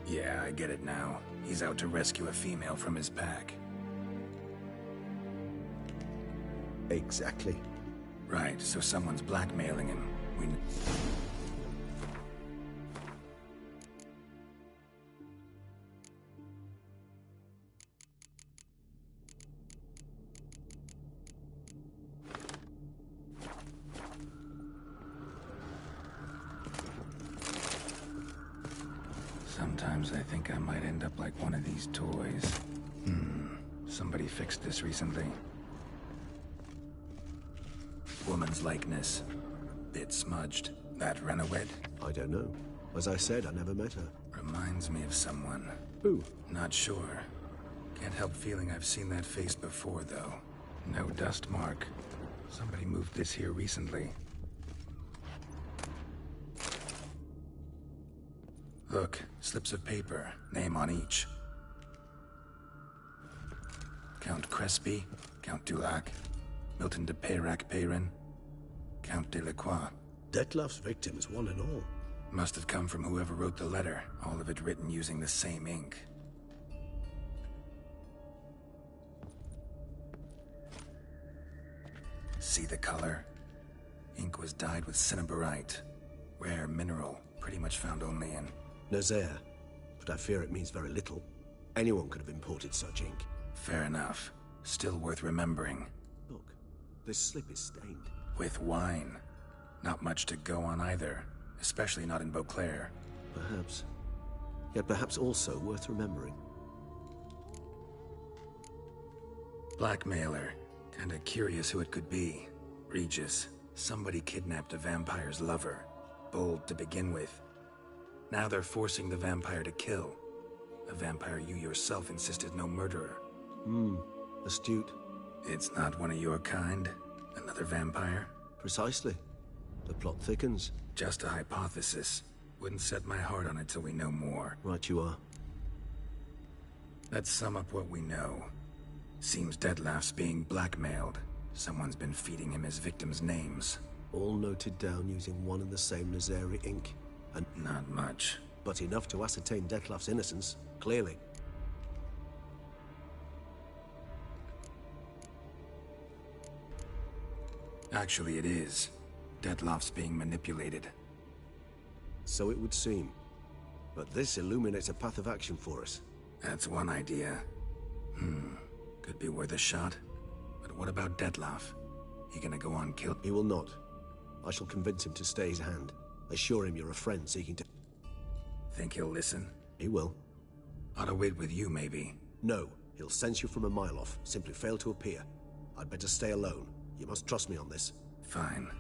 Yeah, I get it now. He's out to rescue a female from his pack. Exactly. Right, so someone's blackmailing him. Sometimes I think I might end up like one of these toys. Somebody fixed this recently. Woman's likeness. Bit smudged. That Renawed? I don't know. As I said, I never met her. Reminds me of someone. Who? Not sure. Can't help feeling I've seen that face before, though. No dust mark. Somebody moved this here recently. Look, slips of paper, name on each. Count Crespi, Count Dulac, Milton de Peyrac-Peyrin, Count Delacroix. Dettlaff's victims, one and all. Must have come from whoever wrote the letter, all of it written using the same ink. See the color? Ink was dyed with cinnabarite. Rare mineral, pretty much found only in... Nazaire, but I fear it means very little. Anyone could have imported such ink. Fair enough. Still worth remembering. Look, this slip is stained. With wine. Not much to go on either, especially not in Beauclair. Perhaps. Yet perhaps also worth remembering. Blackmailer. Kinda curious who it could be. Regis. Somebody kidnapped a vampire's lover. Bold to begin with. Now they're forcing the vampire to kill. A vampire you yourself insisted no murderer. Astute. It's not one of your kind? Another vampire? Precisely. The plot thickens. Just a hypothesis. Wouldn't set my heart on it till we know more. Right you are. Let's sum up what we know. Seems Dettlaff's being blackmailed. Someone's been feeding him his victims' names. All noted down using one and the same Nazaire ink. And not much. But enough to ascertain Dettlaff's innocence, clearly. Actually, it is. Detlof's being manipulated. So it would seem. But this illuminates a path of action for us. That's one idea. Could be worth a shot. But what about Detlof? He gonna go on kill? He will not. I shall convince him to stay his hand. Assure him you're a friend seeking to... Think he'll listen? He will. Ought to wait with you, maybe. No. He'll sense you from a mile off. Simply fail to appear. I'd better stay alone. You must trust me on this. Fine.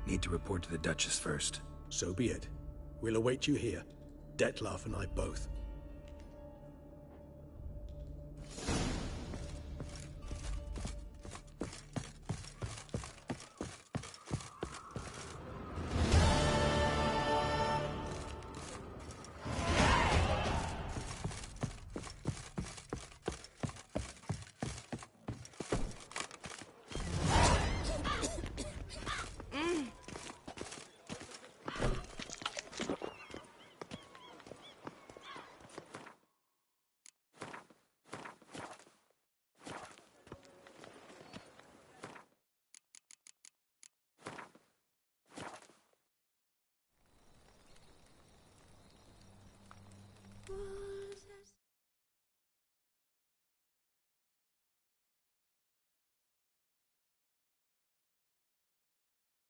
Need to report to the Duchess first. So be it. We'll await you here. Detlof and I both.